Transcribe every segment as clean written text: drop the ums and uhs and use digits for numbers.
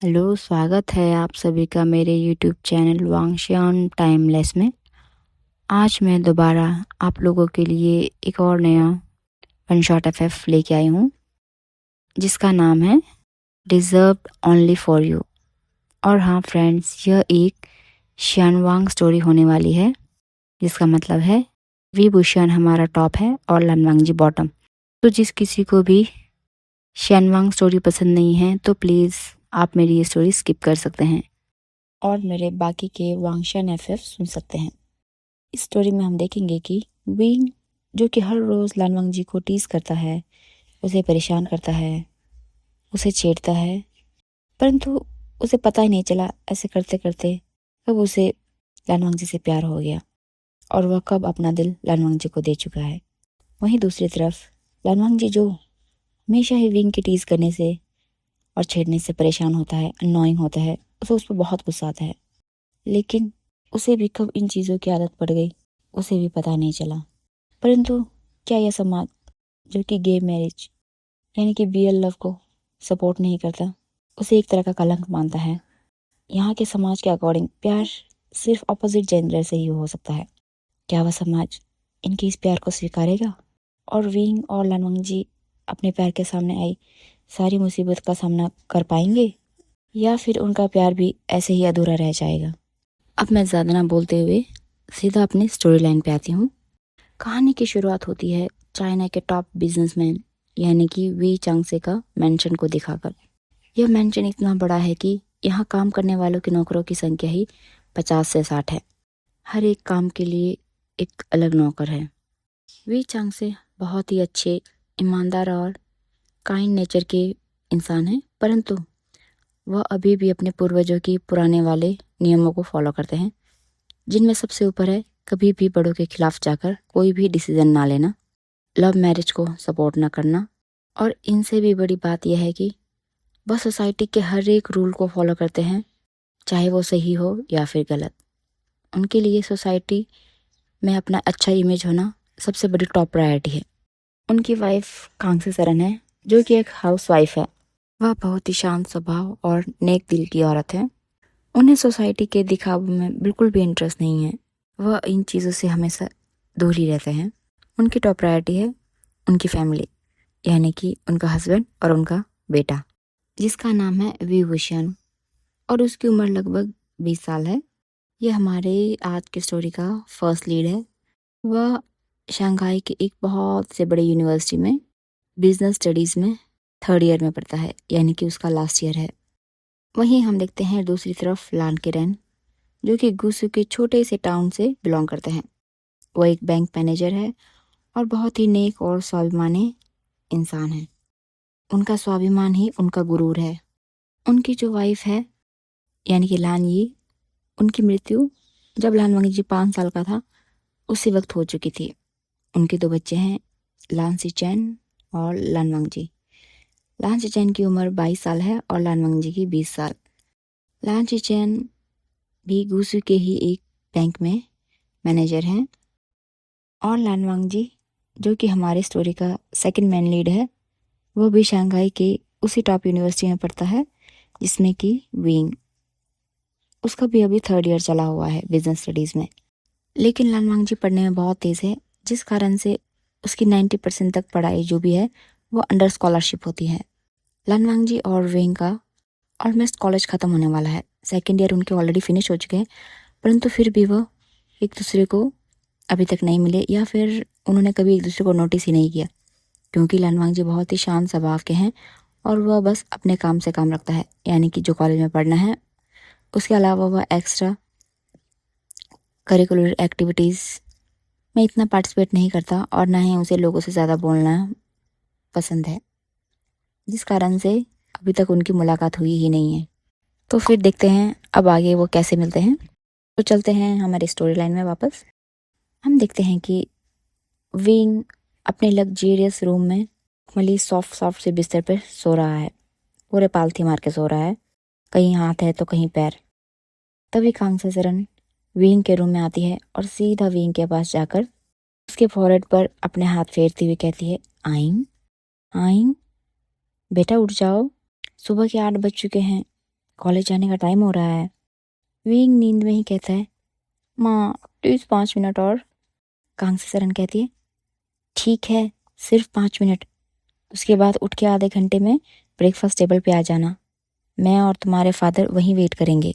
Hello, स्वागत है आप सभी का मेरे यूट्यूब चैनल वांगशियान टाइमलेस में। आज मैं दोबारा आप लोगों के लिए एक और नया वन शॉट एफएफ लेके आई हूँ, जिसका नाम है डिज़र्व्ड ओनली फॉर यू। और हाँ फ्रेंड्स, यह एक शियानवांग स्टोरी होने वाली है, जिसका मतलब है वी बुशियन हमारा टॉप है और लनवांगजी बॉटम। तो जिस किसी को भी शियानवांग स्टोरी पसंद नहीं है तो प्लीज़ आप मेरी ये स्टोरी स्किप कर सकते हैं और मेरे बाकी के वांगशियान एफएफ सुन सकते हैं। इस स्टोरी में हम देखेंगे कि विंग, जो कि हर रोज़ लानवांग जी को टीज करता है, उसे परेशान करता है, उसे छेड़ता है, परंतु उसे पता ही नहीं चला ऐसे करते करते कब उसे लानवांग जी से प्यार हो गया और वह कब अपना दिल लानवांग जी को दे चुका है। वहीं दूसरी तरफ लानवांग जी, जो हमेशा ही विंग के टीज करने से और छेड़ने से परेशान होता है, अननोइंग होता है, उसे उस पर बहुत गुस्सा आता है, लेकिन उसे भी कब इन चीज़ों की आदत पड़ गई उसे भी पता नहीं चला। परंतु क्या यह समाज, जो कि गे मैरिज यानी कि बीएल लव को सपोर्ट नहीं करता, उसे एक तरह का कलंक मानता है? यहाँ के समाज के अकॉर्डिंग प्यार सिर्फ अपोजिट जेंडर से ही हो सकता है। क्या वह समाज इनके इस प्यार को स्वीकारेगा और विंग और लानवांग जी अपने प्यार के सामने आई सारी मुसीबत का सामना कर पाएंगे, या फिर उनका प्यार भी ऐसे ही अधूरा रह जाएगा? अब मैं ज़्यादा ना बोलते हुए सीधा अपनी स्टोरी लाइन पे आती हूँ। कहानी की शुरुआत होती है चाइना के टॉप बिजनेसमैन यानी कि वी चांगसे का मेंशन को दिखाकर। यह मेंशन इतना बड़ा है कि यहाँ काम करने वालों के नौकरों की संख्या ही 50 से 60 है। हर एक काम के लिए एक अलग नौकर है। वी चांगसे बहुत ही अच्छे, ईमानदार और काइंड नेचर के इंसान हैं, परंतु वह अभी भी अपने पूर्वजों की पुराने वाले नियमों को फॉलो करते हैं, जिनमें सबसे ऊपर है कभी भी बड़ों के खिलाफ जाकर कोई भी डिसीजन ना लेना, लव मैरिज को सपोर्ट ना करना, और इनसे भी बड़ी बात यह है कि वह सोसाइटी के हर एक रूल को फॉलो करते हैं, चाहे वो सही हो या फिर गलत। उनके लिए सोसाइटी में अपना अच्छा इमेज होना सबसे बड़ी टॉप प्रायोरिटी है। उनकी वाइफ कांगसे सरन है, जो कि एक हाउस वाइफ है। वह बहुत ही शांत स्वभाव और नेक दिल की औरत है। उन्हें सोसाइटी के दिखावों में बिल्कुल भी इंटरेस्ट नहीं है। वह इन चीज़ों से हमेशा दूर ही रहते हैं। उनकी टॉप प्रायोरिटी है उनकी फैमिली, यानी कि उनका हस्बैंड और उनका बेटा, जिसका नाम है विभूषण, और उसकी उम्र लगभग 20 साल है। यह हमारे आज की स्टोरी का फर्स्ट लीड है। वह शंघाई के एक बहुत से बड़े यूनिवर्सिटी में बिजनेस स्टडीज़ में थर्ड ईयर में पढ़ता है, यानी कि उसका लास्ट ईयर है। वहीं हम देखते हैं दूसरी तरफ लान के रैन, जो कि गुसु के छोटे से टाउन से बिलोंग करते हैं। वो एक बैंक मैनेजर है और बहुत ही नेक और स्वाभिमानी इंसान है। उनका स्वाभिमान ही उनका गुरूर है। उनकी जो वाइफ है यानी कि लान यी, उनकी मृत्यु जब लान वांगजी 5 साल का था उसी वक्त हो चुकी थी। उनके 2 बच्चे हैं, लान सी चैन और लान वांगजी। लान सी चैन की उम्र 22 साल है और लान वांगजी की 20 साल। लान सी चैन भी गुसु के ही एक बैंक में मैनेजर हैं, और लान वांगजी, जो कि हमारे स्टोरी का सेकंड मेन लीड है, वो भी शंघाई के उसी टॉप यूनिवर्सिटी में पढ़ता है, जिसमें कि विंग। उसका भी अभी थर्ड ईयर चला हुआ है बिजनेस स्टडीज़ में। लेकिन लान वांगजी पढ़ने में बहुत तेज़ है, जिस कारण से उसकी 90% तक पढ़ाई जो भी है वो अंडर स्कॉलरशिप होती है। लान वांगजी और विंग का ऑलमोस्ट कॉलेज ख़त्म होने वाला है। सेकेंड ईयर उनके ऑलरेडी फिनिश हो चुके हैं, परंतु फिर भी वो एक दूसरे को अभी तक नहीं मिले, या फिर उन्होंने कभी एक दूसरे को नोटिस ही नहीं किया, क्योंकि लानवांग जी बहुत ही शांत स्वभाव के हैं और वह बस अपने काम से काम रखता है, यानी कि जो कॉलेज में पढ़ना है। उसके अलावा वह एक्स्ट्रा करिकुलर एक्टिविटीज़ में इतना पार्टिसिपेट नहीं करता और ना ही उसे लोगों से ज़्यादा बोलना पसंद है, जिस कारण से अभी तक उनकी मुलाकात हुई ही नहीं है। तो फिर देखते हैं अब आगे वो कैसे मिलते हैं। तो चलते हैं हमारी स्टोरी लाइन में वापस। हम देखते हैं कि विंग अपने लग्जेरियस रूम में मली सॉफ्ट सॉफ्ट से बिस्तर पर सो रहा है। पूरे पालथी मार के सो रहा है, कहीं हाथ है तो कहीं पैर। तभी कांगसे सरन विंग के रूम में आती है और सीधा विंग के पास जाकर उसके फोrehead पर अपने हाथ फेरती हुई कहती है, आइंग आइंग, बेटा उठ जाओ, सुबह के 8 बज चुके हैं। कॉलेज जाने का टाइम हो रहा है। विंग नींद में ही कहता है, माँ प्लीज़ 5 मिनट और। कांग्सी सरन कहती है, ठीक है, सिर्फ 5 मिनट। उसके बाद उठ के आधे घंटे में ब्रेकफास्ट टेबल पे आ जाना। मैं और तुम्हारे फादर वहीं वेट करेंगे।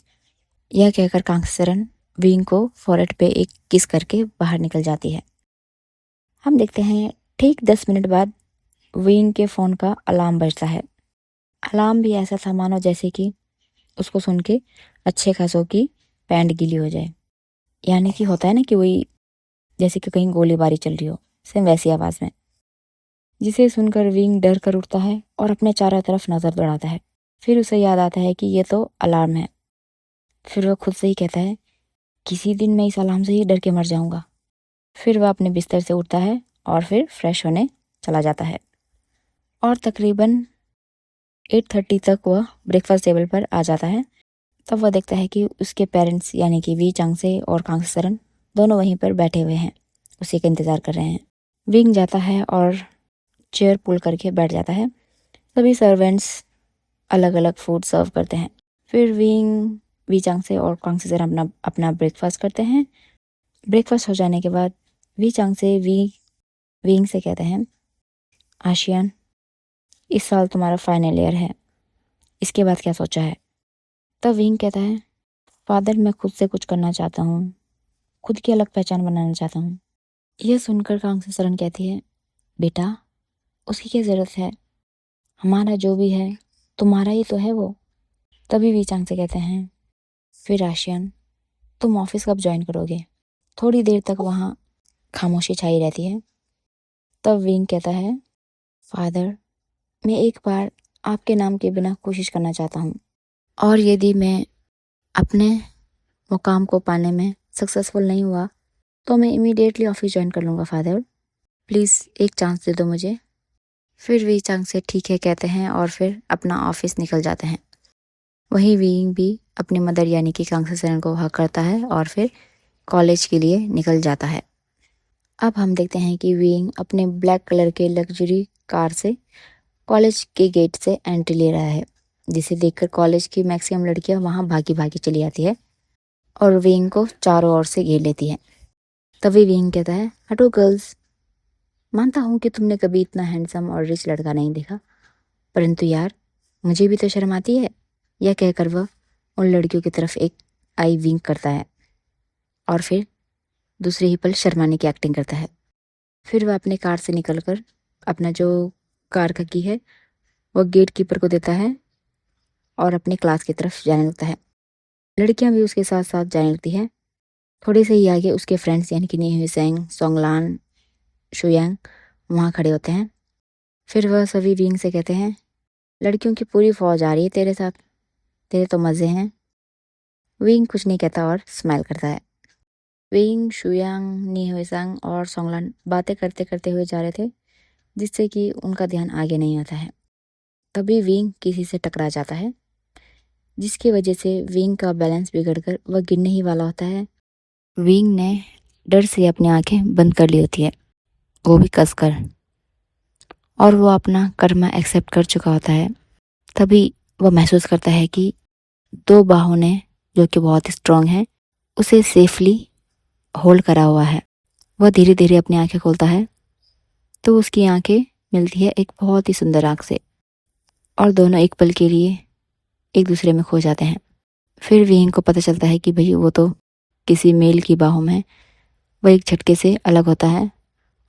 यह कहकर कांग्सी सरन विंग को फॉरहेड पे एक किस करके बाहर निकल जाती है। हम देखते हैं ठीक 10 मिनट बाद विंग के फ़ोन का अलार्म बजता है। अलार्म भी ऐसा था मानो जैसे कि उसको सुन के अच्छे खासों की पैंट गीली हो जाए। यानी कि होता है ना कि वही जैसे कि कहीं गोलीबारी चल रही हो, सेम वैसी आवाज़ में। जिसे सुनकर विंग डर कर उठता है और अपने चारों तरफ नज़र दौड़ाता है। फिर उसे याद आता है कि ये तो अलार्म है। फिर वह खुद से ही कहता है, किसी दिन मैं इस अलार्म से ही डर के मर जाऊंगा। फिर वह अपने बिस्तर से उठता है और फिर फ्रेश होने चला जाता है और तकरीबन 8:30 तक वह ब्रेकफास्ट टेबल पर आ जाता है। तब वह देखता है कि उसके पेरेंट्स यानी कि वी चांगसे और कांगसे सरन दोनों वहीं पर बैठे हुए हैं, उसी का इंतज़ार कर रहे हैं। विंग जाता है और चेयर पुल करके बैठ जाता है। सभी सर्वेंट्स अलग अलग फूड सर्व करते हैं। फिर वी चांगसे और कांगसे सरन अपना अपना ब्रेकफास्ट करते हैं। ब्रेकफास्ट हो जाने के बाद वी चांगसे विंग से कहते हैं, आशियान, इस साल तुम्हारा फाइनल ईयर है, इसके बाद क्या सोचा है? तब विंग कहता है, फादर मैं खुद से कुछ करना चाहता हूँ, खुद की अलग पहचान बनाना चाहता हूँ। यह सुनकर कांगसे सरन कहती है, बेटा उसकी क्या ज़रूरत है, हमारा जो भी है तुम्हारा ही तो है वो। तभी वी चांग से कहते हैं, फिर आशियान तुम ऑफिस कब ज्वाइन करोगे? थोड़ी देर तक वहाँ खामोशी छाई रहती है। तब विंग कहता है, फादर मैं एक बार आपके नाम के बिना कोशिश करना चाहता हूँ, और यदि मैं अपने मुकाम को पाने में सक्सेसफुल नहीं हुआ तो मैं इमीडिएटली ऑफिस ज्वाइन कर लूँगा फादर, प्लीज़ एक चांस दे दो मुझे। फिर वी चांग से ठीक है कहते हैं और फिर अपना ऑफिस निकल जाते हैं। वहीं विंग भी अपनी मदर यानी कि कांगसे सरन को हक करता है और फिर कॉलेज के लिए निकल जाता है। अब हम देखते हैं कि विंग अपने ब्लैक कलर के लग्जरी कार से कॉलेज के गेट से एंट्री ले रहा है, जिसे देखकर कॉलेज की मैक्सिमम लड़कियां वहां भागी भागी चली आती है और विंग को चारों ओर से घेर लेती है। तभी विंग कहता है, हटो गर्ल्स, मानता हूँ कि तुमने कभी इतना हैंडसम और रिच लड़का नहीं देखा, परंतु यार मुझे भी तो शर्म आती है। यह कहकर वह उन लड़कियों की तरफ एक आई विंक करता है और फिर दूसरे ही पल शर्माने की एक्टिंग करता है। फिर वह अपने कार से निकलकर अपना जो कार का की है वह गेट कीपर को देता है और अपने क्लास की तरफ जाने लगता है। लड़कियां भी उसके साथ साथ जाने लगती है। थोड़े से ही आगे उसके फ्रेंड्स यानी कि नी हुईसेंग, सोंगलान, शुयांग वहाँ खड़े होते हैं। फिर वह सभी विंग से कहते हैं, लड़कियों की पूरी फौज आ रही है तेरे साथ, तेरे तो मज़े हैं। विंग कुछ नहीं कहता और स्माइल करता है। विंग, शुयांग, नी हुईसेंग और सोंगलान बातें करते करते हुए जा रहे थे, जिससे कि उनका ध्यान आगे नहीं आता है। तभी विंग किसी से टकरा जाता है, जिसकी वजह से विंग का बैलेंस बिगड़कर वह गिरने ही वाला होता है। विंग ने डर से अपनी आंखें बंद कर ली होती है, वो भी कसकर, और वो अपना कर्मा एक्सेप्ट कर चुका होता है। तभी वह महसूस करता है कि दो बाहों ने, जो कि बहुत स्ट्रांग है, उसे सेफली होल्ड करा हुआ है। वह धीरे धीरे अपनी आंखें खोलता है तो उसकी आंखें मिलती है एक बहुत ही सुंदर आंख से, और दोनों एक पल के लिए एक दूसरे में खो जाते हैं। फिर विंग को पता चलता है कि भाई वो तो किसी मेल की बाहों में है। वह एक झटके से अलग होता है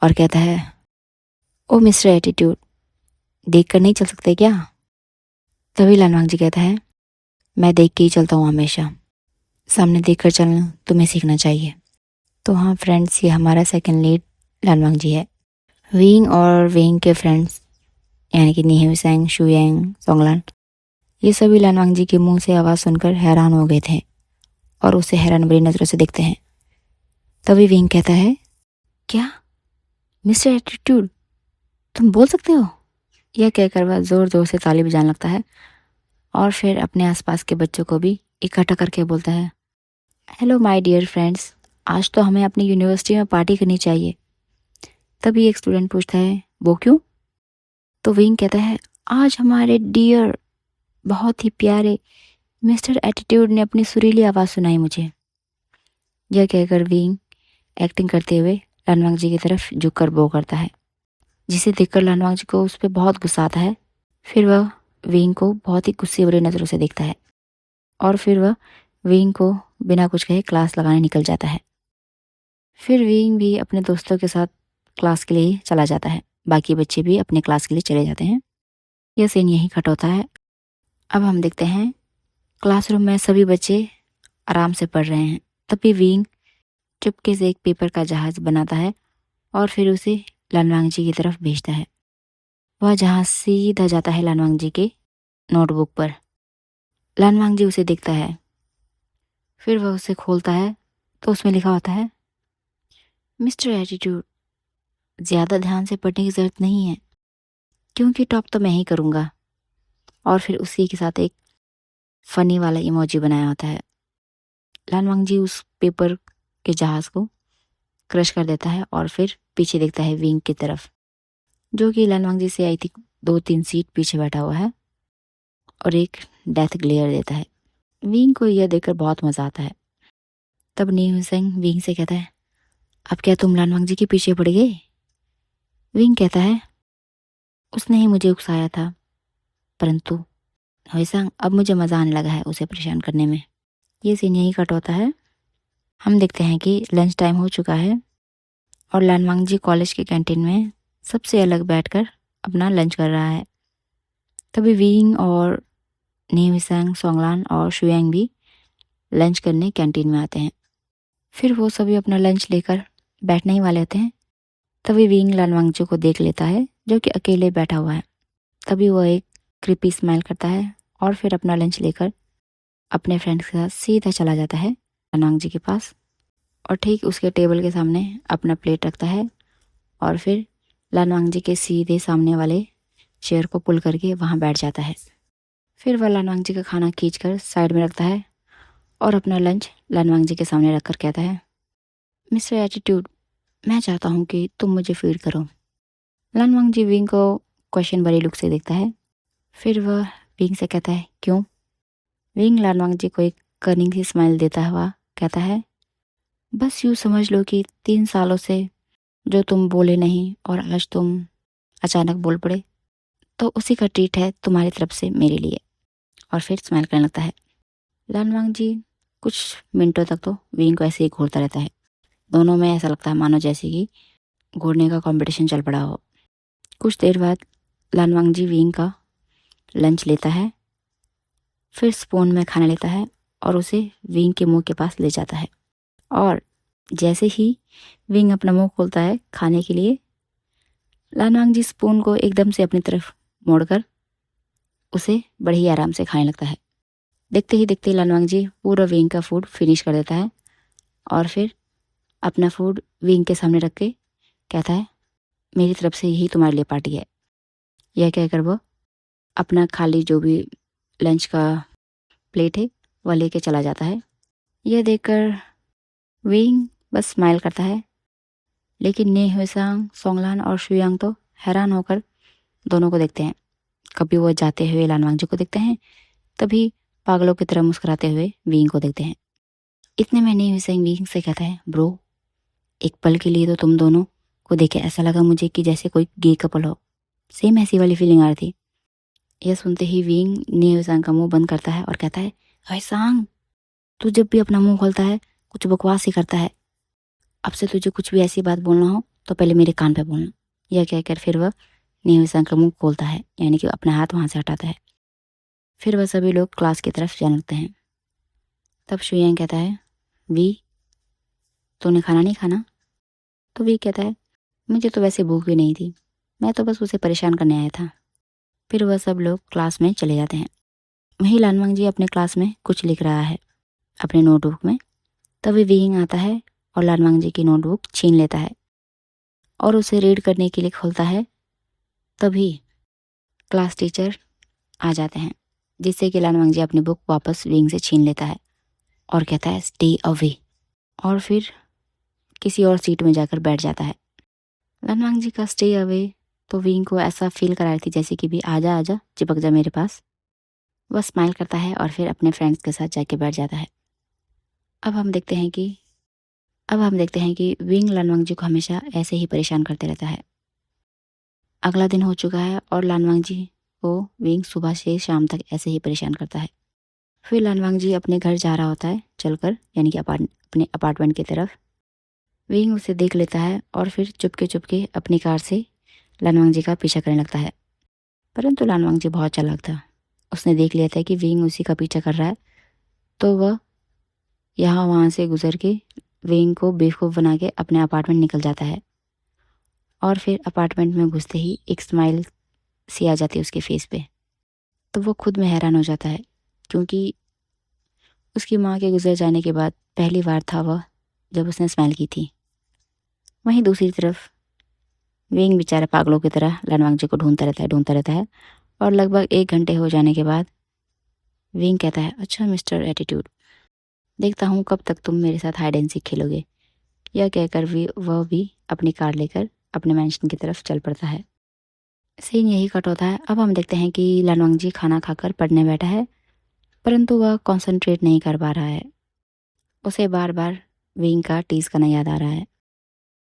और कहता है, ओ मिस्टर एटीट्यूड, देख कर नहीं चल सकते क्या? तभी लानवांग जी कहता है, मैं देख के ही चलता हूँ हमेशा, सामने देख कर चलना तुम्हें सीखना चाहिए। तो हाँ फ्रेंड्स, ये हमारा सेकंड लीड लानवांग जी है। विंग और विंग के फ्रेंड्स यानी कि नी हुईसेंग, शुयांग, सोंगलान, ये सभी लानवांग जी के मुंह से आवाज़ सुनकर हैरान हो गए थे और उसे हैरान भरी नज़रों से देखते हैं। तभी विंग कहता है, क्या मिस्टर एटीट्यूड, तुम बोल सकते हो? यह कहकर वह ज़ोर ज़ोर से ताली बजाने लगता है और फिर अपने आसपास के बच्चों को भी इकट्ठा करके बोलता है, हेलो माय डियर फ्रेंड्स, आज तो हमें अपनी यूनिवर्सिटी में पार्टी करनी चाहिए। तभी एक स्टूडेंट पूछता है, वो क्यों? तो विंग कहता है, आज हमारे डियर, बहुत ही प्यारे मिस्टर एटीट्यूड ने अपनी सुरीली आवाज़ सुनाई मुझे। यह कहकर विंग एक्टिंग करते हुए लानवांग जी की तरफ झुककर बो करता है, जिसे देखकर लानवांग जी को उस पर बहुत गुस्सा आता है। फिर वह विंग को बहुत ही गुस्से भरी नज़रों से देखता है और फिर वह विंग को बिना कुछ कहे क्लास लगाने निकल जाता है। फिर विंग भी अपने दोस्तों के साथ क्लास के लिए चला जाता है। बाकी बच्चे भी अपने क्लास के लिए चले जाते हैं। यह सीन यहीं कट होता है। अब हम देखते हैं क्लासरूम में सभी बच्चे आराम से पढ़ रहे हैं। तभी विंग चुपके से एक पेपर का जहाज बनाता है और फिर उसे लानवांग जी की तरफ भेजता है। वह जहाज सीधा जाता है लानवांग जी के नोटबुक पर। लानवांग जी उसे देखता है। फिर वह उसे खोलता है तो उसमें लिखा होता है, मिस्टर एटीट्यूड, ज़्यादा ध्यान से पढ़ने की ज़रूरत नहीं है क्योंकि टॉप तो मैं ही करूँगा। और फिर उसी के साथ एक फ़नी वाला इमोजी बनाया होता है। लानवांग जी उस पेपर के जहाज़ को क्रश कर देता है और फिर पीछे देखता है विंग की तरफ, जो कि लानवांग जी से आई थी 2-3 सीट पीछे बैठा हुआ है और एक डेथ ग्लेयर देता है। विंग को यह देखकर बहुत मज़ा आता है। तब नी हुसैन विंग से कहता है, अब क्या तुम लानवांग जी के पीछे पड़ गए? विंग कहता है, उसने ही मुझे उकसाया था, परंतु हुसैन अब मुझे मज़ा आने लगा है उसे परेशान करने में। ये सीन यहीं कट होता है। हम देखते हैं कि लंच टाइम हो चुका है और लानवांग जी कॉलेज के कैंटीन में सबसे अलग बैठकर अपना लंच कर रहा है। तभी विंग और नीविसंग, सोंगलान और शुयांग भी लंच करने कैंटीन में आते हैं। फिर वो सभी अपना लंच लेकर बैठने ही वाले होते हैं। तभी विंग लानवांग जी को देख लेता है, जो कि अकेले बैठा हुआ है। तभी वो एक क्रिपी स्माइल करता है और फिर अपना लंच लेकर अपने फ्रेंड्स के साथ सीधा चला जाता है लानवांग जी के पास और ठीक उसके टेबल के सामने अपना प्लेट रखता है और फिर लानवांग जी के सीधे सामने वाले चेयर को पुल करके वहाँ बैठ जाता है। फिर वह लानवांग जी का खाना खींचकर साइड में रखता है और अपना लंच लानवांग जी के सामने रखकर कहता है, मिस्टर एटीट्यूड, मैं चाहता हूँ कि तुम मुझे फीड करो। लानवांग जी विंग को क्वेश्चन भरी लुक से देखता है। फिर वह विंग से कहता है, क्यों? विंग लानवांग जी को एक कनिंग सी स्माइल देता हुआ कहता है, बस यूँ समझ लो कि 3 सालों से जो तुम बोले नहीं और आज तुम अचानक बोल पड़े, तो उसी का ट्रीट है तुम्हारी तरफ से मेरे लिए। और फिर स्माइल करने लगता है। लानवांग जी कुछ मिनटों तक तो विंग को ऐसे ही घूरता रहता है। दोनों में ऐसा लगता है मानो जैसे कि घूरने का कंपटीशन चल पड़ा हो। कुछ देर बाद लानवांग जी विंग का लंच लेता है, फिर स्पून में खाना लेता है और उसे विंग के मुंह के पास ले जाता है। और जैसे ही विंग अपना मुंह खोलता है खाने के लिए, लानवांग जी स्पून को एकदम से अपनी तरफ मोड़कर उसे बड़े ही आराम से खाने लगता है। देखते ही देखते लानवांग जी पूरा विंग का फूड फिनिश कर देता है और फिर अपना फूड विंग के सामने रख के कहता है, मेरी तरफ से यही तुम्हारे लिए पार्टी है। यह कहकर वो अपना खाली जो भी लंच का प्लेट है वह लेके चला जाता है। यह देखकर विंग बस स्माइल करता है, लेकिन ने हुएसांग, सोंगलान और शुयांग तो हैरान होकर दोनों को देखते हैं। कभी वो जाते हुए लानवांग जी को देखते हैं, तभी पागलों की तरह मुस्कुराते हुए विंग को देखते हैं। इतने में ने हुएसांग विंग से कहता है, ब्रो, एक पल के लिए तो तुम दोनों को देखे ऐसा लगा मुझे कि जैसे कोई गे कपल हो। सेम ऐसी वाली फीलिंग आ रही थी। यह सुनते ही विंग ने हुएसांग का मुंह बंद करता है और कहता है, हुएसांग, तू जब भी अपना मुंह खोलता है कुछ बकवास ही करता है। अब से तुझे कुछ भी ऐसी बात बोलना हो तो पहले मेरे कान पे बोलना। यह कहकर फिर वह नीविसंग का मुंह खोलता है, यानी कि अपना हाथ वहाँ से हटाता है। फिर वह सभी लोग क्लास की तरफ जाने लगते हैं। तब शुयांग कहता है, वी, तूने खाना नहीं खाना? तो वी कहता है, मुझे तो वैसे भूख भी नहीं थी, मैं तो बस उसे परेशान करने आया था। फिर वह सब लोग क्लास में चले जाते हैं। वहीं लानवांग जी अपने क्लास में कुछ लिख रहा है अपने नोटबुक में। तभी विंग आता है और लानवांग जी की नोटबुक छीन लेता है और उसे रीड करने के लिए खोलता है। तभी क्लास टीचर आ जाते हैं, जिससे कि लानवांग जी अपनी बुक वापस विंग से छीन लेता है और कहता है, स्टे अवे, और फिर किसी और सीट में जाकर बैठ जाता है। लानवांग जी का स्टे अवे तो विंग को ऐसा फील करा रही थी जैसे कि भी आजा आजा चिपक जा मेरे पास। वह स्माइल करता है और फिर अपने फ्रेंड्स के साथ जाके बैठ जाता है। अब हम देखते हैं कि विंग लानवांग जी को हमेशा ऐसे ही परेशान करते रहता है। अगला दिन हो चुका है और लानवांग जी को विंग सुबह से शाम तक ऐसे ही परेशान करता है। फिर लानवांग जी अपने घर जा रहा होता है चलकर, यानी कि अपने अपार्टमेंट की तरफ। विंग उसे देख लेता है और फिर चुपके चुपके अपनी कार से लानवांग जी का पीछा करने लगता है। परंतु लानवांग जी बहुत चालाक था। उसने देख लिया था कि विंग उसी का पीछा कर रहा है, तो वह यहाँ वहाँ से गुजर के विंग को बेवकूफ़ बना के अपने अपार्टमेंट निकल जाता है। और फिर अपार्टमेंट में घुसते ही एक स्माइल सी आ जाती है उसके फेस पे। तो वो खुद में हैरान हो जाता है, क्योंकि उसकी माँ के गुजर जाने के बाद पहली बार था वह जब उसने स्माइल की थी। वहीं दूसरी तरफ विंग बेचारा पागलों की तरह लानवांग जी को ढूंढता रहता है और लगभग 1 घंटे हो जाने के बाद विंग कहता है, अच्छा मिस्टर एटीट्यूड, देखता हूँ कब तक तुम मेरे साथ हाइड एंड सीक खेलोगे। यह कहकर वह भी अपनी कार लेकर अपने मैंशन की तरफ चल पड़ता है। सीन यही कट होता है। अब हम देखते हैं कि लानवांग जी खाना खाकर पढ़ने बैठा है, परंतु वह कंसंट्रेट नहीं कर पा रहा है। उसे बार बार विंग का टीज करना याद आ रहा है,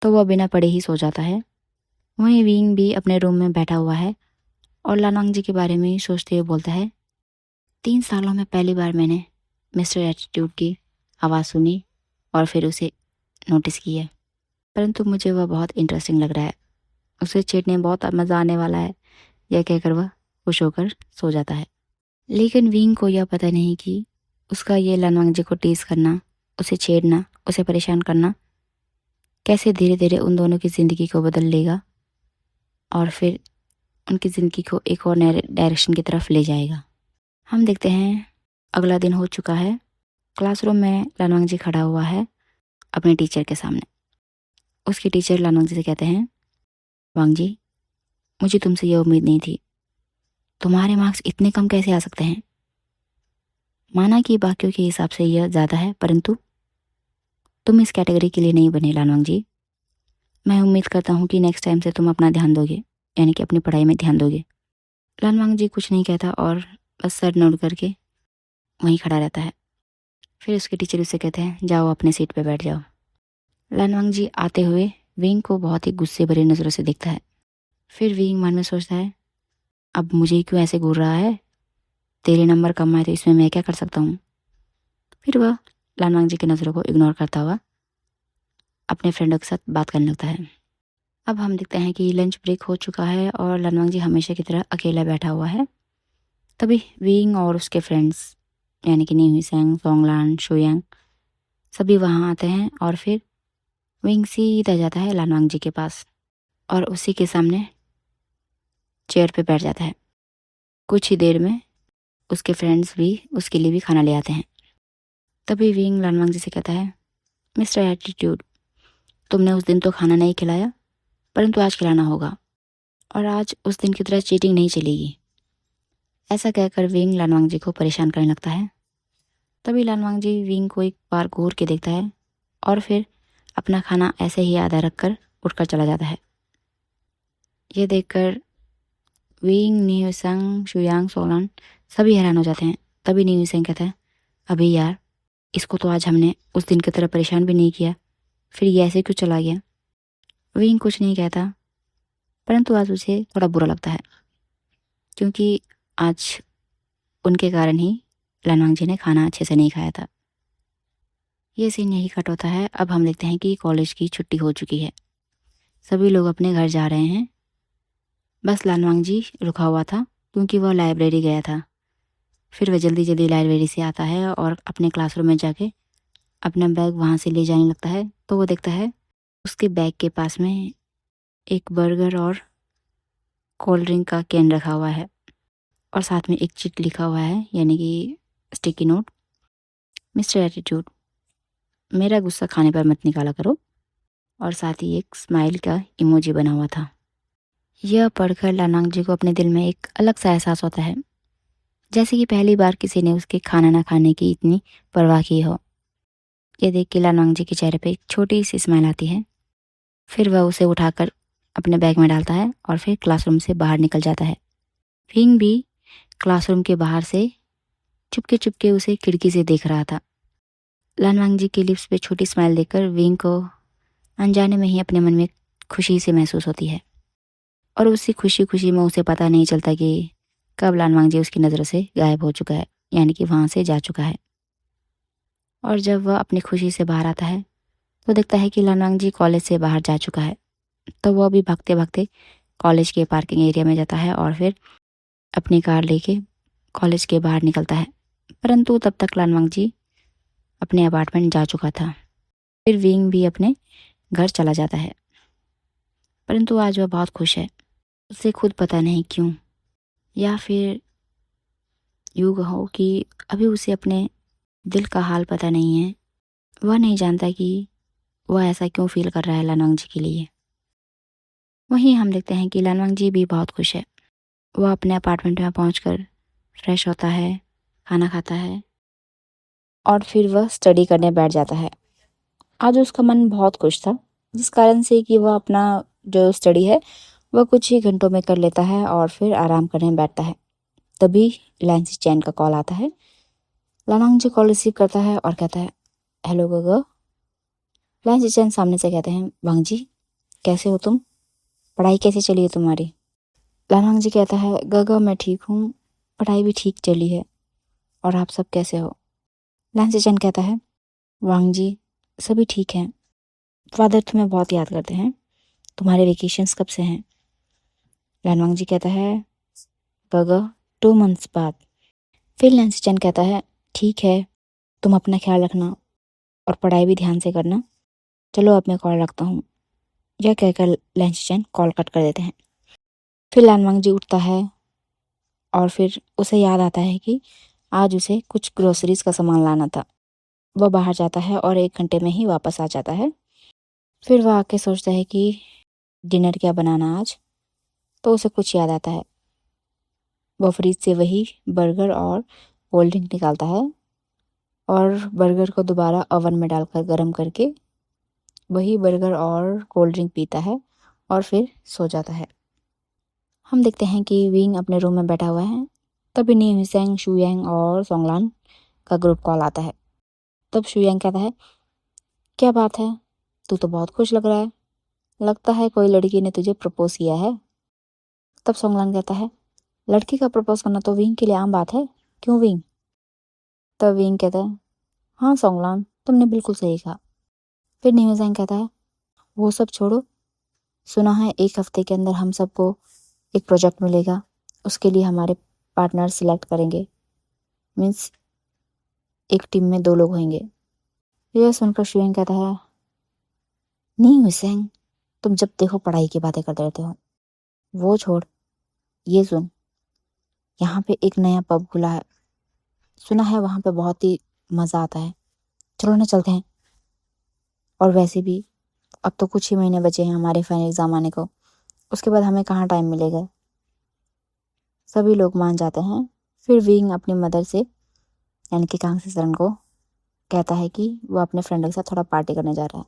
तो वह बिना पढ़े ही सो जाता है। वहीं विंग भी अपने रूम में बैठा हुआ है और लानवांग जी के बारे में सोचते हुए बोलता है, 3 सालों में पहली बार मैंने मिस्टर एटीट्यूड की आवाज़ सुनी और फिर उसे नोटिस किया, परंतु मुझे वह बहुत इंटरेस्टिंग लग रहा है। उसे छेड़ने में बहुत मज़ा आने वाला है। यह कहकर वह खुश होकर सो जाता है। लेकिन विंग को यह पता नहीं कि उसका ये लानवांग जी को टीज करना, उसे छेड़ना, उसे परेशान करना कैसे धीरे धीरे उन दोनों की ज़िंदगी को बदल लेगा और फिर उनकी ज़िंदगी को एक और नए डायरेक्शन की तरफ ले जाएगा। हम देखते हैं अगला दिन हो चुका है। क्लासरूम में लानवांग जी खड़ा हुआ है अपने टीचर के सामने। उसके टीचर लानवांग जी से कहते हैं, वांग जी, मुझे तुमसे यह उम्मीद नहीं थी। तुम्हारे मार्क्स इतने कम कैसे आ सकते हैं? माना कि बाकियों के हिसाब से यह ज़्यादा है, परंतु तुम इस कैटेगरी के लिए नहीं बने लानवांग जी। मैं उम्मीद करता हूँ कि नेक्स्ट टाइम से तुम अपना ध्यान दोगे, यानी कि अपनी पढ़ाई में ध्यान दोगे। लानवांग जी कुछ नहीं कहता और बस सर नोट करके वहीं खड़ा रहता है। फिर उसके टीचर उसे कहते हैं, जाओ अपने सीट पे बैठ जाओ। लानवांग जी आते हुए विंग को बहुत ही गुस्से भरी नज़रों से देखता है। फिर विंग मन में सोचता है, अब मुझे क्यों ऐसे घूर रहा है? तेरे नंबर कम आए तो इसमें मैं क्या कर सकता हूँ? फिर वह लानवांग जी की नज़रों को इग्नोर करता हुआ अपने फ्रेंडों के साथ बात करने लगता है। अब हम देखते हैं कि लंच ब्रेक हो चुका है और लानवांग जी हमेशा की तरह अकेला बैठा हुआ है। तभी विंग और उसके फ्रेंड्स, यानी कि नीहुसेंग, सोंगलान, शुयांग, सभी वहाँ आते हैं और फिर विंग सीधा जाता है लानवांग जी के पास और उसी के सामने चेयर पे बैठ जाता है। कुछ ही देर में उसके फ्रेंड्स भी उसके लिए भी खाना ले आते हैं। तभी विंग लानवांग जी से कहता है, मिस्टर एटीट्यूड, तुमने उस दिन तो खाना नहीं खिलाया, परंतु आज खिलाना होगा और आज उस दिन की तरह चीटिंग नहीं चलेगी। ऐसा कहकर विंग लानवांग जी को परेशान करने लगता है। तभी लानवांग जी विंग को एक बार घूर के देखता है और फिर अपना खाना ऐसे ही आधा रखकर उठकर चला जाता है। यह देखकर विंग, नीहुसेंग, शुयांग, सोलन सभी हैरान हो जाते हैं। तभी नीहुसेंग कहता है, अभी यार, इसको तो आज हमने उस दिन की तरह परेशान भी नहीं किया, फिर ये ऐसे क्यों चला गया? विंग कुछ नहीं कहता, परंतु आज उसे थोड़ा बुरा लगता है, क्योंकि आज उनके कारण ही लानवांग जी ने खाना अच्छे से नहीं खाया था। ये सीन यही कट होता है। अब हम देखते हैं कि कॉलेज की छुट्टी हो चुकी है। सभी लोग अपने घर जा रहे हैं। बस लानवांग जी रुका हुआ था, क्योंकि वह लाइब्रेरी गया था। फिर वह जल्दी जल्दी लाइब्रेरी से आता है और अपने क्लासरूम में जाके अपना बैग वहाँ से ले जाने लगता है। तो वो देखता है उसके बैग के पास में एक बर्गर और कोल्ड ड्रिंक का कैन रखा हुआ है और साथ में एक चिट लिखा हुआ है, यानी कि स्टिकी नोट, मिस्टर एटीट्यूड, मेरा गुस्सा खाने पर मत निकाला करो, और साथ ही एक स्माइल का इमोजी बना हुआ था। यह पढ़कर लानवांग जी को अपने दिल में एक अलग सा एहसास होता है, जैसे कि पहली बार किसी ने उसके खाना ना खाने की इतनी परवाह की हो। यह देख के लानवांग जी के चेहरे पे एक छोटी सी स्माइल आती है। फिर वह उसे उठाकर अपने बैग में डालता है और फिर क्लासरूम से बाहर निकल जाता है। विंग भी क्लासरूम के बाहर से चुपके चुपके उसे खिड़की से देख रहा था। लानवांग जी के लिप्स पे छोटी स्माइल देखकर विंग को अनजाने में ही अपने मन में खुशी से महसूस होती है, और उसी खुशी खुशी में उसे पता नहीं चलता कि कब लानवांग जी उसकी नज़रों से गायब हो चुका है, यानी कि वहाँ से जा चुका है। और जब वह अपनी खुशी से बाहर आता है तो देखता है कि लानवांग जी कॉलेज से बाहर जा चुका है। तो वह भी भागते भागते कॉलेज के पार्किंग एरिया में जाता है और फिर अपनी कार लेके कॉलेज के बाहर निकलता है। परंतु तब तक लानवांग जी अपने अपार्टमेंट जा चुका था। फिर विंग भी अपने घर चला जाता है, परंतु आज वह बहुत खुश है। उसे खुद पता नहीं क्यों, या फिर यूँ कहो कि अभी उसे अपने दिल का हाल पता नहीं है। वह नहीं जानता कि वह ऐसा क्यों फील कर रहा है लानवांग जी के लिए। वहीं हम देखते हैं कि लानवांग जी भी बहुत खुश है। वह अपने अपार्टमेंट में पहुंचकर फ्रेश होता है, खाना खाता है और फिर वह स्टडी करने बैठ जाता है। आज उसका मन बहुत खुश था, जिस कारण से कि वह अपना जो स्टडी है वह कुछ ही घंटों में कर लेता है और फिर आराम करने बैठता है। तभी लैंसी चैन का कॉल आता है। लानवांग जी कॉल रिसीव करता है और कहता है, हेलो गगो। लैंसी चैन सामने से कहते हैं, वांग जी कैसे हो तुम, पढ़ाई कैसी चली है तुम्हारी। लानवांग जी कहता है, गगो मैं ठीक हूँ, पढ़ाई भी ठीक चली है, और आप सब कैसे हो। लैंसी चैन कहता है, वांग जी सभी ठीक हैं, फादर तुम्हें बहुत याद करते हैं, तुम्हारे वेकेशंस कब से हैं। लानवांग जी कहता है, गगो 2 मंथ्स बाद। फिर लैंसी चैन कहता है, ठीक है, तुम अपना ख्याल रखना और पढ़ाई भी ध्यान से करना, चलो अब मैं कॉल रखता हूँ। यह कहकर लैंसी चैन कॉल कट कर देते हैं। फिर लानवांग जी उठता है और फिर उसे याद आता है कि आज उसे कुछ ग्रोसरीज का सामान लाना था। वह बाहर जाता है और 1 घंटे में ही वापस आ जाता है। फिर वह आके सोचता है कि डिनर क्या बनाना आज, तो उसे कुछ याद आता है। वह फ्रिज से वही बर्गर और कोल्ड ड्रिंक निकालता है और बर्गर को दोबारा ओवन में डालकर गर्म करके वही बर्गर और कोल्ड ड्रिंक पीता है और फिर सो जाता है। हम देखते हैं कि विंग अपने रूम में बैठा हुआ है। तभी नी हुसैंग, शुयांग और सोंगलान का ग्रुप कॉल आता है। तब शुयांग कहता है, क्या बात है, तू तो बहुत खुश लग रहा है, लगता है कोई लड़की ने तुझे प्रपोज किया है। तब सोंगलान कहता है, लड़की का प्रपोज करना तो विंग के लिए आम बात है, क्यों विंग। तब विंग कहता है, हाँ सोंगलान, तुमने बिल्कुल सही कहा। फिर नी हुसैंग कहता है, वो सब छोड़ो, सुना है 1 हफ्ते के अंदर हम सबको एक प्रोजेक्ट मिलेगा, उसके लिए हमारे पार्टनर सिलेक्ट करेंगे, मीन्स एक टीम में 2 लोग होंगे। यह सुनकर शुयांग कहता है, नहीं हुसैन, तुम जब देखो पढ़ाई की बातें करते रहते हो, वो छोड़, ये सुन, यहाँ पे एक नया पब खुला है, सुना है वहाँ पे बहुत ही मज़ा आता है, चलो ना चलते हैं। और वैसे भी अब तो कुछ ही महीने बचे हैं हमारे फाइनल एग्ज़ाम आने को, उसके बाद हमें कहाँ टाइम मिलेगा। सभी लोग मान जाते हैं। फिर विंग अपनी मदर से, यानी कि कांग सेसरन को कहता है कि वो अपने फ्रेंड के साथ थोड़ा पार्टी करने जा रहा है,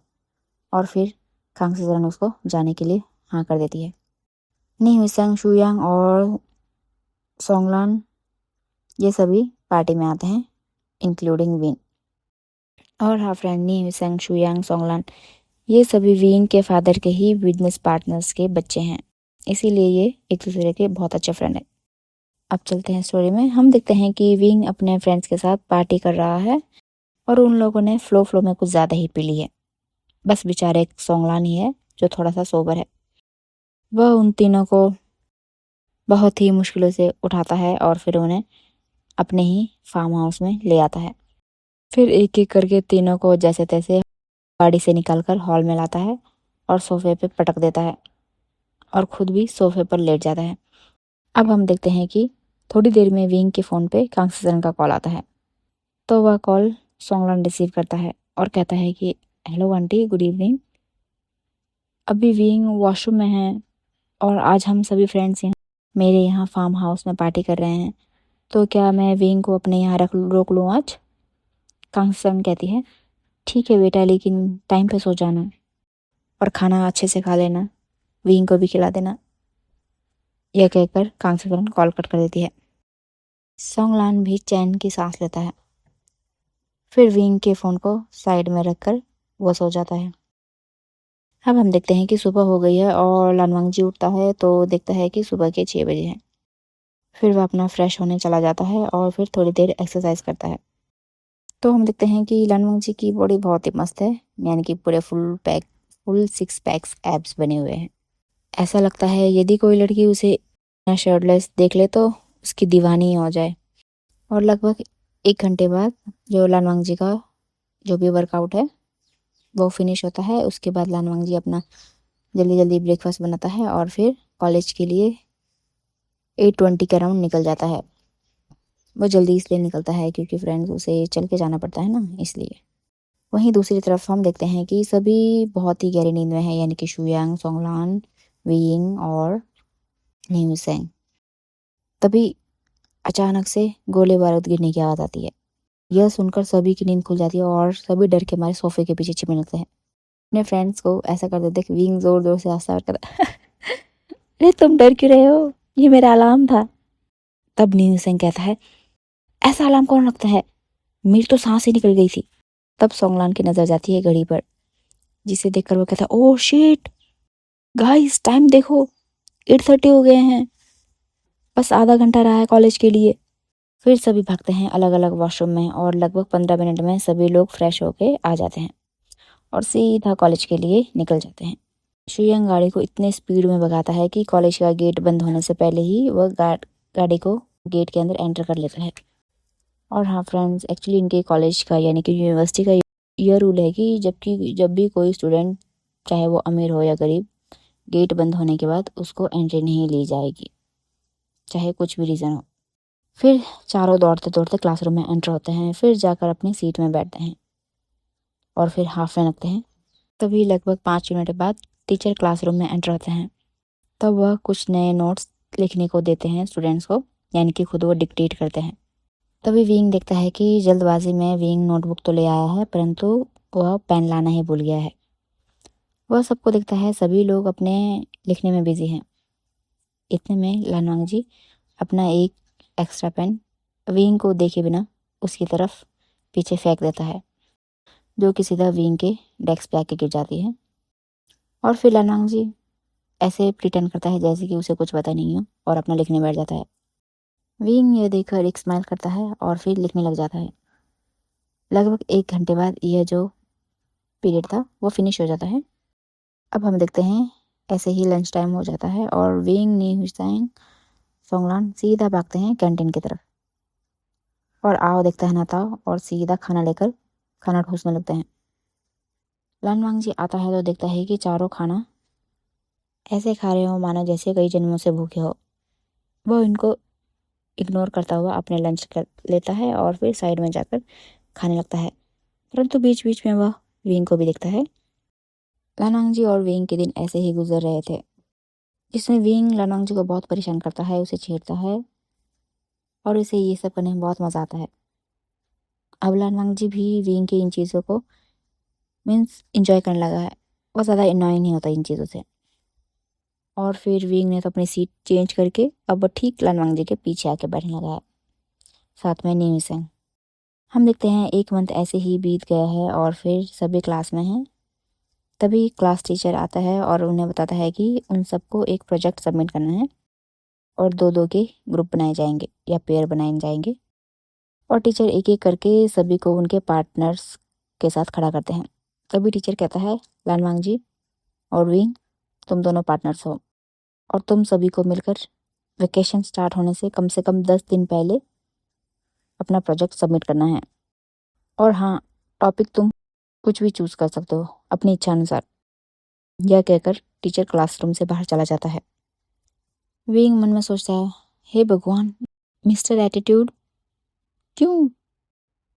और फिर कांग सेसरन उसको जाने के लिए हाँ कर देती है। नी हुसैंग, शुयांग और सोंगलान ये सभी पार्टी में आते हैं, इंक्लूडिंग विन। और हाँ फ्रेंड, नी हुसैंग, शुयांग, सोंगलान ये सभी विन के फादर के ही बिजनेस पार्टनर्स के बच्चे हैं, इसीलिए ये एक दूसरे के बहुत अच्छे फ्रेंड हैं। अब चलते हैं स्टोरी में। हम देखते हैं कि विंग अपने फ्रेंड्स के साथ पार्टी कर रहा है और उन लोगों ने फ्लो में कुछ ज़्यादा ही पी ली है। बस बेचारे एक सोंगलान ही है जो थोड़ा सा सोबर है। वह उन तीनों को बहुत ही मुश्किलों से उठाता है और फिर उन्हें अपने ही फार्म हाउस में ले आता है। फिर एक एक करके तीनों को जैसे तैसे गाड़ी से निकालकर हॉल में लाता है और सोफे पे पटक देता है और खुद भी सोफे पर लेट जाता है। अब हम देखते हैं कि थोड़ी देर में विंग के फ़ोन पे कांग सेसरन का कॉल आता है। तो वह कॉल सोंगलान रिसीव करता है और कहता है कि हेलो आंटी, गुड इवनिंग। अभी विंग वॉशरूम में है और आज हम सभी फ्रेंड्स यहाँ मेरे यहाँ फार्म हाउस में पार्टी कर रहे हैं, तो क्या मैं विंग को अपने यहाँ रोक लूँ आज। कांग सेसरन कहती है, ठीक है बेटा, लेकिन टाइम पे सो जाना और खाना अच्छे से खा लेना, विंग को भी खिला देना। यह कहकर कांग सेसरन कॉल कट कर देती है। सोंगलान भी चैन की सांस लेता है। फिर विंग के फ़ोन को साइड में रखकर वो सो जाता है। अब हम देखते हैं कि सुबह हो गई है और लानवांग जी उठता है तो देखता है कि सुबह के 6 बजे हैं। फिर वह अपना फ्रेश होने चला जाता है और फिर थोड़ी देर एक्सरसाइज करता है। तो हम देखते हैं कि लानवांग जी की बॉडी बहुत ही मस्त है, यानी कि पूरे फुल 6 पैक्स एब्स बने हुए हैं। ऐसा लगता है यदि कोई लड़की उसे शर्टलेस देख ले तो उसकी दीवानी हो जाए। और लगभग 1 घंटे बाद जो लानवांग जी का जो भी वर्कआउट है वो फिनिश होता है। उसके बाद लानवांग जी अपना जल्दी जल्दी ब्रेकफास्ट बनाता है और फिर कॉलेज के लिए 8:20 के अराउंड निकल जाता है। वो जल्दी इसलिए निकलता है क्योंकि फ्रेंड्स उसे चल के जाना पड़ता है ना, इसलिए। वहीं दूसरी तरफ हम देखते हैं कि सभी बहुत ही गहरी नींद में हैं, यानी कि शुयांग, सोंगलान, वीइंग और न्यूसेंग। तभी अचानक से गोले बारूद गिरने की आवाज़ आती है। यह सुनकर सभी की नींद खुल जाती है और सभी डर के मारे सोफे के पीछे छिपने लगते हैं। अपने फ्रेंड्स को ऐसा करते देख वीइंग जोर जोर से हंसता कर अरे तुम डर क्यों रहे हो, ये मेरा अलार्म था। तब न्यूसेंग कहता है, ऐसा अलार्म कौन रखता है, मेरी तो सांस ही निकल गई थी। तब सोंगलान की नजर जाती है घड़ी पर, जिसे देखकर वो कहता है, ओह शिट गाइस, टाइम देखो, 8:30 हो गए हैं, बस आधा घंटा रहा है कॉलेज के लिए। फिर सभी भागते हैं अलग अलग वॉशरूम में और लगभग 15 मिनट में सभी लोग फ्रेश होके आ जाते हैं और सीधा कॉलेज के लिए निकल जाते हैं। शुयंग गाड़ी को इतने स्पीड में भगाता है कि कॉलेज का गेट बंद होने से पहले ही वह गाड़ी को गेट के अंदर एंटर कर लेता है। और हाँ फ्रेंड्स, एक्चुअली इनके कॉलेज का यानी कि यूनिवर्सिटी का यह रूल है कि जब भी कोई स्टूडेंट, चाहे वो अमीर हो या गरीब, गेट बंद होने के बाद उसको एंट्री नहीं ली जाएगी, चाहे कुछ भी रीज़न हो। फिर चारों दौड़ते दौड़ते क्लासरूम में एंटर होते हैं, फिर जाकर अपनी सीट में बैठते हैं और फिर हाफने लगते हैं। तभी लगभग 5 मिनट बाद टीचर क्लासरूम में एंटर होते हैं। तब वह कुछ नए नोट्स लिखने को देते हैं स्टूडेंट्स को, यानी कि खुद वो डिक्टेट करते हैं। तभी विंग देखता है कि जल्दबाजी में विंग नोटबुक तो ले आया है परंतु वह पेन लाना ही भूल गया है। वह सबको देखता है, सभी लोग अपने लिखने में बिजी हैं। इतने में लानवांग जी अपना एक एक्स्ट्रा पेन विंग को देखे बिना उसकी तरफ पीछे फेंक देता है, जो कि सीधा विंग के डेस्क पे आके गिर जाती है। और फिर लानवांग जी ऐसे प्रिटेंड करता है जैसे कि उसे कुछ पता नहीं हो और अपना लिखने बैठ जाता है। विंग ये देखकर एक स्माइल करता है और फिर लिखने लग जाता है। लगभग 1 घंटे बाद यह जो पीरियड था वो फिनिश हो जाता है। अब हम देखते हैं ऐसे ही लंच टाइम हो जाता है और विंग, नी हुसैन, सोंगलान सीधा भागते हैं कैंटीन की तरफ। और आओ देखता है ना ताओ और सीधा खाना लेकर खाना ठूसने लगते हैं। लानवांग जी आता है तो देखता है कि चारों खाना ऐसे खा रहे हो मानो जैसे कई जन्मों से भूखे हो। वो इनको इग्नोर करता हुआ अपने लंच कर लेता है और फिर साइड में जाकर खाने लगता है, परंतु बीच बीच में वह विंग को भी देखता है। लानवांग जी और विंग के दिन ऐसे ही गुजर रहे थे, जिसमें विंग लानवांग जी को बहुत परेशान करता है, उसे छेड़ता है और उसे ये सब करने में बहुत मज़ा आता है। अब लानवांग जी भी विंग की इन चीज़ों को मीन्स इंजॉय करने लगा है, वो ज़्यादा इनॉय नहीं होता इन चीज़ों से। और फिर विंग ने तो अपनी सीट चेंज करके अब वो ठीक लानवांग जी के पीछे आके बैठने लगा है, साथ में न्यू सिंह। हम देखते हैं 1 मंथ ऐसे ही बीत गया है और फिर सभी क्लास में हैं। तभी क्लास टीचर आता है और उन्हें बताता है कि उन सबको एक प्रोजेक्ट सबमिट करना है और दो दो के ग्रुप बनाए जाएंगे या पेयर बनाए जाएंगे। और टीचर एक एक करके सभी को उनके पार्टनर्स के साथ खड़ा करते हैं। तभी टीचर कहता है, लानवांग जी और विंग, तुम दोनों पार्टनर्स हो और तुम सभी को मिलकर वेकेशन स्टार्ट होने से कम 10 दिन पहले अपना प्रोजेक्ट सबमिट करना है। और हाँ, टॉपिक तुम कुछ भी चूज कर सकते हो अपनी इच्छा अनुसार। यह कहकर टीचर क्लासरूम से बाहर चला जाता है। विंग मन में सोचता है, हे भगवान, मिस्टर एटीट्यूड, क्यों?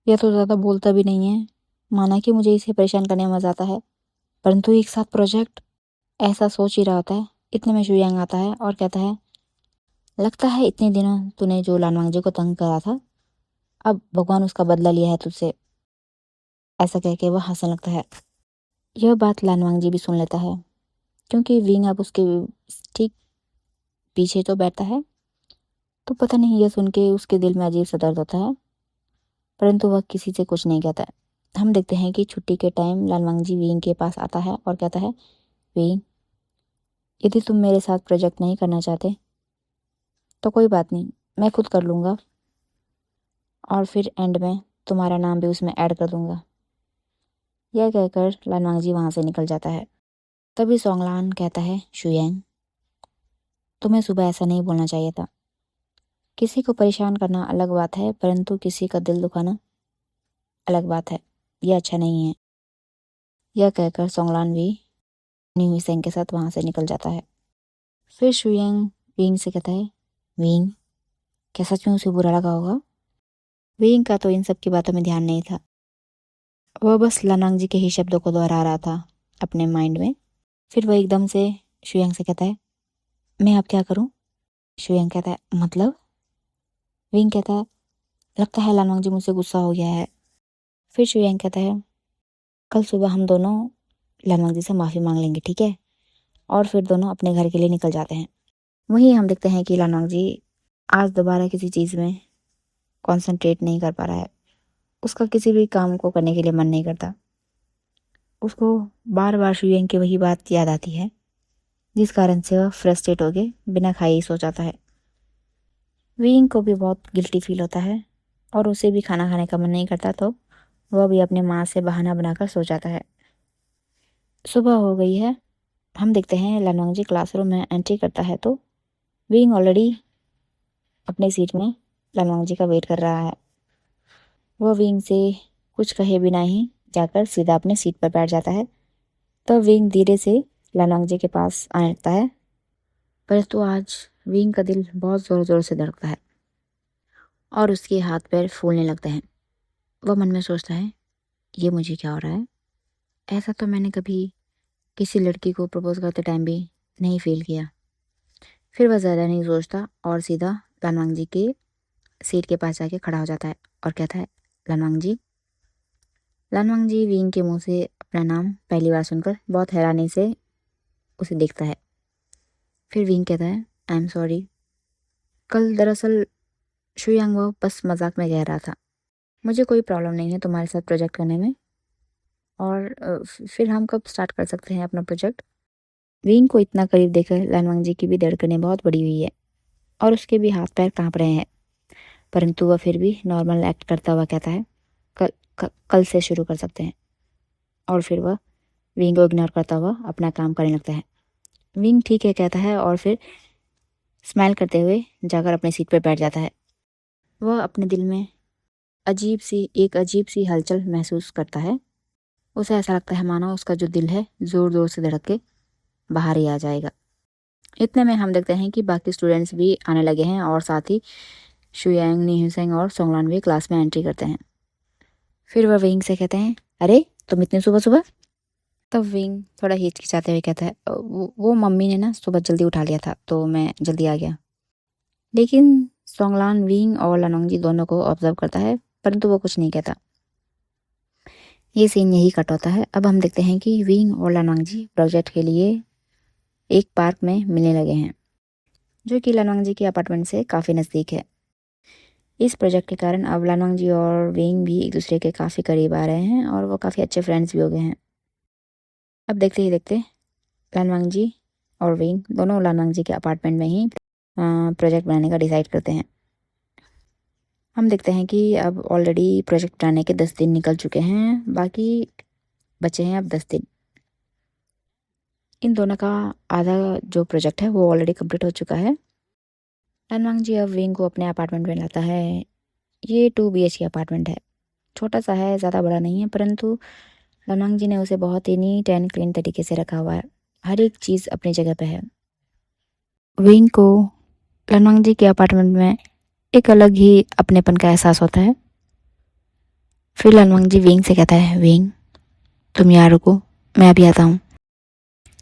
यह तो ज़्यादा बोलता भी नहीं है, माना कि मुझे इसे परेशान करने में मज़ा आता है, परंतु एक साथ प्रोजेक्ट, ऐसा सोच ही रहा होता है। इतने में शुयांग आता है और कहता है, लगता है इतने दिनों तूने जो लानवांग जी को तंग करा था, अब भगवान उसका बदला लिया है तुझसे। ऐसा कह के वह हंसने लगता है। यह बात लानवांग जी भी सुन लेता है, क्योंकि विंग अब उसके ठीक पीछे तो बैठा है तो पता नहीं ये सुन के उसके दिल में अजीब सा दर्द होता है, परंतु वह किसी से कुछ नहीं कहता है। हम देखते हैं कि छुट्टी के टाइम लालवांगजी विंग के पास आता है और कहता है, विंग, यदि तुम मेरे साथ प्रोजेक्ट नहीं करना चाहते तो कोई बात नहीं, मैं खुद कर लूँगा और फिर एंड में तुम्हारा नाम भी उसमें ऐड कर दूँगा। यह कहकर लालवांगजी वहाँ से निकल जाता है। तभी सोंगलान कहता है, शुयांग, तुम्हें सुबह ऐसा नहीं बोलना चाहिए था। किसी को परेशान करना अलग बात है, परंतु किसी का दिल दुखाना अलग बात है। यह अच्छा नहीं है। यह कहकर सोंगलान भी न्यू सेंग के साथ वहाँ से निकल जाता है। फिर शुयांग विंग से कहता है, विंग, क्या सच में उसे बुरा लगा होगा? विंग का तो इन सब की बातों में ध्यान नहीं था। वह बस लानांग जी के ही शब्दों को दोहरा रहा था अपने माइंड में। फिर वह एकदम से शुयांग से कहता है, मैं अब क्या करूं? शुयांग कहता है, मतलब? विंग कहता है, लगता है लानांग जी मुझसे गुस्सा हो गया है। फिर शुयांग कहता है, कल सुबह हम दोनों लानांग जी से माफ़ी मांग लेंगे, ठीक है? और फिर दोनों अपने घर के लिए निकल जाते हैं। वहीं हम देखते हैं कि लानांग जी आज दोबारा किसी चीज़ में कंसंट्रेट नहीं कर पा रहा है। उसका किसी भी काम को करने के लिए मन नहीं करता। उसको बार बार शुयांग की वही बात याद आती है, जिस कारण से वह फ्रस्ट्रेट हो गए बिना खाए ही सो जाता है। विंग को भी बहुत गिल्टी फील होता है और उसे भी खाना खाने का मन नहीं करता, तो वह भी अपने माँ से बहाना बनाकर सो जाता है। सुबह हो गई है। हम देखते हैं लानोंग जी क्लासरूम में एंट्री करता है तो विंग ऑलरेडी अपने सीट में लानोंग जी का वेट कर रहा है। वह विंग से कुछ कहे बिना ही जाकर सीधा अपने सीट पर बैठ जाता है। तब विंग धीरे से लानोंग जी के पास आने लगता है, परंतु आज विंग का दिल बहुत ज़ोर ज़ोर से धड़कता है और उसके हाथ पैर फूलने लगते हैं। वह मन में सोचता है, ये मुझे क्या हो रहा है? ऐसा तो मैंने कभी किसी लड़की को प्रपोज करते टाइम भी नहीं फील किया। फिर वह ज़्यादा नहीं सोचता और सीधा लानवांग जी के सीट के पास जाके खड़ा हो जाता है और कहता है, लानवांग जी। लानवांग जी विंग के मुंह से अपना नाम पहली बार सुनकर बहुत हैरानी से उसे देखता है। फिर विंग कहता है, आई एम सॉरी, कल दरअसल शुयांग वो बस मजाक में कह रहा था। मुझे कोई प्रॉब्लम नहीं है तुम्हारे साथ प्रोजेक्ट करने में, और फिर हम कब स्टार्ट कर सकते हैं अपना प्रोजेक्ट? विंग को इतना करीब देखकर लानवांग जी की भी धड़कनें बहुत बड़ी हुई है और उसके भी हाथ पैर कांप रहे हैं, परंतु वह फिर भी नॉर्मल एक्ट करता हुआ कहता है, कल से शुरू कर सकते हैं। और फिर वह विंग को इग्नोर करता हुआ अपना काम करने लगता है। विंग ठीक है कहता है और फिर स्माइल करते हुए जाकर अपनी सीट पर बैठ जाता है। वह अपने दिल में एक अजीब सी हलचल महसूस करता है। उसे ऐसा लगता है मानो उसका जो दिल है ज़ोर ज़ोर से धड़क के बाहर ही आ जाएगा। इतने में हम देखते हैं कि बाकी स्टूडेंट्स भी आने लगे हैं और साथ ही शुयांग, नीहुसेंग और सोंगलान भी क्लास में एंट्री करते हैं। फिर वह विंग से कहते हैं, अरे तुम इतनी सुबह सुबह? तब विंग थोड़ा हिचकिचाते हुए कहता है, वो मम्मी ने ना सुबह जल्दी उठा लिया था तो मैं जल्दी आ गया। लेकिन सोंगलान विंग और लानोंग जी दोनों को ऑब्जर्व करता है, परंतु वो कुछ नहीं कहता। ये सीन यही कट होता है। अब हम देखते हैं कि विंग और लानोंग जी प्रोजेक्ट के लिए एक पार्क में मिलने लगे हैं, जो कि लानोंग जी के अपार्टमेंट से काफ़ी नज़दीक है। इस प्रोजेक्ट के कारण अब लानोंग जी और विंग भी एक दूसरे के काफ़ी करीब आ रहे हैं और वो काफ़ी अच्छे फ्रेंड्स भी हो गए हैं। अब देखते ही देखते लानोंग जी और विंग दोनों लानोंग जी के अपार्टमेंट में ही प्रोजेक्ट बनाने का डिसाइड करते हैं। हम देखते हैं कि अब ऑलरेडी प्रोजेक्ट बनाने के 10 दिन निकल चुके हैं, बाकी बचे हैं अब 10 दिन। इन दोनों का आधा जो प्रोजेक्ट है वो ऑलरेडी कंप्लीट हो चुका है। लानोंग जी अब विंग को अपने अपार्टमेंट में लाता है। ये 2 BHK अपार्टमेंट है, छोटा सा है, ज़्यादा बड़ा नहीं है, परंतु लानोंग जी ने उसे बहुत ही नीट एंड क्लीन तरीके से रखा हुआ है। हर एक चीज़ अपनी जगह पे है। विंग को लानोंग जी के अपार्टमेंट में एक अलग ही अपनेपन का एहसास होता है। फिर लानोंग जी विंग से कहता है, विंग तुम यहाँ रुको, मैं अभी आता हूँ।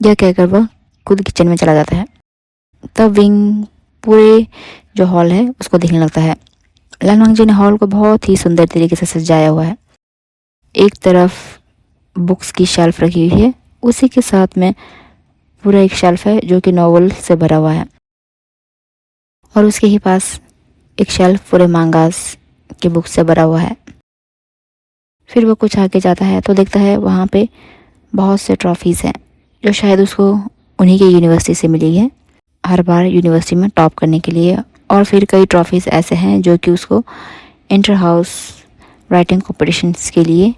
यह कहकर वह खुद किचन में चला जाता है। तब विंग पूरे जो हॉल है उसको देखने लगता है। लानोंग जी ने हॉल को बहुत ही सुंदर तरीके से सजाया हुआ है। एक तरफ बुक्स की शेल्फ रखी हुई है, उसी के साथ में पूरा एक शेल्फ है जो कि नॉवल से भरा हुआ है, और उसके ही पास एक शेल्फ पूरे मांगास की बुक से भरा हुआ है। फिर वो कुछ आगे जाता है तो देखता है वहाँ पे बहुत से ट्रॉफीज़ हैं जो शायद उसको उन्हीं की यूनिवर्सिटी से मिली है, हर बार यूनिवर्सिटी में टॉप करने के लिए। और फिर कई ट्रॉफीज़ ऐसे हैं जो कि उसको इंटर हाउस राइटिंग कॉम्पिटिशन्स के लिए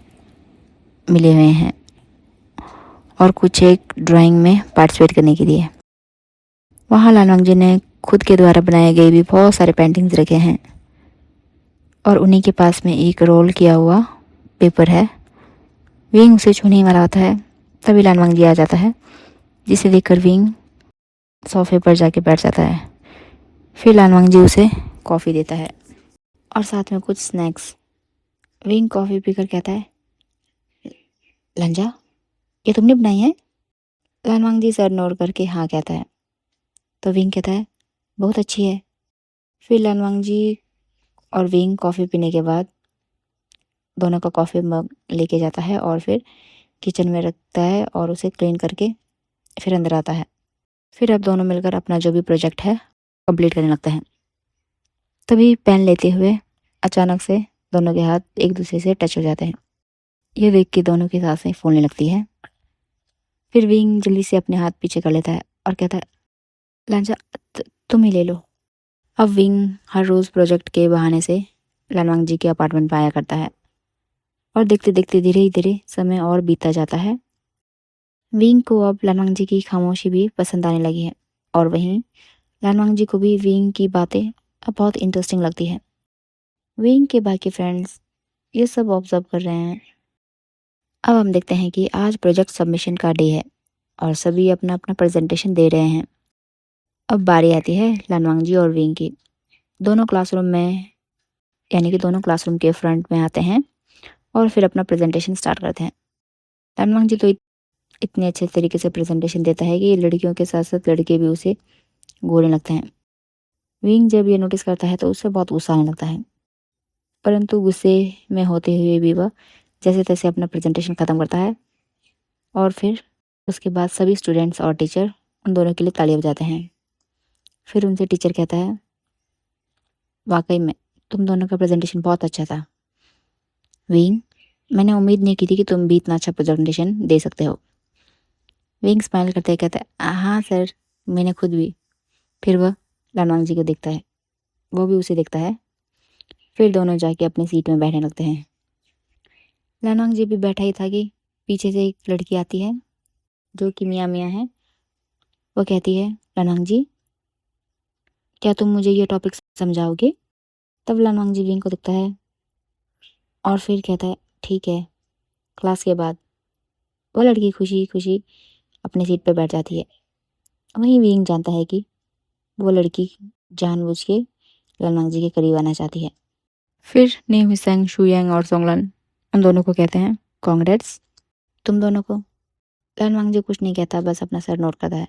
मिले हुए हैं, और कुछ एक ड्राइंग में पार्टिसिपेट करने के लिए। वहाँ लालवांग जी ने खुद के द्वारा बनाए गए भी बहुत सारे पेंटिंग्स रखे हैं, और उन्हीं के पास में एक रोल किया हुआ पेपर है। विंग उसे छूने वाला होता है, तभी लालवांग जी आ जाता है, जिसे देखकर विंग सोफे पर जाके बैठ जाता है। फिर लालवांग जी उसे कॉफ़ी देता है और साथ में कुछ स्नैक्स। विंग कॉफ़ी पीकर कहता है, लंजा, ये तुमने बनाई है? लालवांग जी सर नोड करके हाँ कहता है। तो विंग कहता है, बहुत अच्छी है। फिर लालवांग जी और विंग कॉफ़ी पीने के बाद दोनों का कॉफ़ी मग लेके जाता है और फिर किचन में रखता है और उसे क्लीन करके फिर अंदर आता है। फिर अब दोनों मिलकर अपना जो भी प्रोजेक्ट है कंप्लीट करने लगते हैं। तभी पेन लेते हुए अचानक से दोनों के हाथ एक दूसरे से टच हो जाते हैं। ये देख के दोनों की सांसें फूलने लगती है। फिर विंग जल्दी से अपने हाथ पीछे कर लेता है और कहता है, लांजा, तुम ही ले लो। अब विंग हर रोज़ प्रोजेक्ट के बहाने से लालवांग जी के अपार्टमेंट में आया करता है, और देखते देखते धीरे धीरे समय और बीतता जाता है। विंग को अब लालवांग जी की खामोशी भी पसंद आने लगी है, और वहीं लालवांग जी को भी विंग की बातें अब बहुत इंटरेस्टिंग लगती है। विंग के बाकी फ्रेंड्स ये सब ऑब्जर्व कर रहे हैं। अब हम देखते हैं कि आज प्रोजेक्ट सबमिशन का डे है और सभी अपना अपना प्रेजेंटेशन दे रहे हैं। अब बारी आती है लालवांग जी और विंग की। दोनों क्लासरूम में, यानी कि दोनों क्लासरूम के फ्रंट में आते हैं और फिर अपना प्रेजेंटेशन स्टार्ट करते हैं। लालवांग जी तो इतने अच्छे तरीके से प्रेजेंटेशन देता है कि लड़कियों के साथ साथ लड़के भी उसे घूरने लगते हैं। विंग जब ये नोटिस करता है तो उसे बहुत गुस्सा आने लगता है, परंतु गुस्से में होते हुए भी वह जैसे तैसे अपना प्रेजेंटेशन ख़त्म करता है, और फिर उसके बाद सभी स्टूडेंट्स और टीचर उन दोनों के लिए तालियां बजाते हैं। फिर उनसे टीचर कहता है, वाकई में तुम दोनों का प्रेजेंटेशन बहुत अच्छा था। विंग, मैंने उम्मीद नहीं की थी कि तुम भी इतना अच्छा प्रेजेंटेशन दे सकते हो। विंग स्माइल करते हुए कहता है, हाँ सर, मैंने खुद भी। फिर वह लालवांग जी को देखता है, वो भी उसे देखता है। फिर दोनों जाके अपनी सीट में बैठने लगते हैं। लालवांग जी भी बैठा ही था कि पीछे से एक लड़की आती है जो कि मियाँ मियाँ है। वो कहती है, लालवांग जी, क्या तुम मुझे ये टॉपिक समझाओगे? तब लालवांग जी विंग को देखता है और फिर कहता है, ठीक है। क्लास के बाद वो लड़की खुशी खुशी अपनी सीट पर बैठ जाती है। वहीं विंग जानता है कि वो लड़की जानबूझ के लालवांग जी के करीब आना चाहती है। फिर नेम हिसेंग, शुयांग और सोंगलन उन दोनों को कहते हैं, कांग्रेट्स तुम दोनों को। लालवांग जी कुछ नहीं कहता, बस अपना सर नोट करता है।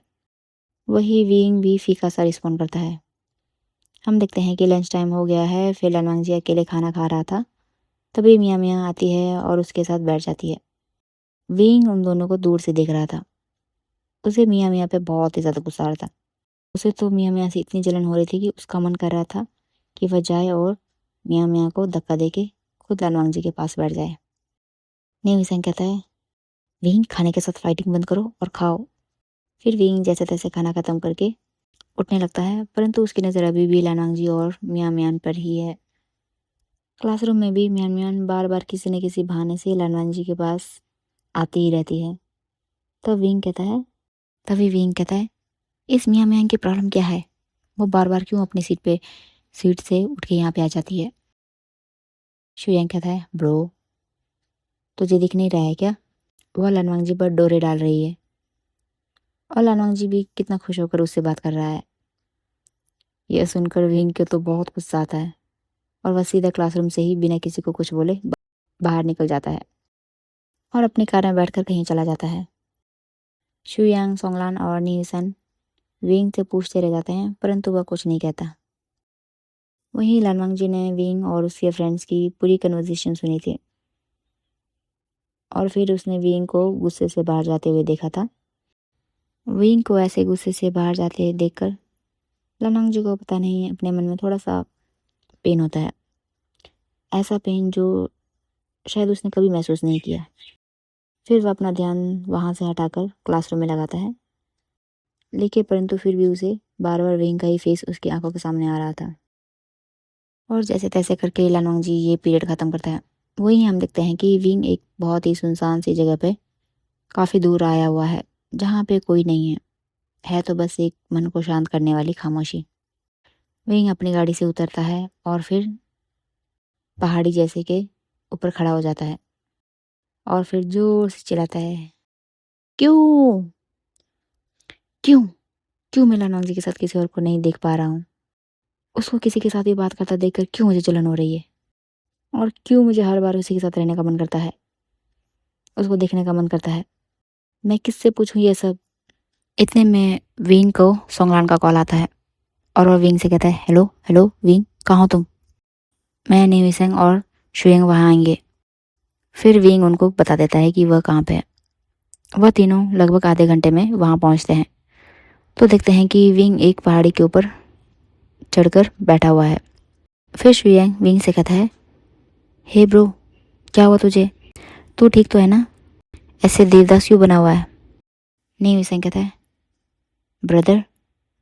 वही विंग भी फीका सा रिस्पॉन्ड करता है। हम देखते हैं कि लंच टाइम हो गया है। फिर लालवांग जी अकेले खाना खा रहा था, तभी मियाँ मियाँ आती है और उसके साथ बैठ जाती है। विंग उन दोनों को दूर से देख रहा था। उसे मियाँ मियाँ पे बहुत ही ज़्यादा गुस्सा आ रहा था। उसे तो मियाँ मियाँ से इतनी जलन हो रही थी कि उसका मन कर रहा था कि वह जाए और मियाँ मियाँ को धक्का दे के खुद लालवांग जी के पास बैठ जाए। नेम हिसेंग कहता है, विंग, खाने के साथ फाइटिंग बंद करो और खाओ। फिर विंग जैसे तैसे खाना खत्म करके उठने लगता है, परंतु उसकी नज़र अभी भी लालवांग जी और मियाँ मियाँ पर ही है। क्लासरूम में भी मियाँ मियाँ बार बार किसी न किसी बहाने से लालवांग जी के पास आती ही रहती है। तभी विंग कहता है, इस मियाँ मियाँ की प्रॉब्लम क्या है? वो बार बार क्यों अपनी सीट से उठ के यहाँ पे आ जाती है? शुयांग कहता है, ब्रो, तुझे दिख नहीं रहा है क्या? वह लालवांग जी पर डोरे डाल रही है, और लालवांग जी भी कितना खुश होकर उससे बात कर रहा है। यह सुनकर विंग को तो बहुत गुस्सा आता है, और वह सीधा क्लासरूम से ही बिना किसी को कुछ बोले बाहर निकल जाता है और अपनी कार में बैठकर कहीं चला जाता है। शुयांग, सोंगलान और नीसन विंग से पूछते रह जाते हैं, परंतु वह कुछ नहीं कहता। वहीं लालवांग जी ने विंग और उसके फ्रेंड्स की पूरी कन्वर्सेशन सुनी थी, और फिर उसने विंग को गुस्से से बाहर जाते हुए देखा था। विंग को ऐसे गुस्से से बाहर जाते देखकर लालवांग जी को पता नहीं अपने मन में थोड़ा सा पेन होता है, ऐसा पेन जो शायद उसने कभी महसूस नहीं किया। फिर वह अपना ध्यान वहाँ से हटाकर क्लासरूम में लगाता है, लेकिन परंतु फिर भी उसे बार बार विंग का ही फेस उसकी आंखों के सामने आ रहा था। और जैसे तैसे करके लानोंग जी ये पीरियड ख़त्म करता है। वहीं हम देखते हैं कि विंग एक बहुत ही सुनसान सी जगह पे काफ़ी दूर आया हुआ है, जहाँ पे कोई नहीं है तो बस एक मन को शांत करने वाली खामोशी। विंग अपनी गाड़ी से उतरता है और फिर पहाड़ी जैसे के ऊपर खड़ा हो जाता है और फिर जोर से चिल्लाता है, क्यों क्यों क्यों मैं लानोंग जी के साथ किसी और को नहीं देख पा रहा हूँ? उसको किसी के साथ भी बात करता देखकर क्यों मुझे जलन हो रही है? और क्यों मुझे हर बार उसी के साथ रहने का मन करता है, उसको देखने का मन करता है? मैं किससे पूछूं ये सब? इतने में विंग को सोंगलान का कॉल आता है और वह विंग से कहता है, हेलो हेलो विंग, कहाँ हो तुम? मैं न्यूसेंग और शुएंग वहाँ आएंगे। फिर विंग उनको बता देता है कि वह कहाँ पे है। वह तीनों लगभग आधे घंटे में वहाँ पहुँचते हैं तो देखते हैं कि विंग एक पहाड़ी के ऊपर चढ़कर बैठा हुआ है। फिर शुएंग विंग से कहता है, हे ब्रो, क्या हुआ तुझे? तू ठीक तो है ना? ऐसे देवदास क्यों बना हुआ है? न्यूसेंग कहता है, ब्रदर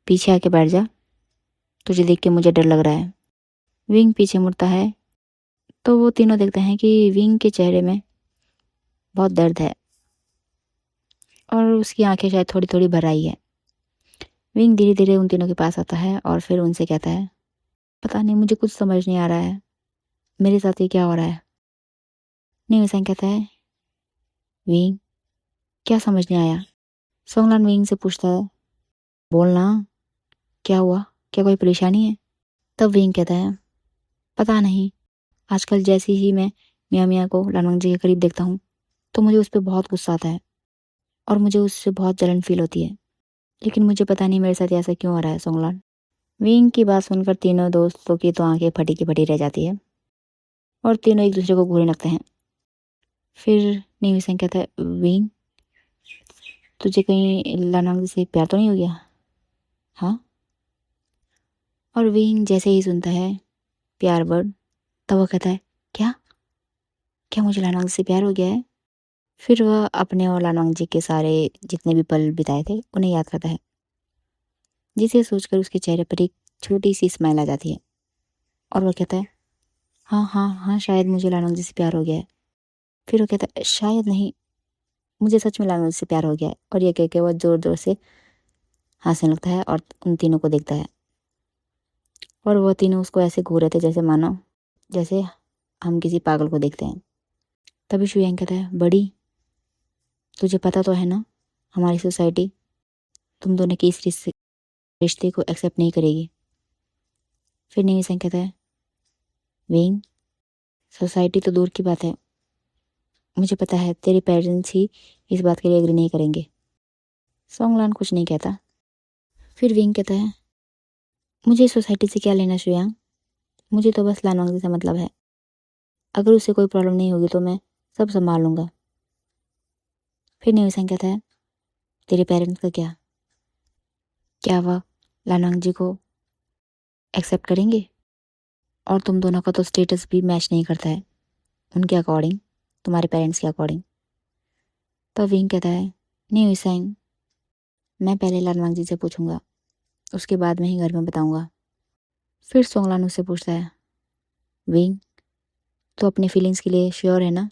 पीछे आके बैठ जा, तुझे देख के मुझे डर लग रहा है। विंग पीछे मुड़ता है तो वो तीनों देखते हैं कि विंग के चेहरे में बहुत दर्द है और उसकी आंखें शायद थोड़ी थोड़ी भर आई है। विंग धीरे धीरे उन तीनों के पास आता है और फिर उनसे कहता है, पता नहीं, मुझे कुछ समझ नहीं आ रहा है, मेरे साथ ये क्या हो रहा है? न्यूसेंग कहता है, विंग क्या समझ नहीं आया? सोंगलान विंग से पूछता है, बोलना, क्या हुआ, क्या कोई परेशानी है? तब विंग कहता है, पता नहीं, आजकल जैसे ही मैं मियाँ मियाँ को लानोंग जी के करीब देखता हूँ तो मुझे उस पर बहुत गुस्सा आता है और मुझे उससे बहुत जलन फील होती है, लेकिन मुझे पता नहीं मेरे साथ ऐसा क्यों हो रहा है। सोंगलान। विंग की बात सुनकर तीनों दोस्तों की तो आंखें फटी की फटी रह जाती है और तीनों एक दूसरे को घूरने लगते हैं। फिर न्यूसेंग कहता है, विंग तुझे कहीं लानोंग जी से प्यार तो नहीं हो गया? हाँ? और विंग जैसे ही सुनता है प्यार वर्ड, तब वो कहता है, क्या क्या मुझे लानोंग जी से प्यार हो गया है? फिर वह अपने और लानोंग जी के सारे जितने भी पल बिताए थे उन्हें याद करता है, जिसे सोचकर उसके चेहरे पर एक छोटी सी स्माइल आ जाती है और वह कहता है, हाँ हाँ हाँ, शायद मुझे लानोंग जी से प्यार हो गया है। फिर वो कहता है, शायद नहीं, मुझे सच में लानोंग जी से प्यार हो गया है। और ये कह के वह जोर जोर से हंसने लगता है और उन तीनों को देखता है और वह तीनों उसको ऐसे घूर रहे थे जैसे मानो जैसे हम किसी पागल को देखते हैं। तभी शुयांग कहता है, बड़ी, तुझे पता तो है ना, हमारी सोसाइटी तुम दोनों के इस रिश्ते को एक्सेप्ट नहीं करेगी। फिर न्यूसेंग कहता है, विंग सोसाइटी तो दूर की बात है, मुझे पता है तेरे पेरेंट्स ही इस बात के लिए एग्री नहीं करेंगे। सोंगलान कुछ नहीं कहता। फिर विंग कहता है, मुझे इस सोसाइटी से क्या लेना शुयांग, मुझे तो बस लानोंग से मतलब है, अगर उसे कोई प्रॉब्लम नहीं होगी तो मैं सब संभाल लूँगा। फिर न्यूसेंग कहता है, तेरे पेरेंट्स का क्या, क्या वह लानोंग जी को एक्सेप्ट करेंगे? और तुम दोनों का तो स्टेटस भी मैच नहीं करता है उनके अकॉर्डिंग, तुम्हारे पेरेंट्स के अकॉर्डिंग। तो विंग कहता है, न्यूसेंग मैं पहले लानोंग जी से पूछूंगा, उसके बाद में ही घर में बताऊंगा। फिर सोंगलान उससे पूछता है, विंग तो अपनी फीलिंग्स के लिए श्योर है ना?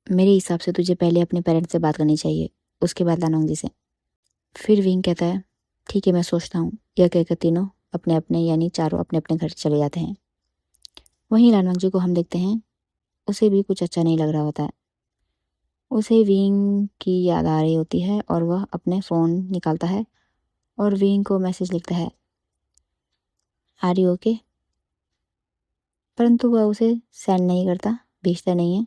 मेरे हिसाब से तुझे पहले अपने पेरेंट्स से बात करनी चाहिए, उसके बाद लानोंग जी से। फिर विंग कहता है, ठीक है, मैं सोचता हूँ। यह कहकर तीनों अपने अपने यानी चारों अपने अपने घर चले जाते हैं। वहीं लानोंग जी को हम देखते हैं, उसे भी कुछ अच्छा नहीं लग रहा होता है। उसे विंग की याद आ रही होती है और वह अपने फ़ोन निकालता है और विंग को मैसेज लिखता है, आर यू ओके? परंतु वह उसे सेंड नहीं करता, भेजता नहीं है।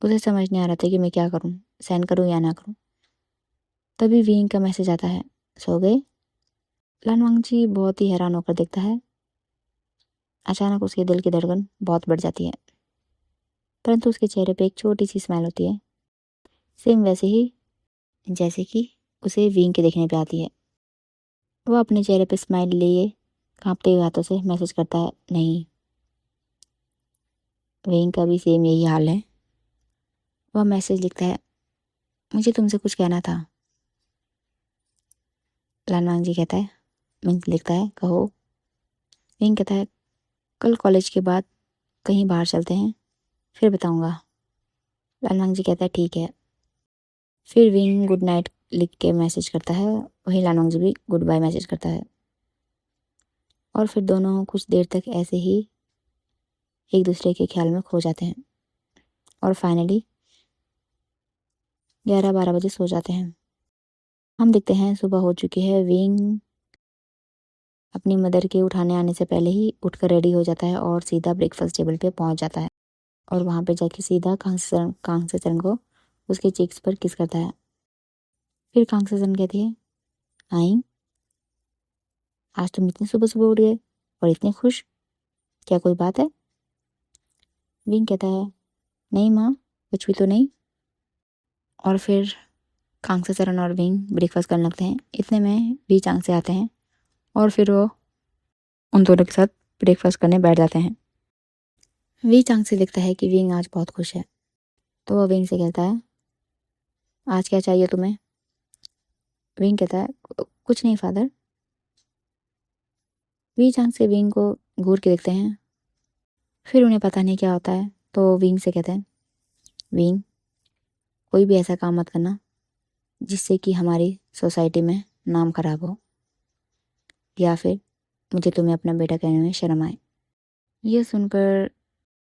उसे समझ नहीं आ रहा था कि मैं क्या करूं, सेंड करूं या ना करूं। तभी विंग का मैसेज आता है, सो गए? लानवांग जी बहुत ही हैरान होकर देखता है। अचानक उसके दिल की धड़कन बहुत बढ़ जाती है, परंतु उसके चेहरे पे एक छोटी सी स्माइल होती है, सेम वैसे ही जैसे कि उसे विंग के देखने पे आती है। वह अपने चेहरे पे स्माइल लिए कांपते हुए हाथों से मैसेज करता है, नहीं। विंग का भी सेम यही हाल है। वह मैसेज लिखता है, मुझे तुमसे कुछ कहना था। लानवांग जी कहता है, विंग लिखता है, कहो। विंग कहता है, कल कॉलेज के बाद कहीं बाहर चलते हैं, फिर बताऊंगा। लानवांग जी कहता है, ठीक है। फिर विंग गुड नाइट लिख के मैसेज करता है, वही लानवांग जी भी गुड बाय मैसेज करता है। और फिर दोनों कुछ देर तक ऐसे ही एक दूसरे के ख्याल में खो जाते हैं और फाइनली 11-12 बजे सो जाते हैं। हम देखते हैं सुबह हो चुकी है। विंग अपनी मदर के उठाने आने से पहले ही उठकर रेडी हो जाता है और सीधा ब्रेकफास्ट टेबल पे पहुंच जाता है और वहां पे जाके सीधा कांगसेचन को उसके चीक्स पर किस करता है। फिर कांगसेचन कहती है, आई, आज तुम इतनी सुबह सुबह उठ गए और इतने खुश, क्या कोई बात है? विंग कहता है, नहीं माँ, कुछ भी तो नहीं। और फिर कांगसेचन और विंग ब्रेकफास्ट करने लगते हैं। इतने में भी चांग से आते हैं और फिर वो उन दोनों के साथ ब्रेकफास्ट करने बैठ जाते हैं। वी चांग से दिखता है कि विंग आज बहुत खुश है, तो वह विंग से कहता है, आज क्या चाहिए तुम्हें? विंग कहता है, कुछ नहीं फादर। वी चांग से विंग को घूर के देखते हैं, फिर उन्हें पता नहीं क्या होता है, तो विंग से कहते हैं, विंग, कोई भी ऐसा काम मत करना जिससे कि हमारी सोसाइटी में नाम खराब हो या फिर मुझे तुम्हें अपना बेटा कहने में शर्म आए। यह सुनकर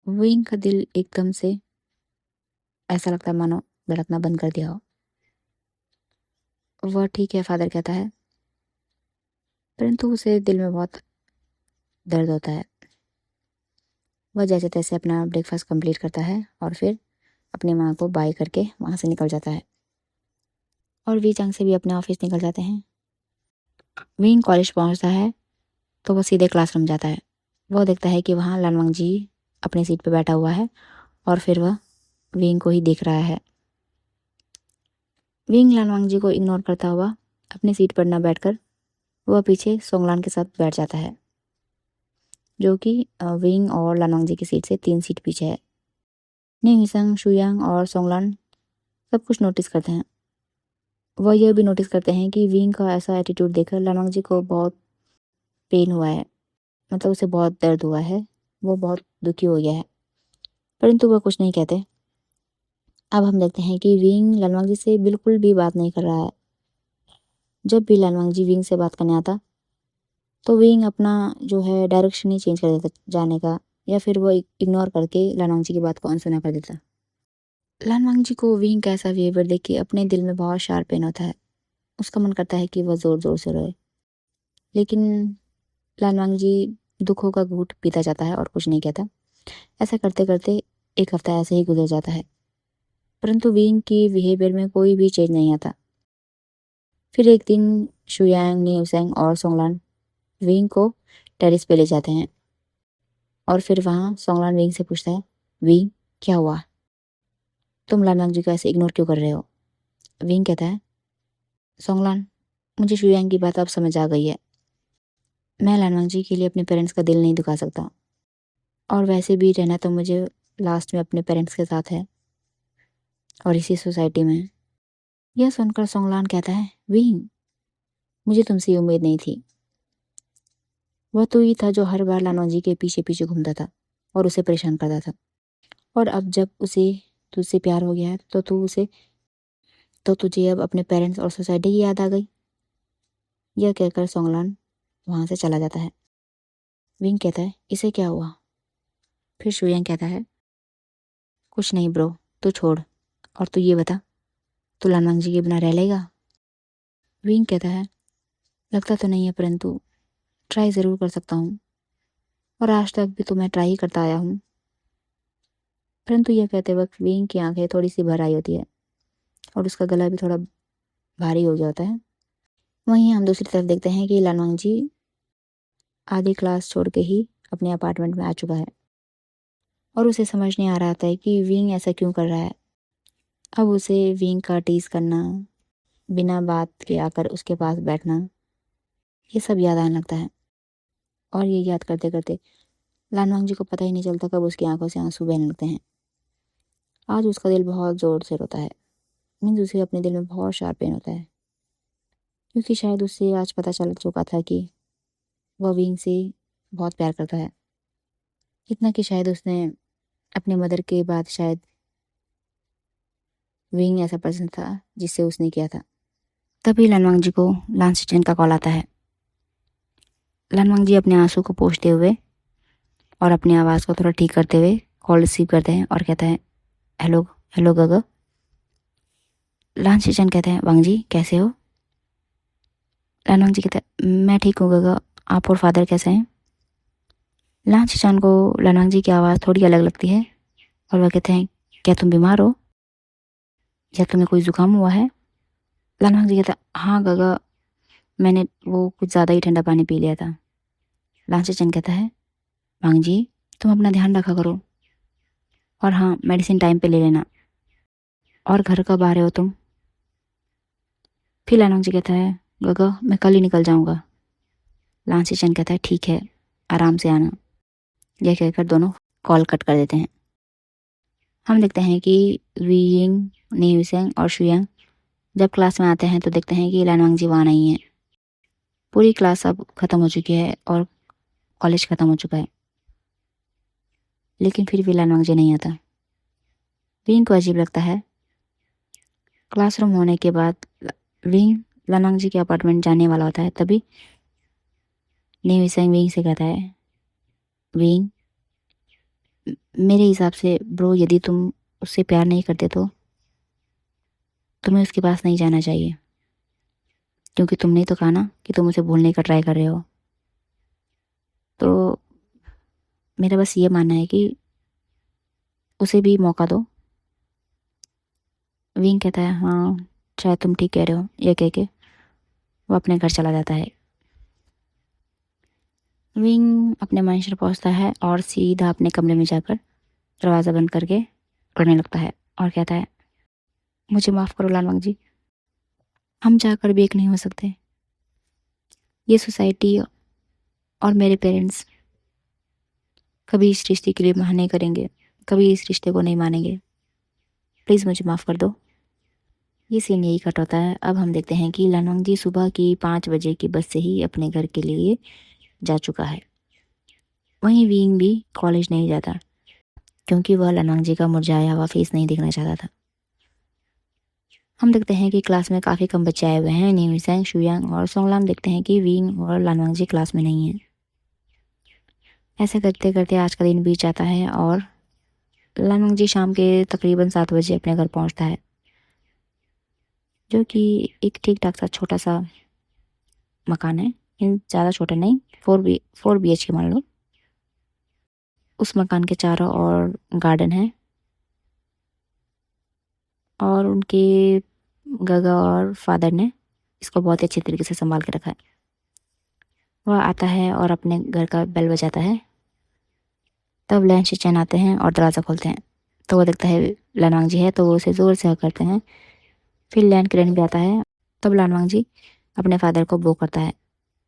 विंग का दिल एकदम से ऐसा लगता है मानो धड़कना बंद कर दिया हो। वह ठीक है फादर कहता है, परंतु उसे दिल में बहुत दर्द होता है। वह जैसे तैसे अपना ब्रेकफास्ट कंप्लीट करता है और फिर अपनी माँ को बाय करके वहाँ से निकल जाता है और वी चांग से भी अपने ऑफिस निकल जाते हैं। विंग कॉलेज पहुँचता है तो वह सीधे क्लासरूम जाता है। वह देखता है कि वहाँ लानवांग जी अपनी सीट पर बैठा हुआ है और फिर वह विंग को ही देख रहा है। विंग लानवांग जी को इग्नोर करता हुआ अपनी सीट पर न बैठकर वह पीछे सोंगलान के साथ बैठ जाता है, जो कि विंग और लानवांग जी की सीट से 3 सीट पीछे है। निंग, शुयांग और सोंगलान सब कुछ नोटिस करते हैं। वह यह भी नोटिस करते हैं कि विंग का ऐसा एटीट्यूड देखकर लानवांग जी को बहुत पेन हुआ है, मतलब उसे बहुत दर्द हुआ है, वो बहुत दुखी हो गया है, परंतु वह कुछ नहीं कहते। अब हम देखते हैं कि विंग लानवांग जी से बिल्कुल भी बात नहीं कर रहा है। जब भी लानवांग जी विंग से बात करने आता तो विंग अपना जो है डायरेक्शन ही चेंज कर देता जाने का, या फिर वो इग्नोर करके लानवांग जी की बात को अनसुना कर देता। लानवांग जी को विंग का ऐसा बिहेवियर देख के अपने दिल में बहुत शार्प पेन होता है। उसका मन करता है कि वह जोर जोर से रोए, लेकिन लानवांग जी दुखों का घूंट पीता जाता है और कुछ नहीं कहता। ऐसा करते करते एक हफ्ता ऐसे ही गुजर जाता है, परंतु विंग की बिहेवियर में कोई भी चेंज नहीं आता। फिर एक दिन शुयांग, न्यूसेंग और सोंगलान विंग को टेरिस पे ले जाते हैं और फिर वहाँ सोंगलान विंग से पूछता है, विंग, क्या हुआ? तुम लानवांग जी को ऐसे इग्नोर क्यों कर रहे हो? विंग कहता है, सोंगलान, मुझे शुयांग की बात अब समझ आ गई है। मैं लानवांग जी के लिए अपने पेरेंट्स का दिल नहीं दुखा सकता, और वैसे भी रहना तो मुझे लास्ट में अपने पेरेंट्स के साथ है और इसी सोसाइटी में। यह सुनकर सोंगलान कहता है, विंग, मुझे तुमसे ये उम्मीद नहीं थी। वह तो ही था जो हर बार लानवांग जी के पीछे पीछे घूमता था और उसे परेशान करता था, और अब जब उसे तुझसे प्यार हो गया है तो तुझे अब अपने पेरेंट्स और सोसाइटी की याद आ गई। यह कहकर सोंगलान वहां से चला जाता है। विंग कहता है, इसे क्या हुआ? फिर शुयांग कहता है, कुछ नहीं ब्रो, तू छोड़, और तू ये बता, तू लानवांग जी के बिना रह लेगा? विंग कहता है, लगता तो नहीं है, परंतु ट्राई ज़रूर कर सकता हूँ, और आज तक भी तो मैं ट्राई ही करता आया हूँ। परंतु यह कहते वक्त विंग की आंखें थोड़ी सी भर आई होती है और उसका गला भी थोड़ा भारी हो गया होता है। वहीं हम दूसरी तरफ देखते हैं कि लानवांग जी आधी क्लास छोड़ के ही अपने अपार्टमेंट में आ चुका है और उसे समझ नहीं आ रहा था कि विंग ऐसा क्यों कर रहा है। अब उसे विंग का टीज करना, बिना बात के आकर उसके पास बैठना, ये सब याद आने लगता है। और ये याद करते करते लानवांग जी को पता ही नहीं चलता कब उसकी आंखों से आंसू बहने लगते हैं। आज उसका दिल बहुत ज़ोर से रोता है। मीन्स उसे अपने दिल में बहुत शार्प पेन होता है, क्योंकि शायद उससे आज पता चल चुका था कि वह विंग से बहुत प्यार करता है। इतना कि शायद उसने अपने मदर के बाद शायद विंग ऐसा पर्सन था जिससे उसने किया था। तभी लानवांग जी को लान सिचन का कॉल आता है। लानवांग जी अपने आंसू को पोंछते हुए और अपनी आवाज़ को थोड़ा ठीक करते हुए कॉल रिसीव करते हैं और कहते हैं, हेलो हेलो गगा। लान सिचन कहते हैं, वांग जी कैसे हो? लानवांग जी कहते हैं, मैं ठीक हूँ गगा, आप और फादर कैसे हैं? लान सिचन को लानवांग जी की आवाज़ थोड़ी अलग लगती है और वह कहते हैं, क्या तुम बीमार हो या तुम्हें कोई ज़ुकाम हुआ है? लानवांग जी कहता है, हाँ गगा, मैंने वो कुछ ज़्यादा ही ठंडा पानी पी लिया था। लान सिचन कहता है, वांग जी तुम अपना ध्यान रखा करो और हाँ मेडिसिन टाइम पे ले लेना। और घर कब आ रहे हो तुम? फिर लानवांग जी कहता है, गगा मैं कल ही निकल जाऊंगा। लान सिचन कहता है, ठीक है आराम से आना। यह कहकर दोनों कॉल कट कर देते हैं। हम देखते हैं कि वीइंग, नीविसेंग और शुयांग जब क्लास में आते हैं तो देखते हैं कि लानवांग जी वहाँ नहीं है। पूरी क्लास अब ख़त्म हो चुकी है और कॉलेज ख़त्म हो चुका है, लेकिन फिर भी लानवांग जी नहीं आता। विंग को अजीब लगता है। क्लासरूम होने के बाद विंग लानवांग जी के अपार्टमेंट जाने वाला होता है, तभी नीविसेंग विंग से कहता है, विंग मेरे हिसाब से ब्रो, यदि तुम उससे प्यार नहीं करते तो तुम्हें उसके पास नहीं जाना चाहिए, क्योंकि तुमने तो कहा ना कि तुम उसे भूलने का ट्राई कर रहे हो। तो मेरा बस ये मानना है कि उसे भी मौका दो। विंग कहता है, हाँ शायद तुम ठीक कह रहे हो। यह कह के वो अपने घर चला जाता है। विंग अपने मंशर पहुंचता है और सीधा अपने कमरे में जाकर दरवाज़ा बंद करके रोने लगता है और कहता है, मुझे माफ़ करो लानवांग जी, हम चाहकर भी एक नहीं हो सकते। ये सोसाइटी और मेरे पेरेंट्स कभी इस रिश्ते के लिए मना नहीं करेंगे, कभी इस रिश्ते को नहीं मानेंगे। प्लीज़ मुझे माफ़ कर दो। ये सीन यही कट होता है। अब हम देखते हैं कि लानवांग जी सुबह की 5 बजे की बस से ही अपने घर के लिए जा चुका है। वहीं विंग भी कॉलेज नहीं जाता, क्योंकि वह लानवांग जी का मुरझाया हुआ फेस नहीं देखना चाहता था। हम देखते हैं कि क्लास में काफ़ी कम बच्चे आए हुए हैं। नीविसेंग, शुयांग और सोंगलाम देखते हैं कि विंग और लानवांग जी क्लास में नहीं है। ऐसे करते करते आज का दिन बीत जाता है और लानवांग जी शाम के तकरीबन 7 बजे अपने घर पहुंचता है, जो कि एक ठीक ठाक सा छोटा सा मकान है। ज़्यादा छोटा नहीं, 4 BHK मान लो। उस मकान के चारों ओर गार्डन है और उनके गगा और फादर ने इसको बहुत ही अच्छी तरीके से संभाल के रखा है। वह आता है और अपने घर का बेल बजाता है। तब लैन शिचैन आते हैं और दरवाज़ा खोलते हैं, तो वो देखता है लानवांग जी है, तो वो उसे ज़ोर से हग करते हैं। फिर लैन किरण भी आता है। तब लानवांग जी अपने फादर को बो करता है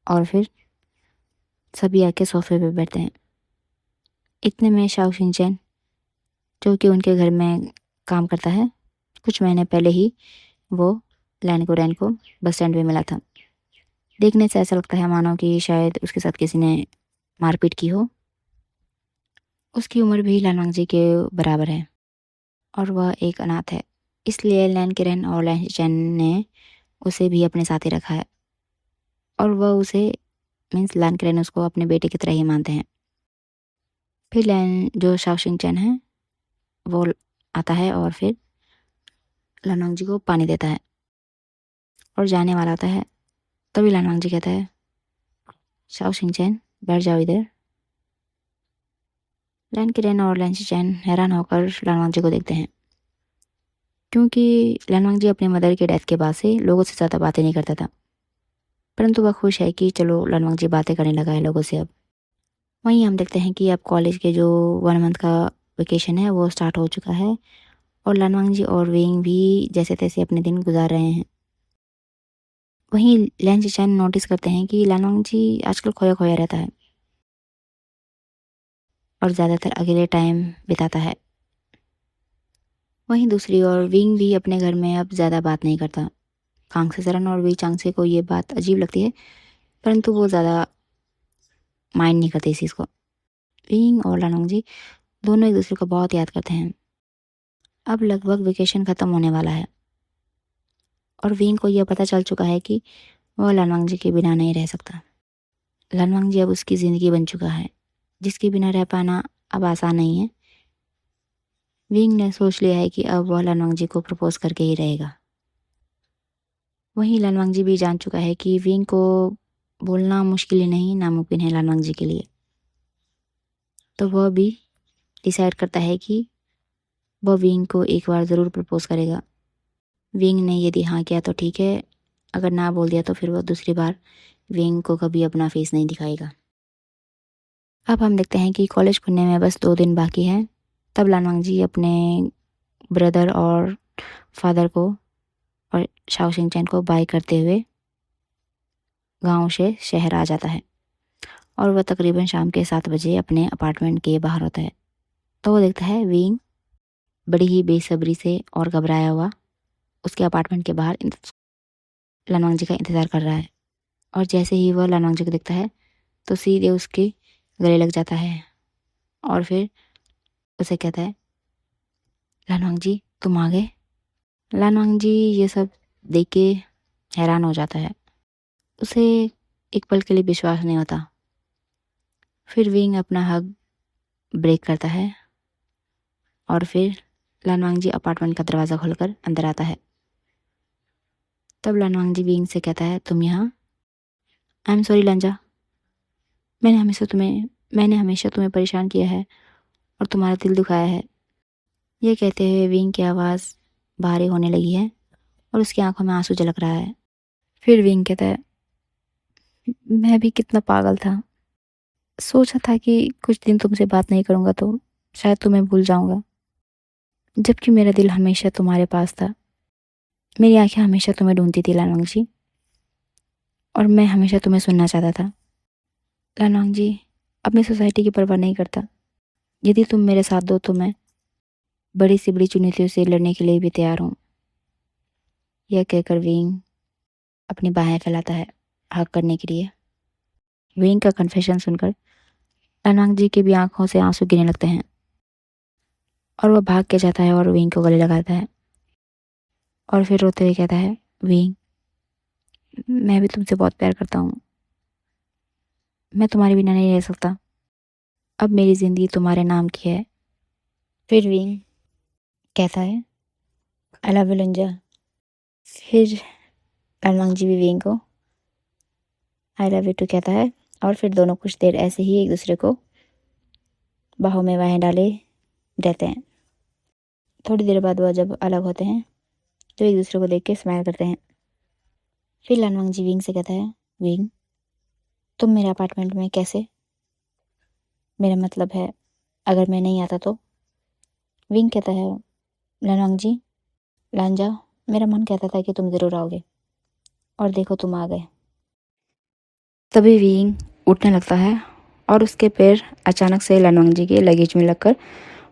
और फिर सभी आके सोफे पे बैठते हैं। इतने में शाओ शिनचैन, जो कि उनके घर में काम करता है, कुछ महीने पहले ही वो रैन को बस स्टैंड पे मिला था। देखने से ऐसा लगता है मानो कि शायद उसके साथ किसी ने मारपीट की हो। उसकी उम्र भी लानवांग जी के बराबर है और वह एक अनाथ है, इसलिए लैन किरण और लैन चैन ने उसे भी अपने साथ ही रखा है और वह उसे मीन्स लैन किरण उसको अपने बेटे की तरह ही मानते हैं। फिर लैन जो शाओ चैन है वो आता है और फिर लानवांग जी को पानी देता है और जाने वाला होता है। तभी लानवांग जी कहता है, शाओ चैन बैठ जाओ इधर। लैन किरण और लैन चैन हैरान होकर लानवांग जी को देखते हैं, क्योंकि लानवांग जी अपने मदर के डेथ के बाद से लोगों से ज़्यादा बातें नहीं करता था, परंतु वह खुश है कि चलो लानवांग जी बातें करने लगा है लोगों से अब। वहीं हम देखते हैं कि अब कॉलेज के जो 1 मंथ का वेकेशन है वो स्टार्ट हो चुका है और लानवांग जी और विंग भी जैसे तैसे अपने दिन गुजार रहे हैं। वहीं लैन जिचैन नोटिस करते हैं कि लानवांग जी आजकल खोया खोया रहता है। और ज़्यादातर अकेले टाइम बिताता है। वहीं दूसरी ओर विंग भी अपने घर में अब ज़्यादा बात नहीं करता। कांग से सरन और वी चांग को ये बात अजीब लगती है, परंतु वो ज़्यादा माइंड नहीं करते इस चीज़ को। विंग और लानोंग जी दोनों एक दूसरे को बहुत याद करते हैं। अब लगभग वेकेशन ख़त्म होने वाला है और विंग को यह पता चल चुका है कि वह लानवांग जी के बिना नहीं रह सकता। लानवांग जी अब उसकी ज़िंदगी बन चुका है, जिसके बिना रह पाना अब आसान नहीं है। विंग ने सोच लिया है कि अब वह लानवांग जी को प्रपोज करके ही रहेगा। वहीं लानवांग जी भी जान चुका है कि विंग को बोलना मुश्किल ही नहीं नामुमकिन है लानवांग जी के लिए। तो वह भी डिसाइड करता है कि वह विंग को एक बार ज़रूर प्रपोज करेगा। विंग ने यदि हाँ किया तो ठीक है, अगर ना बोल दिया तो फिर वह दूसरी बार विंग को कभी अपना फेस नहीं दिखाएगा। अब हम देखते हैं कि कॉलेज खुलने में बस 2 दिन बाकी है। तब लानवांग जी अपने ब्रदर और फादर को और शाओ शिंगचैन को बाय करते हुए गांव से शहर आ जाता है और वह तकरीबन शाम के 7 बजे अपने अपार्टमेंट के बाहर होता है। तो वो देखता है विंग बड़ी ही बेसब्री से और घबराया हुआ उसके अपार्टमेंट के बाहर लानवांग जी का इंतज़ार कर रहा है। और जैसे ही वह लानवांग जी को देखता है तो सीधे उसके गले लग जाता है और फिर उसे कहता है, लानवांग जी तुम आ गए। लानवांग जी ये सब देख के हैरान हो जाता है। उसे एक पल के लिए विश्वास नहीं होता। फिर विंग अपना हग ब्रेक करता है और फिर लानवांग जी अपार्टमेंट का दरवाज़ा खोलकर अंदर आता है। तब लानवांग जी विंग से कहता है, तुम यहाँ? आई एम सॉरी लांजा, मैंने हमेशा तुम्हें परेशान किया है और तुम्हारा दिल दुखाया है। यह कहते हुए विंग की आवाज़ भारी होने लगी है और उसकी आंखों में आंसू झलक रहा है। फिर विंग कहता है, मैं भी कितना पागल था, सोचा था कि कुछ दिन तुमसे बात नहीं करूँगा तो शायद तुम्हें भूल जाऊँगा, जबकि मेरा दिल हमेशा तुम्हारे पास था। मेरी आंखें हमेशा तुम्हें ढूंढती थी लानवांग जी, और मैं हमेशा तुम्हें सुनना चाहता था। लानवांग जी अब मैं सोसाइटी की परवाह नहीं करता। यदि तुम मेरे साथ दो तो मैं बड़ी से बड़ी चुनौतियों से लड़ने के लिए भी तैयार हूँ। यह कहकर विंग अपनी बाहें फैलाता है हग करने के लिए। विंग का कन्फेशन सुनकर लानवांग जी की भी आंखों से आंसू गिरने लगते हैं और वह भाग के जाता है और विंग को गले लगाता है और फिर रोते हुए कहता है, विंग मैं भी तुमसे बहुत प्यार करता हूँ, मैं तुम्हारे बिना नहीं रह सकता। अब मेरी ज़िंदगी तुम्हारे नाम की है। फिर विंग कहता है, आई लव यू लंजा। फिर लानवांग जी भी विंग को आई लव यू टू कहता है और फिर दोनों कुछ देर ऐसे ही एक दूसरे को बाहों में बाहें डाले रहते हैं। थोड़ी देर बाद वह जब अलग होते हैं तो एक दूसरे को देख के स्माइल करते हैं। फिर लानवांग जी विंग से कहता है, विंग तुम मेरे अपार्टमेंट में कैसे? मेरा मतलब है अगर मैं नहीं आता तो? विंग कहता है, लानवांग जी लांजा, मेरा मन कहता था कि तुम ज़रूर आओगे और देखो तुम आ गए। तभी विंग उठने लगता है और उसके पैर अचानक से लानवांग जी के लगेज में लगकर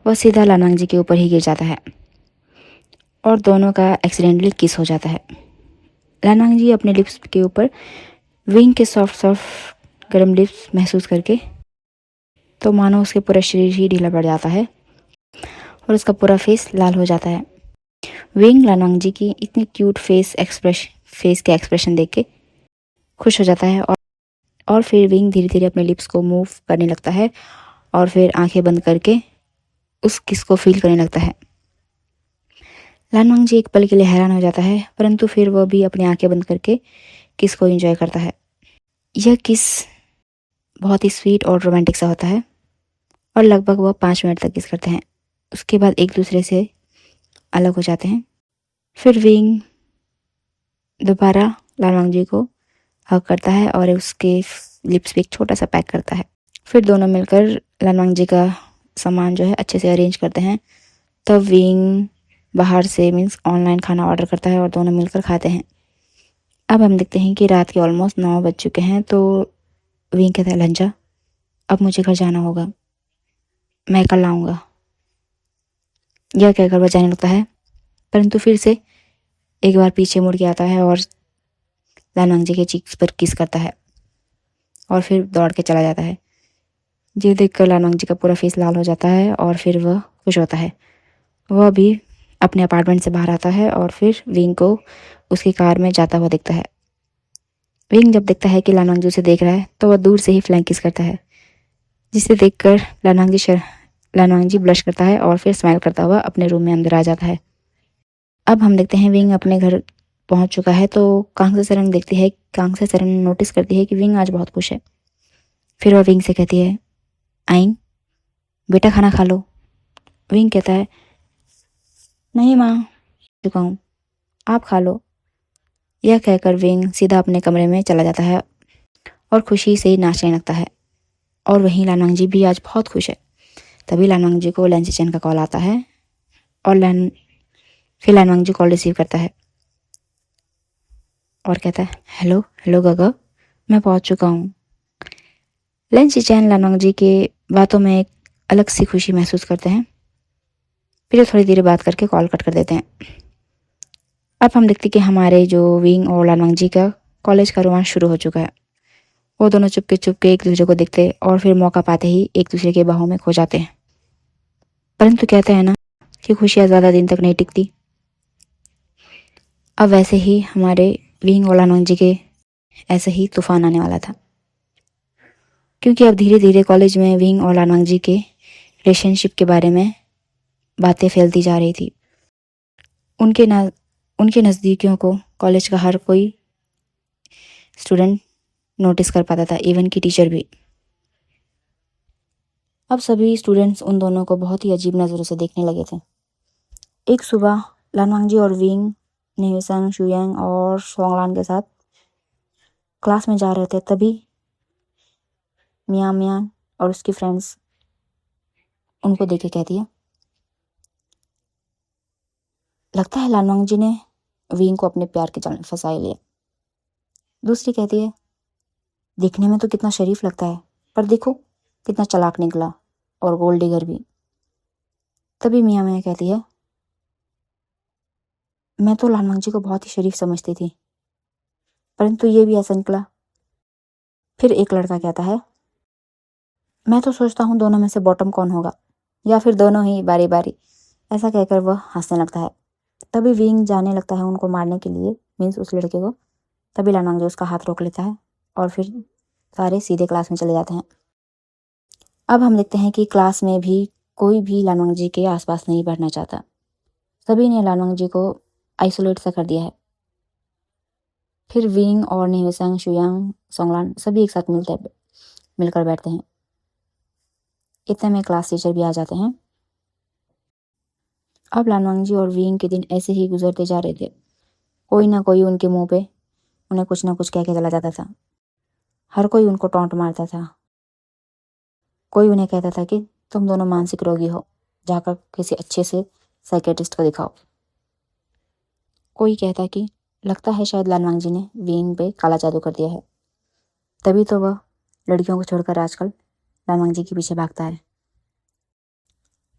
वह सीधा लानवांग जी के ऊपर ही गिर जाता है और दोनों का एक्सीडेंटली किस हो जाता है। लानवांग जी अपने लिप्स के ऊपर विंग के सॉफ्ट सॉफ्ट गर्म लिप्स महसूस करके तो मानो उसके पूरा शरीर ही ढीला पड़ जाता है और उसका पूरा फेस लाल हो जाता है। विंग लानवांग जी की इतनी क्यूट फेस के एक्सप्रेशन देख के खुश हो जाता है और फिर विंग धीरे धीरे अपने लिप्स को मूव करने लगता है और फिर आंखें बंद करके उस किस को फील करने लगता है। लानवांग जी एक पल के लिए हैरान हो जाता है, परंतु फिर वह भी अपनी आंखें बंद करके किस को एंजॉय करता है। यह किस बहुत ही स्वीट और रोमांटिक सा होता है और लगभग वह 5 मिनट तक किस करते हैं। उसके बाद एक दूसरे से अलग हो जाते हैं। फिर विंग दोबारा लानवांग जी को हग करता है और उसके लिप्स पे एक छोटा सा पैक करता है। फिर दोनों मिलकर लानवांग जी का सामान जो है अच्छे से अरेंज करते हैं। तब विंग बाहर से मीन्स ऑनलाइन खाना ऑर्डर करता है और दोनों मिलकर खाते हैं। अब हम देखते हैं कि रात के ऑलमोस्ट 9 बज चुके हैं। तो विंग कहता है, लंजा अब मुझे घर जाना होगा। मैं कर लाऊंगा, यह कहकर वह जाने लगता है। परंतु फिर से एक बार पीछे मुड़ के आता है और लान वांगजी के चीक्स पर किस करता है और फिर दौड़ के चला जाता है। ये देखकर लान वांगजी का पूरा फेस लाल हो जाता है और फिर वह खुश होता है। वह भी अपने अपार्टमेंट से बाहर आता है और फिर विंग को उसकी कार में जाता हुआ देखता है। विंग जब देखता है कि लान वांगजी उसे देख रहा है तो वह दूर से ही फ्लैंक किस करता है, जिसे देखकर लान वांगजी ब्लश करता है और फिर स्माइल करता हुआ अपने रूम में अंदर आ जाता है। अब हम देखते हैं विंग अपने घर पहुंच चुका है तो कांगसे सरंग देखती है। कांगसे सरंग नोटिस करती है कि विंग आज बहुत खुश है। फिर वह विंग से कहती है, आइंग बेटा खाना खा लो। विंग कहता है, नहीं माँ, चुका हूँ, आप खा लो। यह कहकर विंग सीधा अपने कमरे में चला जाता है और खुशी से नाचने लगता है। और वहीं लान वांगजी भी आज बहुत खुश है। तभी लान वांगजी को लैन चेन का कॉल आता है और लान वांगजी कॉल रिसीव करता है और कहता है, हेलो हेलो गगा, मैं पहुंच चुका हूँ। लैन चेन लान वांगजी के बातों में एक अलग सी खुशी महसूस करते हैं। फिर थोड़ी देर बात करके कॉल कट कर देते हैं। अब हम देखते कि हमारे जो विंग और लान वांगजी का कॉलेज का रोमांच शुरू हो चुका है। वो दोनों चुपके चुपके एक दूसरे को देखते और फिर मौका पाते ही एक दूसरे के बाहों में खो जाते हैं। परंतु कहते हैं ना कि खुशियाँ ज़्यादा दिन तक नहीं टिकती। अब वैसे ही हमारे विंग और लान वांगजी के ऐसे ही तूफान आने वाला था, क्योंकि अब धीरे धीरे कॉलेज में विंग और लान वांगजी के रिलेशनशिप के बारे में बातें फैलती जा रही थी। उनके नज़दीकियों को कॉलेज का हर कोई स्टूडेंट नोटिस कर पाता था, इवन की टीचर भी। अब सभी स्टूडेंट्स उन दोनों को बहुत ही अजीब नज़रों से देखने लगे थे। एक सुबह लान वांगजी और विंग नेहसंग, शुयांग और सोंगलान के साथ क्लास में जा रहे थे, तभी मियाँ मियाँ और उसकी फ्रेंड्स उनको देख के कहती है, लगता है लान वांगजी ने विंग को अपने प्यार के जाल में फंसा लिया। दूसरी कहती है, दिखने में तो कितना शरीफ लगता है, पर देखो कितना चालाक निकला और गोल्ड डिगर भी। तभी मियाँ मियाँ कहती है, मैं तो लान वांगजी को बहुत ही शरीफ समझती थी, परंतु ये भी ऐसा निकला। फिर एक लड़का कहता है, मैं तो सोचता हूँ दोनों में से बॉटम कौन होगा, या फिर दोनों ही बारी बारी। ऐसा कहकर वह हंसने लगता है। तभी विंग जाने लगता है उनको मारने के लिए, मीन्स उस लड़के को। तभी लान वांगजी उसका हाथ रोक लेता है और फिर सारे सीधे क्लास में चले जाते हैं। अब हम देखते हैं कि क्लास में भी कोई भी लान वांगजी के आसपास नहीं बैठना चाहता। सभी ने लान वांगजी को आइसोलेट सा कर दिया है। फिर विंग और नेहसंग, शुयांग, सोंगलान सभी एक साथ मिलकर बैठते हैं। इतने में क्लास टीचर भी आ जाते हैं। अब लान वांगजी और विंग के दिन ऐसे ही गुजरते जा रहे थे। कोई ना कोई उनके मुंह पे उन्हें कुछ ना कुछ कह के चला जाता था। हर कोई उनको टॉन्ट मारता था। कोई उन्हें कहता था कि तुम दोनों मानसिक रोगी हो, जाकर किसी अच्छे से साइकेट्रिस्ट को दिखाओ। कोई कहता कि लगता है शायद लान वांगजी ने विंग पे काला जादू कर दिया है, तभी तो वह लड़कियों को छोड़कर आजकल लान वांगजी के पीछे भागता है।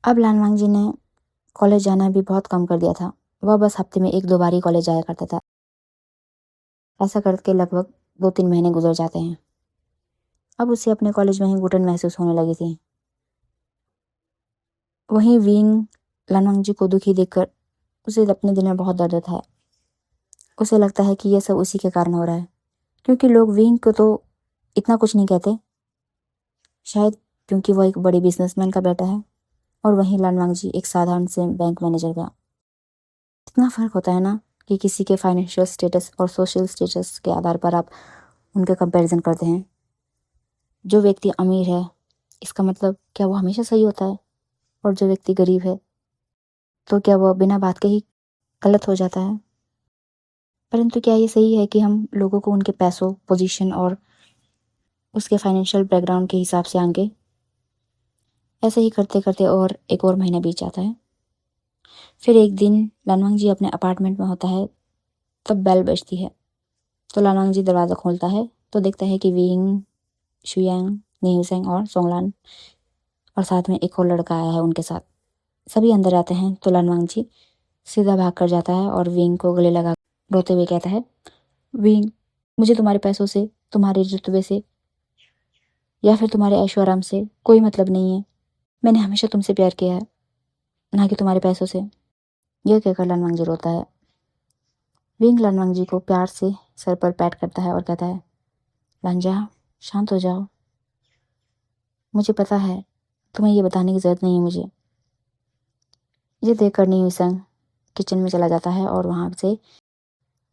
अब लान वांगजी ने कॉलेज जाना भी बहुत कम कर दिया था। वह बस हफ्ते में 1-2 बार ही कॉलेज जाया करता था। ऐसा करके लगभग 2-3 महीने गुजर जाते हैं। अब उसे अपने कॉलेज में ही घुटन महसूस होने लगी थी। वहीं विंग लान वांगजी को दुखी देखकर उसे अपने दिल में बहुत दर्द होता है। उसे लगता है कि यह सब उसी के कारण हो रहा है, क्योंकि लोग विंग को तो इतना कुछ नहीं कहते, शायद क्योंकि वह एक बड़े बिजनेसमैन का बेटा है और वहीं लान वांगजी एक साधारण से बैंक मैनेजर का। इतना फ़र्क होता है ना कि किसी के फाइनेंशियल स्टेटस और सोशल स्टेटस के आधार पर आप उनके कंपैरिजन करते हैं। जो व्यक्ति अमीर है, इसका मतलब क्या वो हमेशा सही होता है? और जो व्यक्ति गरीब है, तो क्या वह बिना बात के ही गलत हो जाता है? परंतु क्या ये सही है कि हम लोगों को उनके पैसों, पोजीशन और उसके फाइनेंशियल बैकग्राउंड के हिसाब से आंके? ऐसे ही करते करते और एक और महीना बीत जाता है। फिर एक दिन लान वांगजी अपने अपार्टमेंट में होता है, तब बेल बजती है। तो लान वांगजी दरवाज़ा खोलता है तो देखता है कि विंग, शुयांग, नेहसंग और सोंगलान और साथ में एक और लड़का आया है उनके साथ। सभी अंदर आते हैं तो लान वांगजी सीधा भाग कर जाता है और विंग को गले लगा रोते हुए कहता है, विंग, मुझे तुम्हारे पैसों से, तुम्हारे रुतबे से या फिर तुम्हारे ऐशो आराम से कोई मतलब नहीं है। मैंने हमेशा तुमसे प्यार किया है, ना कि तुम्हारे पैसों से। यह कहकर लान वांगजी रोता है। विंग लान वांगजी को प्यार से सर पर पैट करता है और कहता है, लांजा, शांत हो जाओ। मुझे पता है, तुम्हें ये बताने की ज़रूरत नहीं है मुझे। ये देखकर नी हुई किचन में चला जाता है और वहाँ से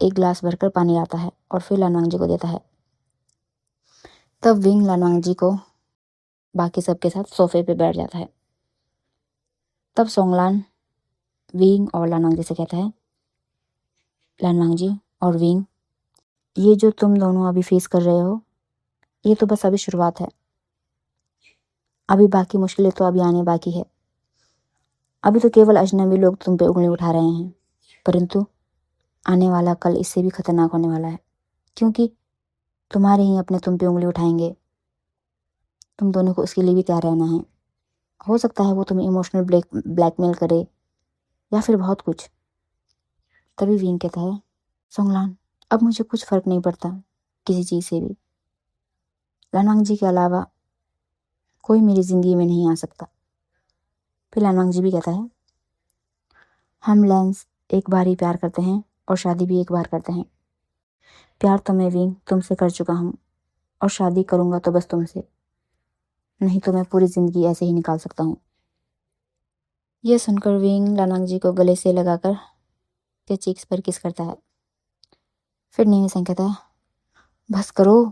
एक गिलास भरकर पानी लाता है और फिर लान वांगजी को देता है। तब विंग लान वांगजी को बाकी सबके साथ सोफे पे बैठ जाता है। तब सोंगलान विंग और लान वांगजी से कहता है, लान वांगजी और विंग, ये जो तुम दोनों अभी फेस कर रहे हो, ये तो बस अभी शुरुआत है। अभी बाकी मुश्किलें तो अभी आने बाकी है। अभी तो केवल अजनबी लोग तुम पे उंगली उठा रहे हैं, परंतु आने वाला कल इससे भी खतरनाक होने वाला है, क्योंकि तुम्हारे ही अपने तुम पे उंगली उठाएंगे। तुम दोनों को उसके लिए भी तैयार रहना है। हो सकता है वो तुम्हें इमोशनल ब्लैकमेल करे या फिर बहुत कुछ। तभी विंग कहता है, सोंगलान, अब मुझे कुछ फ़र्क नहीं पड़ता किसी चीज़ से भी। लान वांगजी के अलावा कोई मेरी ज़िंदगी में नहीं आ सकता। फिर लान वांगजी भी कहता है, हम लेंस एक बार ही प्यार करते हैं और शादी भी एक बार करते हैं। प्यार तो मैं विंग तुमसे कर चुका हूँ और शादी करूँगा तो बस तुमसे, नहीं तो मैं पूरी ज़िंदगी ऐसे ही निकाल सकता हूँ। यह सुनकर विंग लान वांगजी को गले से लगाकर के चीक्स पर किस करता है। फिर नी हुई कहता है, बस करो,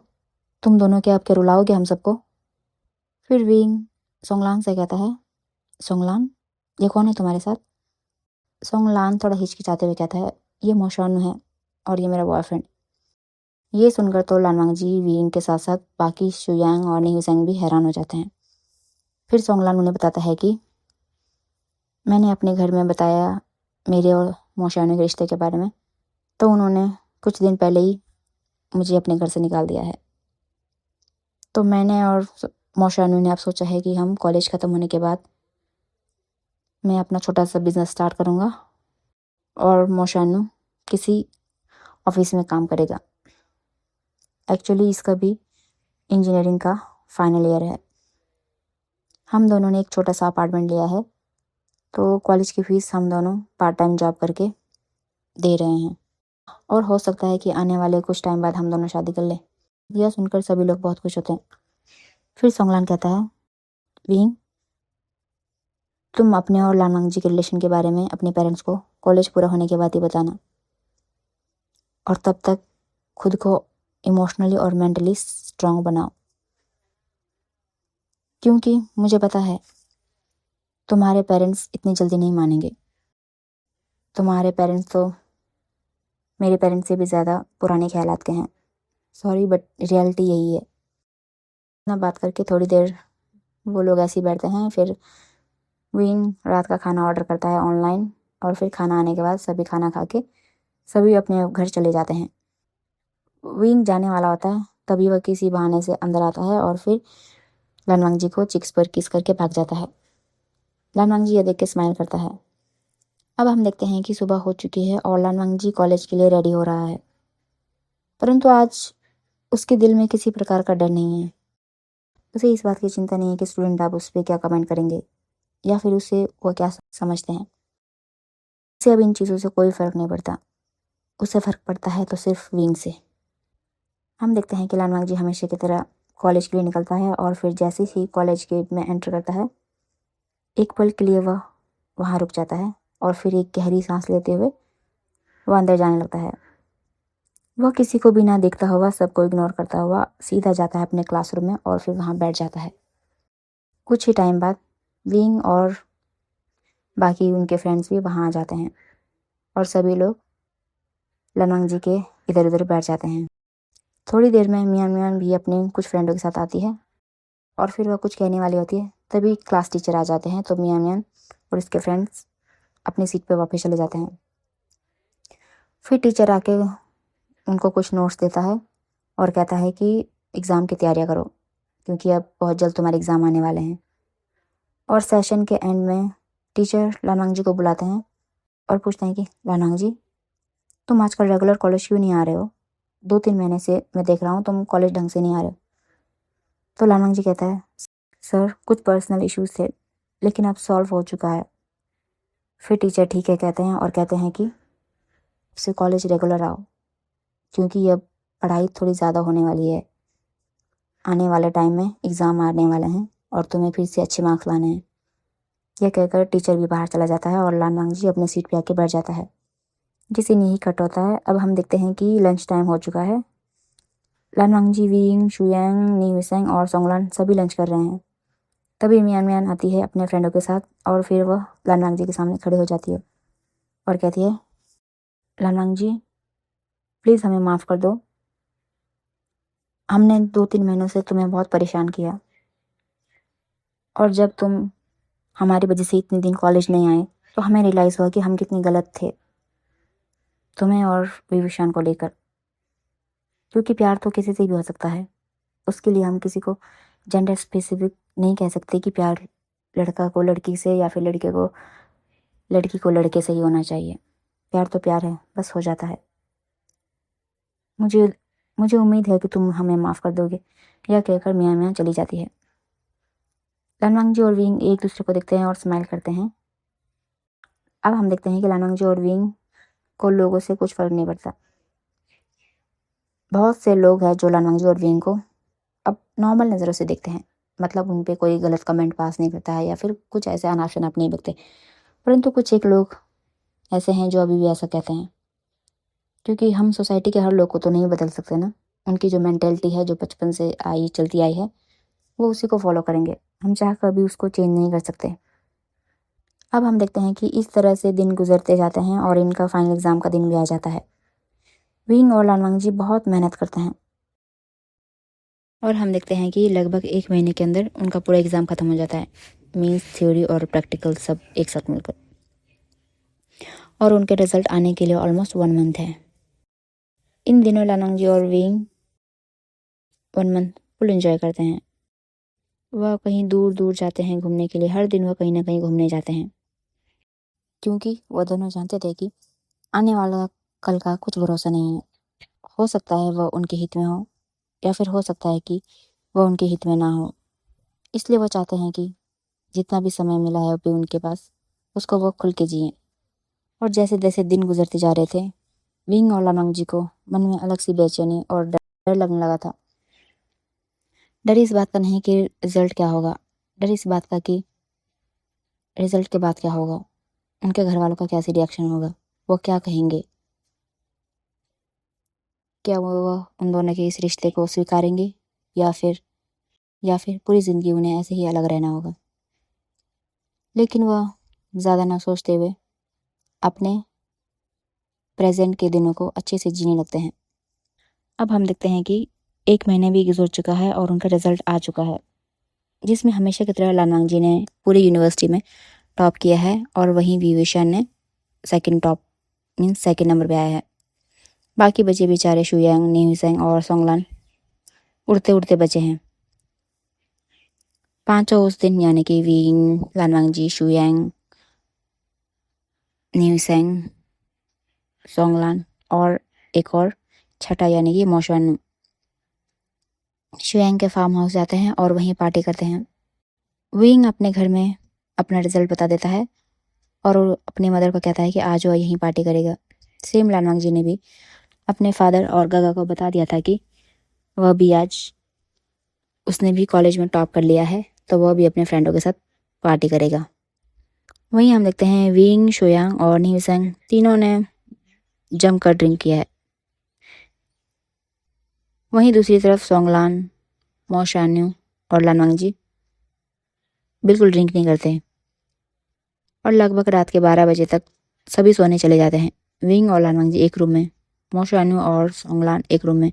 तुम दोनों क्या अब क्या रुलाओगे हम सबको। फिर विंग सोंगलान से कहता है, सोंगलान, ये कौन है तुम्हारे साथ। सोंगलान थोड़ा हिचकिचाते हुए कहता है, ये मोशानु है और ये मेरा बॉयफ्रेंड। ये सुनकर तो लान वांगजी विंग के साथ साथ बाकी शुयांग और नी भी हैरान हो जाते हैं। फिर सोंगलान उन्हें बताता है कि मैंने अपने घर में बताया मेरे और मोशानु के रिश्ते के बारे में, तो उन्होंने कुछ दिन पहले ही मुझे अपने घर से निकाल दिया है। तो मैंने और मोशानु ने अब सोचा है कि हम कॉलेज ख़त्म होने के बाद मैं अपना छोटा सा बिजनेस स्टार्ट करूँगा और मोशानु किसी ऑफिस में काम करेगा। एक्चुअली इसका भी इंजीनियरिंग का फाइनल ईयर है। हम दोनों ने एक छोटा सा अपार्टमेंट लिया है, तो कॉलेज की फ़ीस हम दोनों पार्ट टाइम जॉब करके दे रहे हैं और हो सकता है कि आने वाले कुछ टाइम बाद हम दोनों शादी कर लें। यह सुनकर सभी लोग बहुत खुश होते हैं। फिर सोंगलान कहता है, विंग, तुम अपने और लान वांगजी के रिलेशन के बारे में अपने पेरेंट्स को कॉलेज पूरा होने के बाद ही बताना, और तब तक खुद को इमोशनली और मेंटली स्ट्रांग बनाओ, क्योंकि मुझे पता है तुम्हारे पेरेंट्स इतनी जल्दी नहीं मानेंगे। तुम्हारे पेरेंट्स तो मेरे पेरेंट्स से भी ज़्यादा पुराने ख्यालात के हैं। सॉरी बट रियलिटी यही है। ना बात करके थोड़ी देर वो लोग ऐसे ही बैठते हैं। फिर विंग रात का खाना ऑर्डर करता है ऑनलाइन और फिर खाना आने के बाद सभी खाना खा के सभी अपने घर चले जाते हैं। विंग जाने वाला होता है, तभी वह किसी बहाने से अंदर आता है और फिर लान वांगजी को चिक्स पर किस करके भाग जाता है। लान वांगजी यह देख के स्माइल करता है। अब हम देखते हैं कि सुबह हो चुकी है और लान वांगजी कॉलेज के लिए रेडी हो रहा है, परंतु आज उसके दिल में किसी प्रकार का डर नहीं है। उसे इस बात की चिंता नहीं है कि स्टूडेंट अब उस पर क्या कमेंट करेंगे या फिर उसे वो क्या समझते हैं। उसे अब इन चीज़ों से कोई फ़र्क नहीं पड़ता। उसे फ़र्क पड़ता है तो सिर्फ विंग से। हम देखते हैं कि लान वांगजी हमेशा की तरह कॉलेज के लिए निकलता है और फिर जैसे ही कॉलेज गेट में एंटर करता है, एक पल के लिए वह वहाँ रुक जाता है और फिर एक गहरी सांस लेते हुए वह अंदर जाने लगता है। वह किसी को भी ना देखता हुआ, सबको इग्नोर करता हुआ सीधा जाता है अपने क्लासरूम में और फिर वहाँ बैठ जाता है। कुछ ही टाइम बाद विंग और बाकी उनके फ्रेंड्स भी वहाँ आ जाते हैं और सभी लोग लान वांगजी के इधर उधर बैठ जाते हैं। थोड़ी देर में मियान मियान भी अपने कुछ फ्रेंडों के साथ आती है और फिर वह कुछ कहने वाली होती है, तभी क्लास टीचर आ जाते हैं। तो मियान मियान और उसके फ्रेंड्स अपनी सीट पे वापस चले जाते हैं। फिर टीचर आके उनको कुछ नोट्स देता है और कहता है कि एग्ज़ाम की तैयारियां करो, क्योंकि अब बहुत जल्द तुम्हारे एग्ज़ाम आने वाले हैं। और सेशन के एंड में टीचर लानवांग जी को बुलाते हैं और पूछते हैं कि लानवांग जी, तुम आजकल रेगुलर कॉलेज क्यों नहीं आ रहे हो? 2-3 महीने से मैं देख रहा हूँ तुम कॉलेज ढंग से नहीं आ रहे हो। तो लानवांग जी कहता है, सर कुछ पर्सनल इश्यूज थे, लेकिन अब सॉल्व हो चुका है। फिर टीचर ठीक है कहते हैं और कहते हैं कि उससे कॉलेज रेगुलर आओ, क्योंकि अब पढ़ाई थोड़ी ज़्यादा होने वाली है। आने वाले टाइम में एग्ज़ाम आने वाले हैं और तुम्हें फिर से अच्छे मार्क्स लाने हैं। यह कहकर टीचर भी बाहर चला जाता है और लानवांग जी अपनी सीट पे आके बैठ जाता है। जिसे नहीं कट होता है। अब हम देखते हैं कि लंच टाइम हो चुका है। लानवांग जी, विंग, शुयांग, नीविसेंग और सोंगलान सभी लंच कर रहे हैं। तभी मियान मियान आती है अपने फ्रेंडों के साथ और फिर वह लानवांग जी के सामने खड़ी हो जाती है और कहती है, लानवांग जी प्लीज़ हमें माफ़ कर दो। हमने 2-3 महीनों से तुम्हें बहुत परेशान किया और जब तुम हमारी वजह से इतने दिन कॉलेज नहीं आए तो हमें रियलाइज़ हुआ कि हम कितनी गलत थे तुम्हें और विभूषण को लेकर। क्योंकि प्यार तो किसी से भी हो सकता है, उसके लिए हम किसी को जेंडर स्पेसिफिक नहीं कह सकते कि प्यार लड़का को लड़की से या फिर लड़की को लड़के से ही होना चाहिए। प्यार तो प्यार है, बस हो जाता है। मुझे मुझे उम्मीद है कि तुम हमें माफ़ कर दोगे। यह कहकर मियाँ मियाँ चली जाती है। लानवांग जी और विंग एक दूसरे को देखते हैं और स्माइल करते हैं। अब हम देखते हैं कि लानवांग जी और विंग को लोगों से कुछ फ़र्क नहीं पड़ता। बहुत से लोग हैं जो लानवांग जी और विंग को अब नॉर्मल नज़रों से देखते हैं, मतलब उन पे कोई गलत कमेंट पास नहीं करता है या फिर कुछ ऐसे अनाप शनाप नहीं बकते। परंतु कुछ एक लोग ऐसे हैं जो अभी भी ऐसा कहते हैं, क्योंकि हम सोसाइटी के हर लोग को तो नहीं बदल सकते ना। उनकी जो मेंटेलिटी है, जो बचपन से चलती आई है, वो उसी को फॉलो करेंगे। हम चाह कर भी उसको चेंज नहीं कर सकते। अब हम देखते हैं कि इस तरह से दिन गुजरते जाते हैं और इनका फाइनल एग्ज़ाम का दिन भी आ जाता है। विंग और लानवांग जी बहुत मेहनत करते हैं और हम देखते हैं कि लगभग 1 महीने के अंदर उनका पूरा एग्ज़ाम ख़त्म हो जाता है। मीन्स थ्योरी और प्रैक्टिकल सब एक साथ मिलकर, और उनके रिजल्ट आने के लिए ऑलमोस्ट 1 मंथ है। इन दिनों लानवांग जी और विंग 1 मंथ फुल एंजॉय करते हैं। वह कहीं दूर दूर जाते हैं घूमने के लिए। हर दिन वह कहीं ना कहीं घूमने जाते हैं, क्योंकि वह दोनों जानते थे कि आने वाला कल का कुछ भरोसा नहीं है। हो सकता है वह उनके हित में हो या फिर हो सकता है कि वह उनके हित में ना हो। इसलिए वह चाहते हैं कि जितना भी समय मिला है अभी उनके पास, उसको वो खुल के जिएं। और जैसे जैसे दिन गुजरते जा रहे थे, विंग और लानवांग जी को मन में अलग सी बेचैनी और डर लगने लगा था। डर इस बात का नहीं कि रिजल्ट क्या होगा, डर इस बात का कि रिजल्ट के बाद क्या होगा, उनके घर वालों का कैसे रिएक्शन होगा, वो क्या कहेंगे, क्या वो उन दोनों के इस रिश्ते को स्वीकारेंगे या फिर पूरी ज़िंदगी उन्हें ऐसे ही अलग रहना होगा। लेकिन वह ज़्यादा ना सोचते हुए अपने प्रेजेंट के दिनों को अच्छे से जीने लगते हैं। अब हम देखते हैं कि 1 महीने भी गुजर चुका है और उनका रिजल्ट आ चुका है, जिसमें हमेशा की तरह लानवांग जी ने पूरी यूनिवर्सिटी में टॉप किया है और वहीं विवेशन ने सेकंड नंबर पे आया है। बाकी बचे बेचारे शुयांग, न्यूसेंग और सोंगलान उड़ते उड़ते बचे हैं। पांचों उस दिन यानी कि विंग, लानवांग जी, शुयांग, न्यूसेंग, सोंगलान और एक और छठा यानी कि मोशानु, शुयांग के फार्म हाउस जाते हैं और वहीं पार्टी करते हैं। विंग अपने घर में अपना रिजल्ट बता देता है और वो अपनी मदर को कहता है कि आज वो यहीं पार्टी करेगा। सेम लानवांग जी ने भी अपने फादर और गागा को बता दिया था कि वह भी आज उसने भी कॉलेज में टॉप कर लिया है, तो वह भी अपने फ्रेंडों के साथ पार्टी करेगा। वहीं हम देखते हैं विंग, शुयांग और न्यूसेंग तीनों ने जमकर ड्रिंक किया है। वहीं दूसरी तरफ सोंगलान, मोशान्यू और लानवांग जी बिल्कुल ड्रिंक नहीं करते और लगभग रात के 12 बजे तक सभी सोने चले जाते हैं। विंग और लानवांग जी एक रूम में, मोशान्यू और सोंगलान एक रूम में,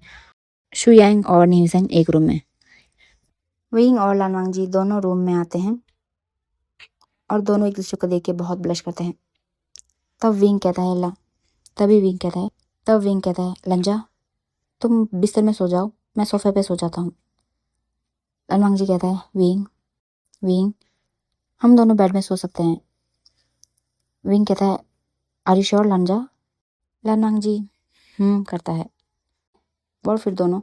शुयांग और न्यूसेंग एक रूम में। विंग और लानवांग जी दोनों रूम में आते हैं और दोनों एक दूसरे को देख के बहुत ब्लश करते हैं। तब विंग कहता है लंजा, तुम बिस्तर में सो जाओ, मैं सोफे पे सो जाता हूँ। लानवांग जी कहता है विंग, हम दोनों बेड में सो सकते हैं। विंग कहता है, आर यू श्योर लंजा? लानवांग जी करता है। और फिर दोनों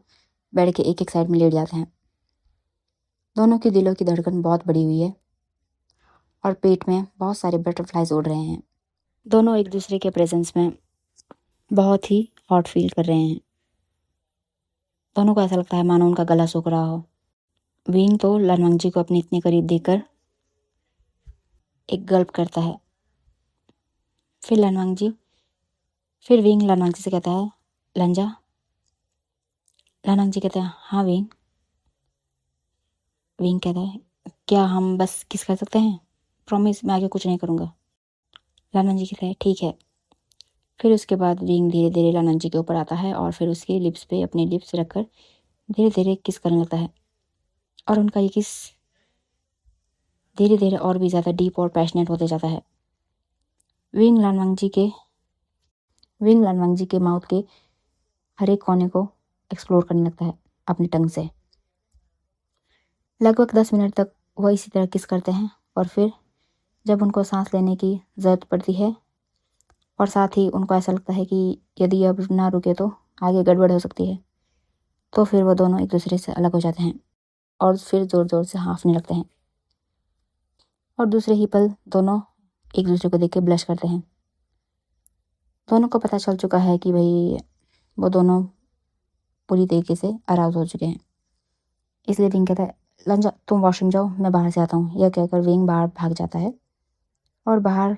बेड के एक एक साइड में लेट जाते हैं। दोनों के दिलों की धड़कन बहुत बढ़ी हुई है और पेट में बहुत सारे बटरफ्लाइज उड़ रहे हैं। दोनों एक दूसरे के प्रेजेंस में बहुत ही हॉट फील कर रहे हैं। दोनों को ऐसा लगता है मानो उनका गला सूख रहा हो। विंग तो लानवांग जी को अपने इतने करीब देखकर एक गल्प करता है। फिर विंग लानवांग जी से कहता है, लंजा? लानवांग जी कहते हैं, हाँ विंग। विंग कहता है, क्या हम बस किस कर सकते हैं? प्रॉमिस, मैं आगे कुछ नहीं करूँगा। लानवांग जी कहते हैं, ठीक है। फिर उसके बाद विंग धीरे धीरे लानवांग जी के ऊपर आता है और फिर उसके लिप्स पे अपने लिप्स रखकर धीरे धीरे किस करने लगता है। और उनका ये किस धीरे धीरे और भी ज़्यादा डीप और पैशनेट होते जाता है। विंग लानवांग जी के माउथ के हर एक कोने को एक्सप्लोर करने लगता है अपनी टंग से। लगभग 10 मिनट तक वह इसी तरह किस करते हैं और फिर जब उनको सांस लेने की ज़रूरत पड़ती है और साथ ही उनको ऐसा लगता है कि यदि अब ना रुके तो आगे गड़बड़ हो सकती है, तो फिर वो दोनों एक दूसरे से अलग हो जाते हैं और फिर ज़ोर ज़ोर से हाँफने लगते हैं। और दूसरे ही पल दोनों एक दूसरे को देख के ब्लश करते हैं। दोनों को पता चल चुका है कि भाई वो दोनों पूरी तरीके से अराउज हो चुके हैं। इसलिए विंग कहता है, लंजा तुम वॉशरूम जाओ, मैं बाहर से आता हूँ। यह कहकर विंग बाहर भाग जाता है और बाहर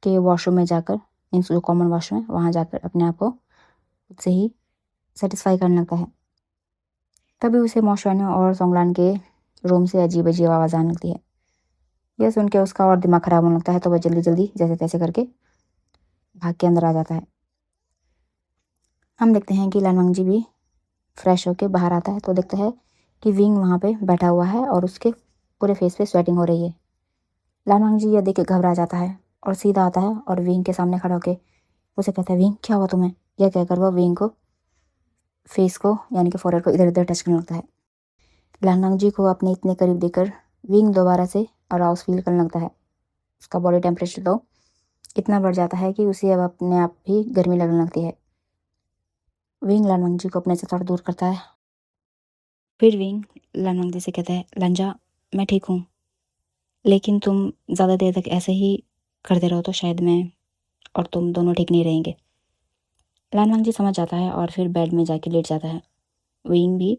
के वॉशरूम में जाकर, मीन्स जो कॉमन वॉशरूम है वहाँ जाकर अपने आप को खुद से ही सेटिस्फाई करने लगता है। तभी उसे मौशवानी और सोंगलान के रूम से अजीब अजीब आवाज़ आने लगती है। यह सुन के उसका और दिमाग ख़राब होने लगता है, तो वह जल्दी जल्दी जैसे तैसे करके भाग के अंदर आ जाता है। हम देखते हैं कि लानवांग जी भी फ्रेश होके बाहर आता है तो देखता है कि विंग वहाँ पे बैठा हुआ है और उसके पूरे फेस पे स्वेटिंग हो रही है। लानवांग जी यह देख के घबरा जाता है और सीधा आता है और विंग के सामने खड़ा होकर उसे कहता है, विंग क्या हुआ तुम्हें? यह कहकर वह विंग को फेस को यानी कि फोrehead को इधर उधर टच करने लगता है। लानवांग जी को अपने इतने करीब देखकर विंग दोबारा से अराउज फील करने लगता है। उसका बॉडी टेम्परेचर तो इतना बढ़ जाता है कि उसे अब अपने आप ही गर्मी लगने लगती है। विंग लानवांग जी को अपने से थोड़ा दूर करता है। फिर विंग लानवांग जी से कहता है, लंजा मैं ठीक हूँ, लेकिन तुम ज़्यादा देर तक ऐसे ही करते रहो तो शायद मैं और तुम दोनों ठीक नहीं रहेंगे। लानवांग जी समझ जाता है और फिर बेड में जाके लेट जाता है। विंग भी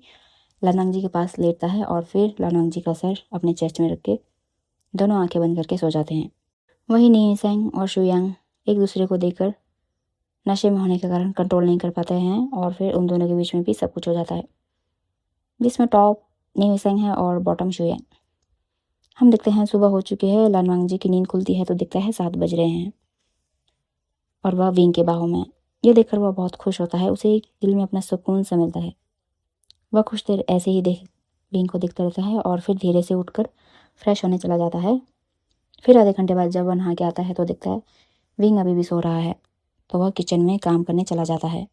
लानवांग जी के पास लेटता है और फिर लानवांग जी का सर अपने चेस्ट में रख के दोनों आंखें बंद करके सो जाते हैं। वहीं नीसेंग और शुयांग एक दूसरे को देखकर नशे में होने के कारण कंट्रोल नहीं कर पाते हैं और फिर उन दोनों के बीच में भी सब कुछ हो जाता है, जिसमें टॉप नीसेंग है और बॉटम शुयांग। हम देखते हैं सुबह हो चुकी है। लानवांग जी की नींद खुलती है तो दिखता है 7 बज रहे हैं और वह विंग के बाहों में। ये देखकर वह बहुत खुश होता है, उसे दिल में अपना सुकून सा मिलता है। वह कुछ देर ऐसे ही विंग को देखता रहता है और फिर धीरे से उठकर फ्रेश होने चला जाता है। फिर आधे घंटे बाद जब वह नहा के आता है तो देखता है विंग अभी भी सो रहा है, तो वह किचन में काम करने चला जाता है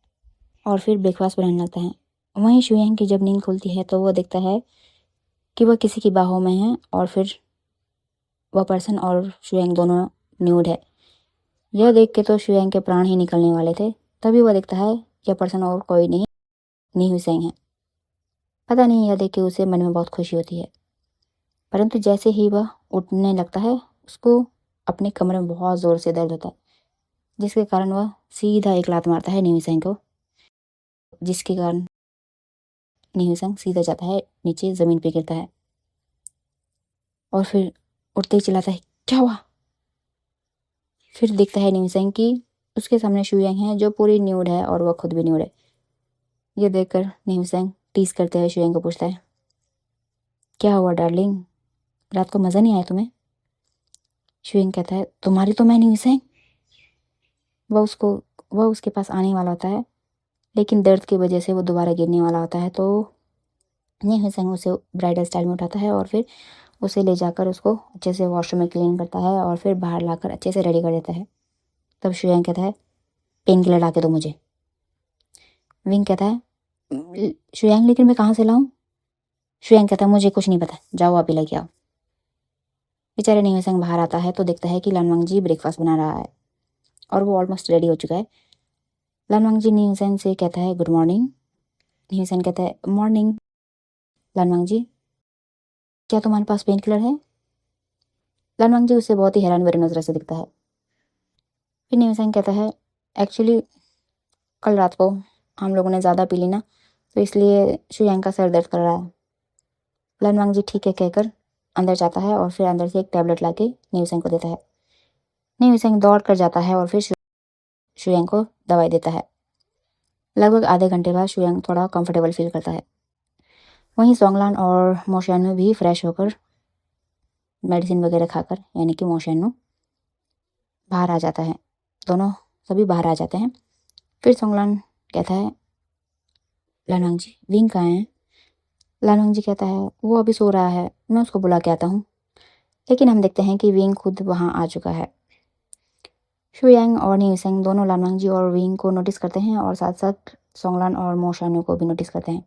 और फिर ब्रेकफास्ट बनाने लगता है। वहीं शुयांग की जब नींद खुलती है तो वह देखता है कि वह किसी की बाहों में है और फिर वह पर्सन और शुयांग दोनों न्यूड है। यह देख के तो शुयांग के प्राण ही निकलने वाले थे। तभी वह देखता है यह पर्सन और कोई नहीं, नी हुसैन है। पता नहीं, यह देख के उसे मन में बहुत खुशी होती है, परंतु जैसे ही वह उठने लगता है उसको अपने कमरे में बहुत ज़ोर से दर्द होता है, जिसके कारण वह सीधा एक लात मारता है नी हुसैन को, जिसके कारण नी हुसैन सीधा जाता है नीचे ज़मीन पे गिरता है और फिर उठते ही चिल्लाता है, क्या हुआ? फिर देखता है नी हुसैन कि उसके सामने शुयांग है जो पूरी न्यूड है और वह खुद भी न्यूड है। ये देखकर नी हुसैन टीज करते हुए शुयांग को पूछता है, क्या हुआ डार्लिंग, रात को मज़ा नहीं आया तुम्हें? शुयांग कहता है, तुम्हारी तो मैं नी हुसैन। वह उसके पास आने वाला होता है, लेकिन दर्द की वजह से वो दोबारा गिरने वाला होता है, तो नी हुसैन उसे ब्राइडल स्टाइल में उठाता है और फिर उसे ले जाकर उसको अच्छे से वॉशरूम में क्लीन करता है और फिर बाहर लाकर अच्छे से रेडी कर देता है। तब शुयांग कहता है, पेन किलर ला के दो मुझे। विंग कहता है, शुयांग लेकिन मैं कहाँ से लाऊं? शुयांग कहता है, मुझे कुछ नहीं पता, जाओ आप ही लेके आओ। बेचारे न्यू संग बाहर आता है तो देखता है कि लानवांग जी ब्रेकफास्ट बना रहा है और वो ऑलमोस्ट रेडी हो चुका है। लानवांग जी न्यू सेन से कहता है गुड मॉर्निंग। न्यू सेन कहता है मॉर्निंग लानवांग जी, क्या तुम्हारे पास पेन किलर है? लानवांग जी उसे बहुत ही हैरान भरी नजर से दिखता है। फिर न्यू सेन कहता है एक्चुअली कल रात को हम लोगों ने ज़्यादा पी ली ना, तो इसलिए शुयांग का सर दर्द कर रहा है। लानवांग जी ठीक है कहकर अंदर जाता है और फिर अंदर से एक टैबलेट लाके न्यू सेन को देता है। न्यू सेन दौड़ कर जाता है और फिर शुयांग को दवाई देता है। लगभग आधे घंटे बाद शुयांग थोड़ा कंफर्टेबल फील करता है। वहीं सोंगलान और मोशानु भी फ्रेश होकर मेडिसिन वगैरह खाकर यानी कि मोशानु बाहर आ जाता है। दोनों सभी बाहर आ जाते हैं। फिर सोंगलान कहता है लानवांग जी विंग कहाँ है? लानवांग जी कहता है वो अभी सो रहा है, मैं उसको बुला के आता हूँ। लेकिन हम देखते हैं कि विंग खुद वहाँ आ चुका है। शुयांग और न्यूसेंग दोनों लानवांग जी और विंग को नोटिस करते हैं और साथ साथ सोंगलान और मोशानु को भी नोटिस करते हैं।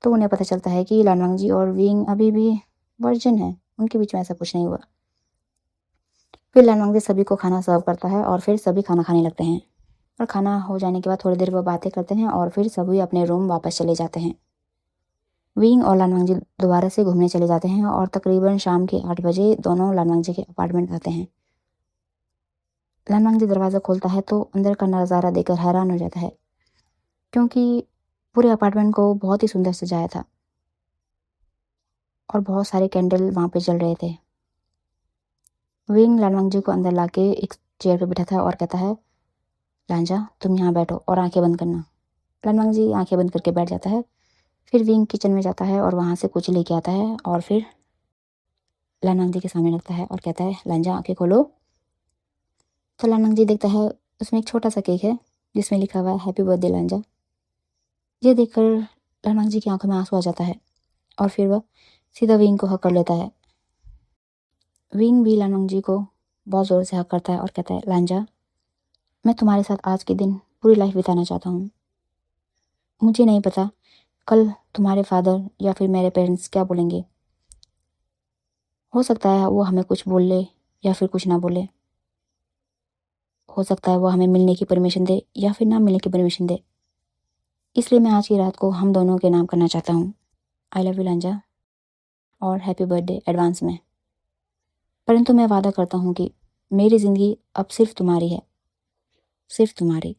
तो उन्हें पता चलता है कि लानवांग जी और विंग अभी भी वर्जिन है, उनके बीच में ऐसा कुछ नहीं हुआ। फिर लानवांग जी सभी को खाना सर्व करता है और फिर सभी खाना खाने लगते हैं। और खाना हो जाने के बाद थोड़ी देर वो बातें करते हैं और फिर सभी अपने रूम वापस चले जाते हैं। विंग और लानवांग जी दोबारा से घूमने चले जाते हैं और तकरीबन शाम के 8 बजे दोनों लानवांग जी के अपार्टमेंट आते हैं। लानवांग जी दरवाज़ा खोलता है तो अंदर का नज़ारा देखकर हैरान हो जाता है, क्योंकि पूरे अपार्टमेंट को बहुत ही सुंदर सजाया था और बहुत सारे कैंडल वहाँ पे जल रहे थे। विंग लानवांग जी को अंदर लाके एक चेयर पे बिठाता है और कहता है लांजा तुम यहाँ बैठो और आंखें बंद करना। लानवांग जी आंखें बंद करके बैठ जाता है। फिर विंग किचन में जाता है और वहाँ से कुछ लेके आता है और फिर लानवांग जी के सामने रखता है और कहता है लांजा आंखें खोलो। तो लानवांग जी देखता है उसमें एक छोटा सा केक है जिसमें लिखा हुआ है हैप्पी बर्थडे लांजा। ये देखकर लानवांग जी की आंखों में आंसू आ जाता है और फिर वह सीधा विंग को हक कर लेता है। विंग भी लानवांग जी को बहुत ज़ोर से हक करता है और कहता है लांजा मैं तुम्हारे साथ आज के दिन पूरी लाइफ बिताना चाहता हूँ। मुझे नहीं पता कल तुम्हारे फादर या फिर मेरे पेरेंट्स क्या बोलेंगे। हो सकता है वो हमें कुछ बोल ले या फिर कुछ ना बोले। हो सकता है वो हमें मिलने की परमिशन दे या फिर ना मिलने की परमिशन दे। इसलिए मैं आज की रात को हम दोनों के नाम करना चाहता हूँ। आई लव यू लांजा और हैप्पी बर्थडे एडवांस में। परंतु मैं वादा करता हूँ कि मेरी ज़िंदगी अब सिर्फ तुम्हारी है, सिर्फ तुम्हारी।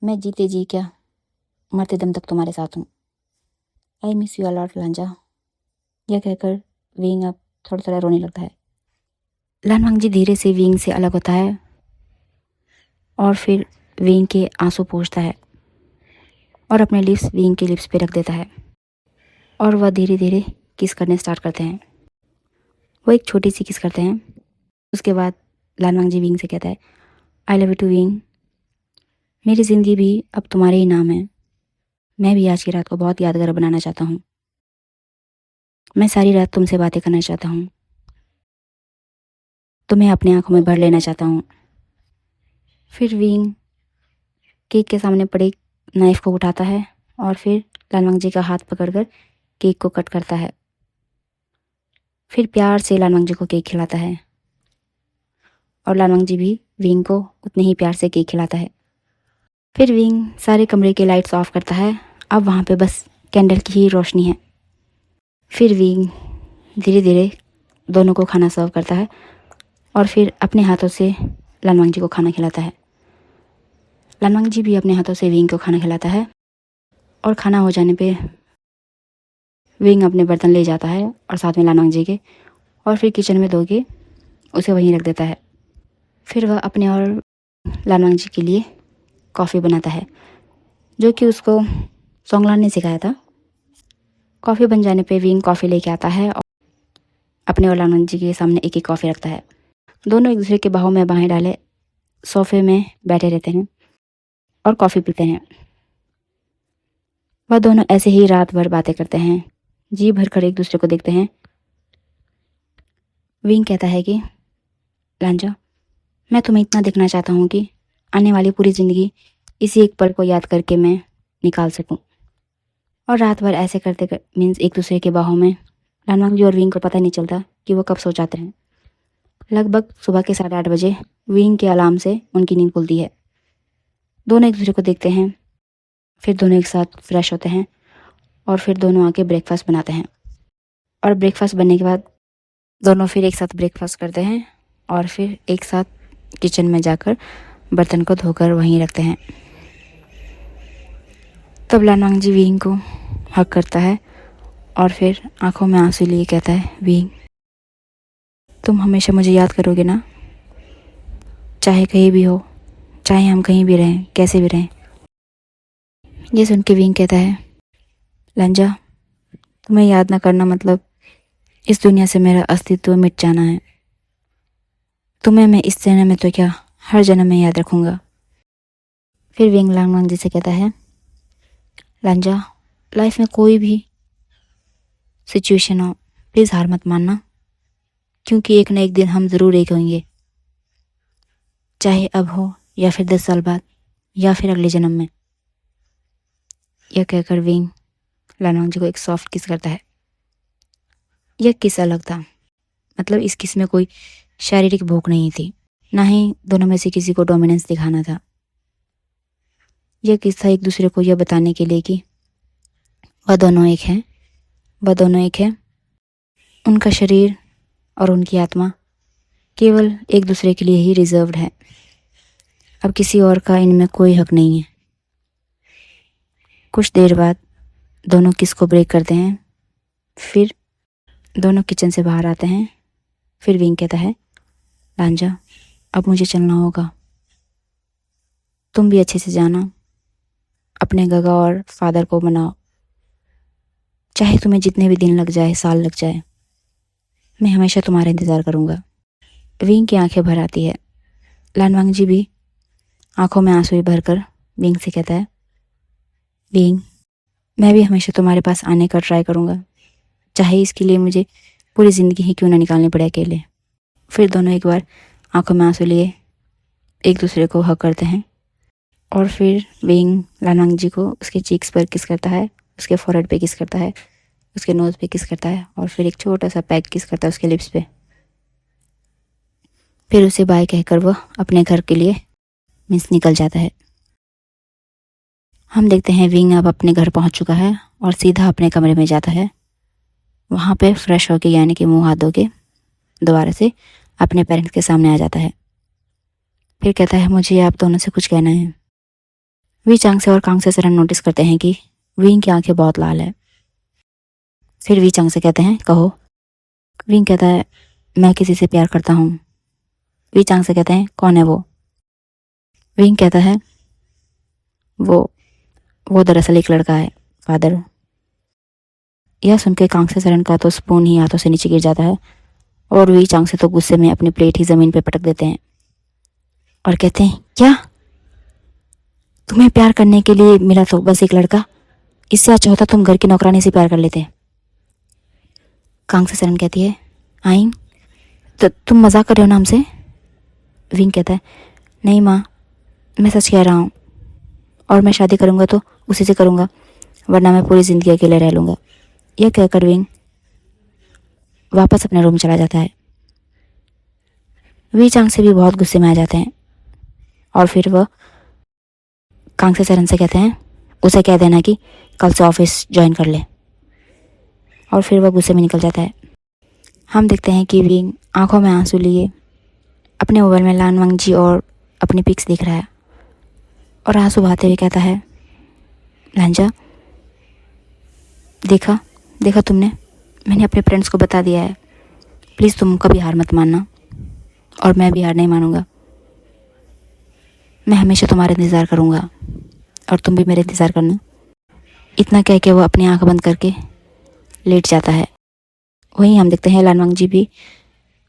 मैं जीते जी क्या मरते दम तक तुम्हारे साथ हूँ। I miss you a lot Lanja. यह कहकर विंग अब थोड़ा थोड़ा रोने लगता है। लानवांग जी धीरे से विंग से अलग होता है और फिर विंग के आंसू पोंछता है और अपने लिप्स विंग के लिप्स पे रख देता है और वह धीरे धीरे किस करने स्टार्ट करते हैं। वो एक छोटी सी किस करते हैं। उसके बाद लानवांग जी विंग से कहता है I love you too Wing. मेरी ज़िंदगी भी अब तुम्हारे ही नाम है। मैं भी आज की रात को बहुत यादगार बनाना चाहता हूँ। मैं सारी रात तुमसे बातें करना चाहता हूँ, तुम्हें अपनी आंखों में भर लेना चाहता हूँ। फिर विंग केक के सामने पड़े नाइफ को उठाता है और फिर लानवांग जी का हाथ पकड़कर केक को कट करता है। फिर प्यार से लानवांग जी को केक खिलाता है और लानवांग जी भी विंग को उतने ही प्यार से केक खिलाता है। फिर विंग सारे कमरे के लाइट्स ऑफ करता है। अब वहाँ पे बस कैंडल की ही रोशनी है। फिर विंग धीरे धीरे दोनों को खाना सर्व करता है और फिर अपने हाथों से लानवांग जी को खाना खिलाता है। लानवांग जी भी अपने हाथों से विंग को खाना खिलाता है और खाना हो जाने पे विंग अपने बर्तन ले जाता है और साथ में लानवांग जी के और फिर किचन में धो के उसे वहीं रख देता है। फिर वह अपने और लानवांग जी के लिए कॉफ़ी बनाता है जो कि उसको सोंगलान ने सिखाया था। कॉफ़ी बन जाने पे विंग कॉफ़ी लेके आता है और अपने और लानवांग जी के सामने एक एक कॉफ़ी रखता है। दोनों एक दूसरे के बाहों में बाहें डाले सोफे में बैठे रहते हैं और कॉफ़ी पीते हैं। वह दोनों ऐसे ही रात भर बातें करते हैं, जी भर कर एक दूसरे को देखते हैं। विंग कहता है कि लांजा मैं तुम्हें इतना देखना चाहता हूँ कि आने वाली पूरी ज़िंदगी इसी एक पल को याद करके मैं निकाल सकूँ। और रात भर ऐसे करते मीन्स एक दूसरे के बाहों में लानवांग जी और विंग को पता ही नहीं चलता कि वो कब सो जाते हैं। लगभग सुबह के 8:30 बजे विंग के अलार्म से उनकी नींद खुलती है। दोनों एक दूसरे को देखते हैं, फिर दोनों एक साथ फ्रेश होते हैं और फिर दोनों आके ब्रेकफास्ट बनाते हैं। और ब्रेकफास्ट बनने के बाद दोनों फिर एक साथ ब्रेकफास्ट करते हैं और फिर एक साथ किचन में जाकर बर्तन को धोकर वहीं रखते हैं। तब लानवांग जी विंग को हग करता है और फिर आंखों में आंसू लिए कहता है, विंग तुम हमेशा मुझे याद करोगे ना, चाहे कहीं भी हो, चाहे हम कहीं भी रहें, कैसे भी रहें। ये सुन के विंग कहता है, लंजा तुम्हें याद ना करना मतलब इस दुनिया से मेरा अस्तित्व मिट जाना है। तुम्हें मैं इस जन्म में तो क्या, हर जन्म में याद रखूंगा। फिर विंग लानवांग जी से कहता है, लंजा लाइफ में कोई भी सिचुएशन हो, प्लीज़ हार मत मानना, क्योंकि एक ना एक दिन हम ज़रूर एक होंगे, चाहे अब हो या फिर 10 साल बाद या फिर अगले जन्म में। यह कहकर विंग लानवांग जी को एक सॉफ्ट किस करता है। यह किस अलग था, मतलब इस किस में कोई शारीरिक भूख नहीं थी, ना ही दोनों में से किसी को डोमिनेंस दिखाना था। यह किस था एक दूसरे को यह बताने के लिए कि वह दोनों एक हैं, वह दोनों एक है। उनका शरीर और उनकी आत्मा केवल एक दूसरे के लिए ही रिजर्व्ड है। अब किसी और का इनमें कोई हक नहीं है। कुछ देर बाद दोनों किस को ब्रेक करते हैं, फिर दोनों किचन से बाहर आते हैं। फिर विंग कहता है, लांजा अब मुझे चलना होगा, तुम भी अच्छे से जाना, अपने गगा और फादर को मनाओ, चाहे तुम्हें जितने भी दिन लग जाए, साल लग जाए, मैं हमेशा तुम्हारा इंतज़ार करूँगा। विंग की आंखें भर आती है। लानवांग जी भी आंखों में आंसू भरकर विंग से कहता है, विंग मैं भी हमेशा तुम्हारे पास आने का ट्राई करूँगा, चाहे इसके लिए मुझे पूरी ज़िंदगी ही क्यों ना निकालनी पड़े अकेले। फिर दोनों एक बार आंखों में आंसू लिए एक दूसरे को हग करते हैं और फिर विंग लानवांग जी को उसके चीक्स पर किस करता है, उसके फॉरहेड पे किस करता है, उसके नोज़ पे किस करता है और फिर एक छोटा सा पैक किस करता है उसके लिप्स पे। फिर उसे बाय कहकर वह अपने घर के लिए निकल जाता है। हम देखते हैं विंग अब अपने घर पहुंच चुका है और सीधा अपने कमरे में जाता है। वहाँ पे फ्रेश होके यानी कि मुंह हाथ धो के दोबारा से अपने पेरेंट्स के सामने आ जाता है। फिर कहता है, मुझे आप दोनों से कुछ कहना है। वी चांग से और कांग से सरन नोटिस करते हैं कि विंग की आंखें बहुत लाल है। फिर वी चांग से कहते हैं, कहो। विंग कहता है, मैं किसी से प्यार करता हूँ। वी चांग से कहते हैं, कौन है वो? विंग कहता है, वो दरअसल एक लड़का है, फादर। यह सुनकर कांग से सरन का तो स्पून ही हाथों से नीचे गिर जाता है और वी चांग से तो गुस्से में अपनी प्लेट ही ज़मीन पे पटक देते हैं और कहते हैं, क्या तुम्हें प्यार करने के लिए मिला तो बस एक लड़का? इससे अच्छा होता तुम घर की नौकरानी से प्यार कर लेते। कांग से सरन कहती है, आइन तो तुम मजाक कर रहे हो ना हमसे? विंग कहता है, नहीं माँ, मैं सच कह रहा हूँ, और मैं शादी करूँगा तो उसी से करूँगा, वरना मैं पूरी ज़िंदगी अकेले रह लूँगा। यह कहकर विंग वापस अपने रूम चला जाता है। वी चांग से भी बहुत गुस्से में आ जाते हैं और फिर वह कांग से सरन से कहते हैं, उसे कह देना कि कल से ऑफिस ज्वाइन कर ले। और फिर वह गुस्से में निकल जाता है। हम देखते हैं कि विंग आंखों में आंसू लिए अपने मोबाइल में लानवांग जी और अपनी पिक्स देख रहा है और आंसू बहाते हुए कहता है, लांजा देखा तुमने, मैंने अपने फ्रेंड्स को बता दिया है, प्लीज़ तुम कभी हार मत मानना और मैं भी हार नहीं मानूंगा। मैं हमेशा तुम्हारा इंतज़ार करूँगा और तुम भी मेरा इंतज़ार करना। इतना कह के वो अपनी आंख बंद करके लेट जाता है। वहीं हम देखते हैं लानवांग जी भी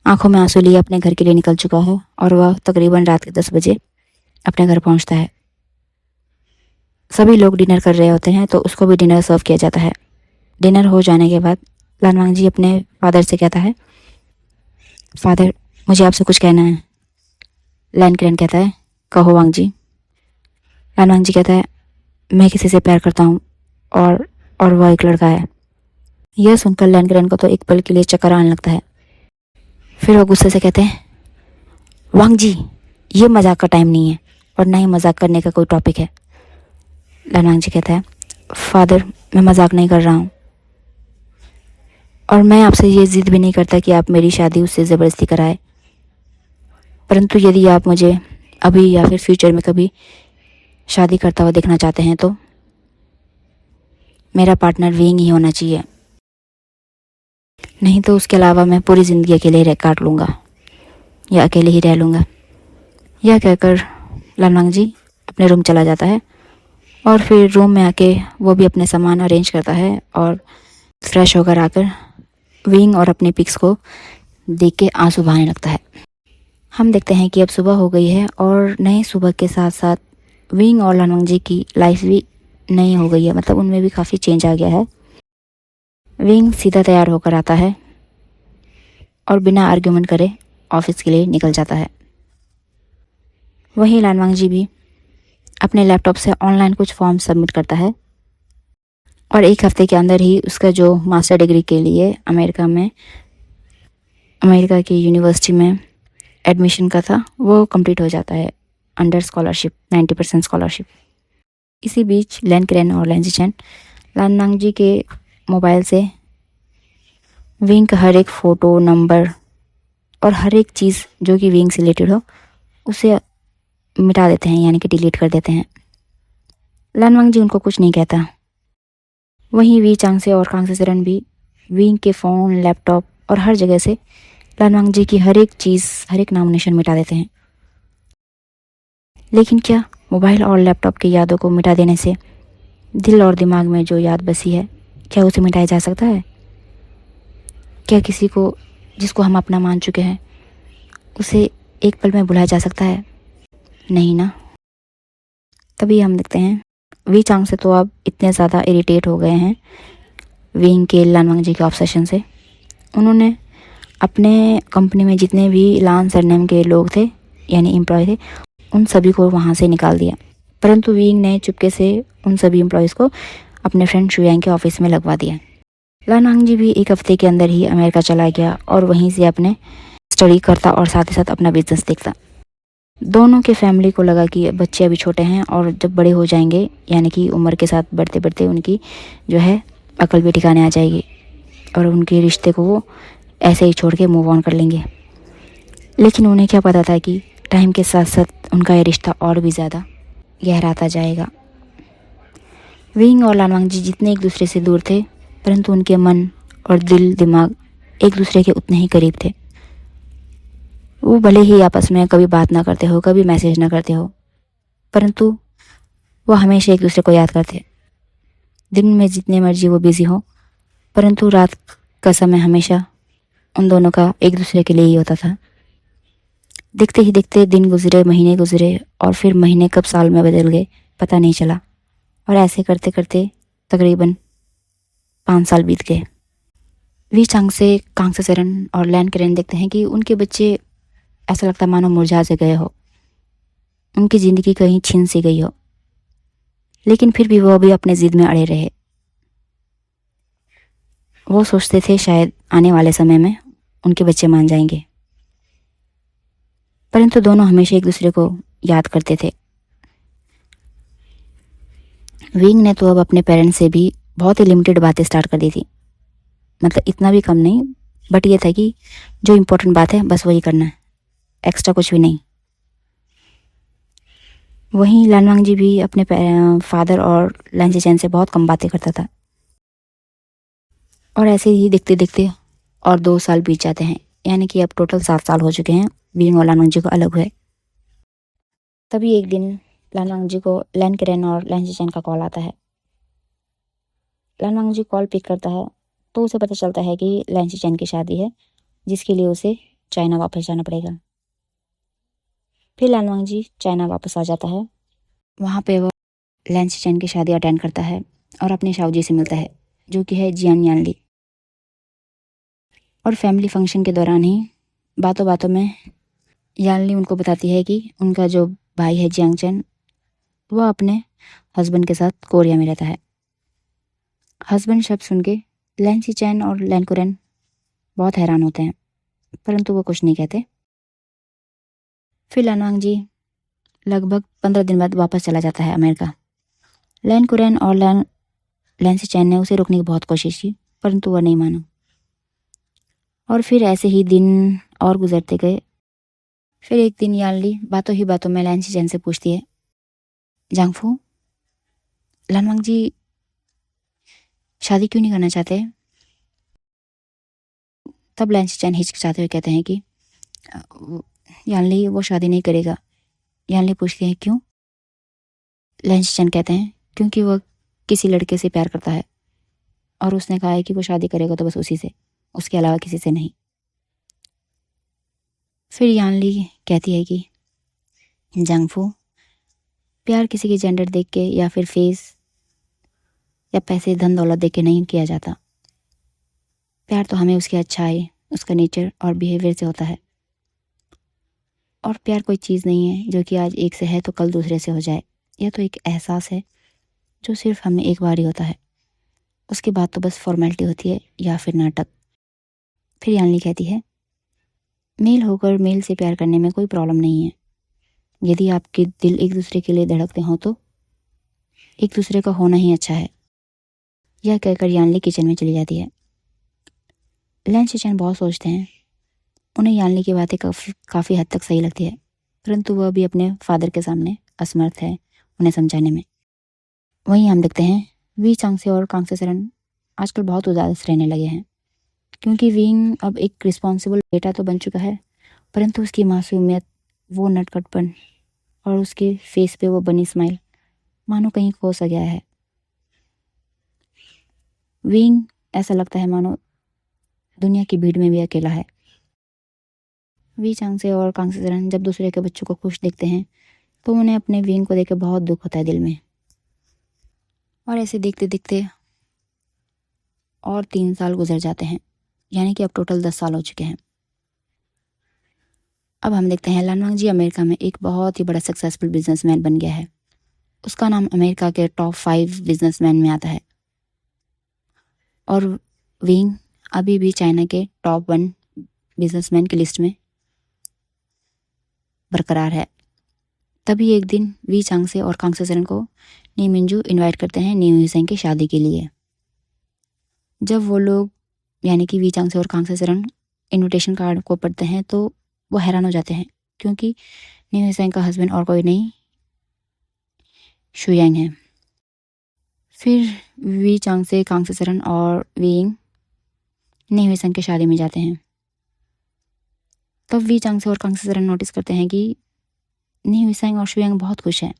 आंखों में आंसू लिए अपने घर के लिए निकल चुका है और वह तकरीबन रात के 10 बजे अपने घर पहुंचता है। सभी लोग डिनर कर रहे होते हैं तो उसको भी डिनर सर्व किया जाता है। डिनर हो जाने के बाद लानवांग जी अपने फादर से कहता है, फादर मुझे आपसे कुछ कहना है। लैन किरण कहता है, कहो वांग जी। लानवांग जी कहता है, मैं किसी से प्यार करता हूँ और वह एक लड़का है। यह सुनकर लैनग्रेन को तो एक पल के लिए चक्कर आने लगता है। फिर वो गुस्से से कहते हैं, वांग जी, ये मजाक का टाइम नहीं है और ना ही मजाक करने का कोई टॉपिक है। लानवांग जी कहता है, फादर, मैं मजाक नहीं कर रहा हूँ और मैं आपसे ये जिद भी नहीं करता कि आप मेरी शादी उससे ज़बरदस्ती कराए, परंतु यदि आप मुझे अभी या फिर फ्यूचर में कभी शादी करता हुआ देखना चाहते हैं तो मेरा पार्टनर विंग ही होना चाहिए, नहीं तो उसके अलावा मैं पूरी ज़िंदगी अकेले रह काट लूँगा या अकेले ही रह लूँगा। यह कहकर लानवांग जी अपने रूम चला जाता है और फिर रूम में आके वो भी अपने सामान अरेंज करता है और फ्रेश होकर आकर विंग और अपने पिक्स को देख के आंसू बहाने लगता है। हम देखते हैं कि अब सुबह हो गई है और नए सुबह के साथ साथ विंग और लानवांग जी की लाइफ भी नई हो गई है, मतलब उनमें भी काफ़ी चेंज आ गया है। विंग सीधा तैयार होकर आता है और बिना आर्ग्यूमेंट करे ऑफिस के लिए निकल जाता है। वहीं लानवांग जी भी अपने लैपटॉप से ऑनलाइन कुछ फॉर्म सबमिट करता है और एक हफ्ते के अंदर ही उसका जो मास्टर डिग्री के लिए अमेरिका की यूनिवर्सिटी में एडमिशन का था वो कंप्लीट हो जाता है अंडर स्कॉलरशिप, 90% स्कॉलरशिप। इसी बीच लैनग्रेन और लैंजीचेन लानवांग जी के मोबाइल से विंग का हर एक फ़ोटो, नंबर और हर एक चीज़ जो कि विंग से रिलेटेड हो उसे मिटा देते हैं, यानी कि डिलीट कर देते हैं। लानवांग जी उनको कुछ नहीं कहता। वहीं वी चांग से और कांग से सरन भी विंग के फ़ोन, लैपटॉप और हर जगह से लानवांग जी की हर एक चीज़, हर एक नामोनिशन मिटा देते हैं। लेकिन क्या मोबाइल और लैपटॉप की यादों को मिटा देने से दिल और दिमाग में जो याद बसी है, क्या उसे मिटाया जा सकता है? क्या किसी को जिसको हम अपना मान चुके हैं उसे एक पल में भुलाया जा सकता है? नहीं ना। तभी हम देखते हैं वी चांग से तो अब इतने ज़्यादा इरिटेट हो गए हैं विंग के लानवांग जी के ऑब्सेशन से, उन्होंने अपने कंपनी में जितने भी लान सरनेम के लोग थे यानी एम्प्लॉय थे उन सभी को वहाँ से निकाल दिया। परंतु विंग ने चुपके से उन सभी एम्प्लॉयज़ को अपने फ्रेंड शुयांग के ऑफिस में लगवा दिया। लानवांग जी भी एक हफ्ते के अंदर ही अमेरिका चला गया और वहीं से अपने स्टडी करता और साथ ही साथ अपना बिजनेस देखता। दोनों के फैमिली को लगा कि बच्चे अभी छोटे हैं और जब बड़े हो जाएंगे, यानी कि उम्र के साथ बढ़ते बढ़ते उनकी जो है अकल भी ठिकाने आ जाएगी और उनके रिश्ते को वो ऐसे ही छोड़ के मूव ऑन कर लेंगे। लेकिन उन्हें क्या पता था कि टाइम के साथ साथ उनका ये रिश्ता और भी ज़्यादा गहराता जाएगा। विंग और लानवांग जी जितने एक दूसरे से दूर थे, परंतु उनके मन और दिल दिमाग एक दूसरे के उतने ही करीब थे। वो भले ही आपस में कभी बात ना करते हो, कभी मैसेज ना करते हो, परंतु वो हमेशा एक दूसरे को याद करते। दिन में जितने मर्जी वो बिज़ी हो, परंतु रात का समय हमेशा उन दोनों का एक दूसरे के लिए ही होता था। देखते ही देखते दिन गुजरे, महीने गुजरे और फिर महीने कब साल में बदल गए पता नहीं चला और ऐसे करते करते तकरीबन 5 साल बीत गए। वी चांग से, कांग से सरन और लैनग्रेन देखते हैं कि उनके बच्चे ऐसा लगता मानो मुरझा से गए हो, उनकी ज़िंदगी कहीं छिन सी गई हो, लेकिन फिर भी वो अभी अपने ज़िद में अड़े रहे। वो सोचते थे शायद आने वाले समय में उनके बच्चे मान जाएंगे, परंतु दोनों हमेशा एक दूसरे को याद करते थे। विंग ने तो अब अपने पेरेंट्स से भी बहुत ही लिमिटेड बातें स्टार्ट कर दी थी, मतलब इतना भी कम नहीं, बट ये था कि जो इम्पोर्टेंट बात है बस वही करना है, एक्स्ट्रा कुछ भी नहीं। वहीं लानवांग जी भी अपने फादर और लैंजीचेन से बहुत कम बातें करता था और ऐसे ही देखते देखते और 2 साल बीत जाते हैं, यानी कि अब टोटल 7 साल हो चुके हैं विंग और लानवांग जी को अलग हुए। तभी एक दिन लानवांग जी को लैनग्रेन और लैंजीचेन का कॉल आता है। लानवांग जी कॉल पिक करता है तो उसे पता चलता है कि लैंजीचेन की शादी है जिसके लिए उसे चाइना वापस जाना पड़ेगा। फिर लानवांग जी चाइना वापस आ जाता है। वहाँ पे वो लैंजीचेन की शादी अटेंड करता है और अपने शाओजी से मिलता है जो कि है जियान यानली। और फैमिली फंक्शन के दौरान ही बातों बातों में यानली उनको बताती है कि उनका जो भाई है जियांगचेन वो अपने हस्बैंड के साथ कोरिया में रहता है। हस्बैंड शब्द सुन के लैन सिचैन और लैन कुरैन बहुत हैरान होते हैं, परंतु वो कुछ नहीं कहते। फिर लानवांग जी लगभग 15 दिन बाद वापस चला जाता है अमेरिका। लैन कुरैन और लैन सिचैन ने उसे रोकने की बहुत कोशिश की, परंतु वह नहीं माना। और फिर ऐसे ही दिन और गुजरते गए। फिर एक दिन यानली बातों ही बातों में लैन सिचैन से पूछती है, जांगफू, लानवांग जी शादी क्यों नहीं करना चाहते? तब लैन सिचैन हिचकिचाते हुए कहते हैं कि यानली वो शादी नहीं करेगा। यानली पूछते हैं क्यों? लैन सिचैन कहते हैं क्योंकि वह किसी लड़के से प्यार करता है और उसने कहा है कि वो शादी करेगा तो बस उसी से, उसके अलावा किसी से नहीं। फिर यानली कहती है कि जांगफू, प्यार किसी की जेंडर देख के या फिर फेस या पैसे धन दौलत देख के नहीं किया जाता। प्यार तो हमें उसकी अच्छाई, उसका नेचर और बिहेवियर से होता है। और प्यार कोई चीज़ नहीं है जो कि आज एक से है तो कल दूसरे से हो जाए। यह तो एक एहसास है जो सिर्फ हमें एक बार ही होता है, उसके बाद तो बस फॉर्मेलिटी होती है या फिर नाटक। फिर यानली कहती है, मेल होकर मेल से प्यार करने में कोई प्रॉब्लम नहीं है। यदि आपके दिल एक दूसरे के लिए धड़कते हों तो एक दूसरे का होना ही अच्छा है। यह कहकर यानली किचन में चली जाती है। लैन सिचैन बहुत सोचते हैं। उन्हें यानली की बातें काफ़ी हद तक सही लगती है, परंतु वह भी अपने फादर के सामने असमर्थ है उन्हें समझाने में। वहीं हम देखते हैं वी चांगसे और कांगसे सरन आजकल बहुत उदास रहने लगे हैं, क्योंकि विंग अब एक रिस्पॉन्सिबल बेटा तो बन चुका है, परंतु उसकी मासूमियत, वो नटखटपन और उसके फेस पे वो बनी स्माइल मानो कहीं खो सा गया है। विंग ऐसा लगता है मानो दुनिया की भीड़ में भी अकेला है। वी चांगसे और कांगसे सरन जब दूसरे के बच्चों को खुश देखते हैं तो उन्हें अपने विंग को देख बहुत दुख होता है दिल में। और ऐसे देखते देखते और 3 साल गुजर जाते हैं, यानी कि अब टोटल 10 साल हो चुके हैं। अब हम देखते हैं लानवांग जी अमेरिका में एक बहुत ही बड़ा सक्सेसफुल बिजनेसमैन बन गया है। उसका नाम अमेरिका के टॉप 5 बिजनेसमैन में आता है और विंग अभी भी चाइना के टॉप 1 बिजनेसमैन की लिस्ट में बरकरार है। तभी एक दिन वी चांगसे और कांगसे सरन को नी मिंजू इनवाइट करते हैं न्यू हिसेंग की शादी के लिए। जब वो लोग यानी कि वी चांगसे और कांगसे सरन इनविटेशन कार्ड को पढ़ते हैं तो वो हैरान हो जाते हैं, क्योंकि न्यू हिसेंग का हस्बैंड और कोई नहीं, शुयांग है। फिर वी चांगसे, कांगसे सरन और विंग न्यू हिसेंग की शादी में जाते हैं। तब वी चांगसे और कांगसे सरन नोटिस करते हैं कि न्यू हिसेंग और शुयांग बहुत खुश हैं,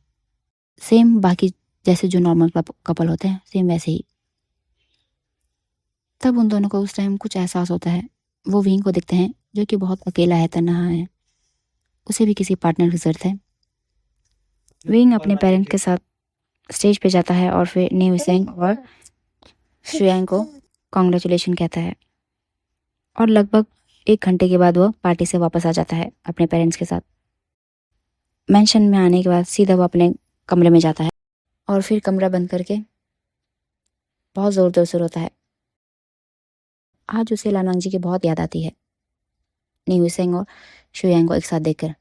सेम बाकी जैसे जो नॉर्मल कपल होते हैं सेम वैसे ही। तब उन दोनों को उस टाइम कुछ एहसास होता है। वो विंग को देखते हैं जो कि बहुत अकेला है, तन्हा है, उसे भी किसी पार्टनर की जरूरत है। विंग अपने पेरेंट के साथ स्टेज पे जाता है और फिर न्यू हिसेंग और शुयांग को कॉन्ग्रेचुलेशन कहता है और लगभग 1 घंटे के बाद वो पार्टी से वापस आ जाता है अपने पेरेंट्स के साथ। मेंशन में आने के बाद सीधा वो अपने कमरे में जाता है और फिर कमरा बंद करके बहुत ज़ोर ज़ोर से रोता है। आज उसे लानवांग जी की बहुत याद आती है, न्यू हिसेंग और शुयांग को एक साथ देखकर।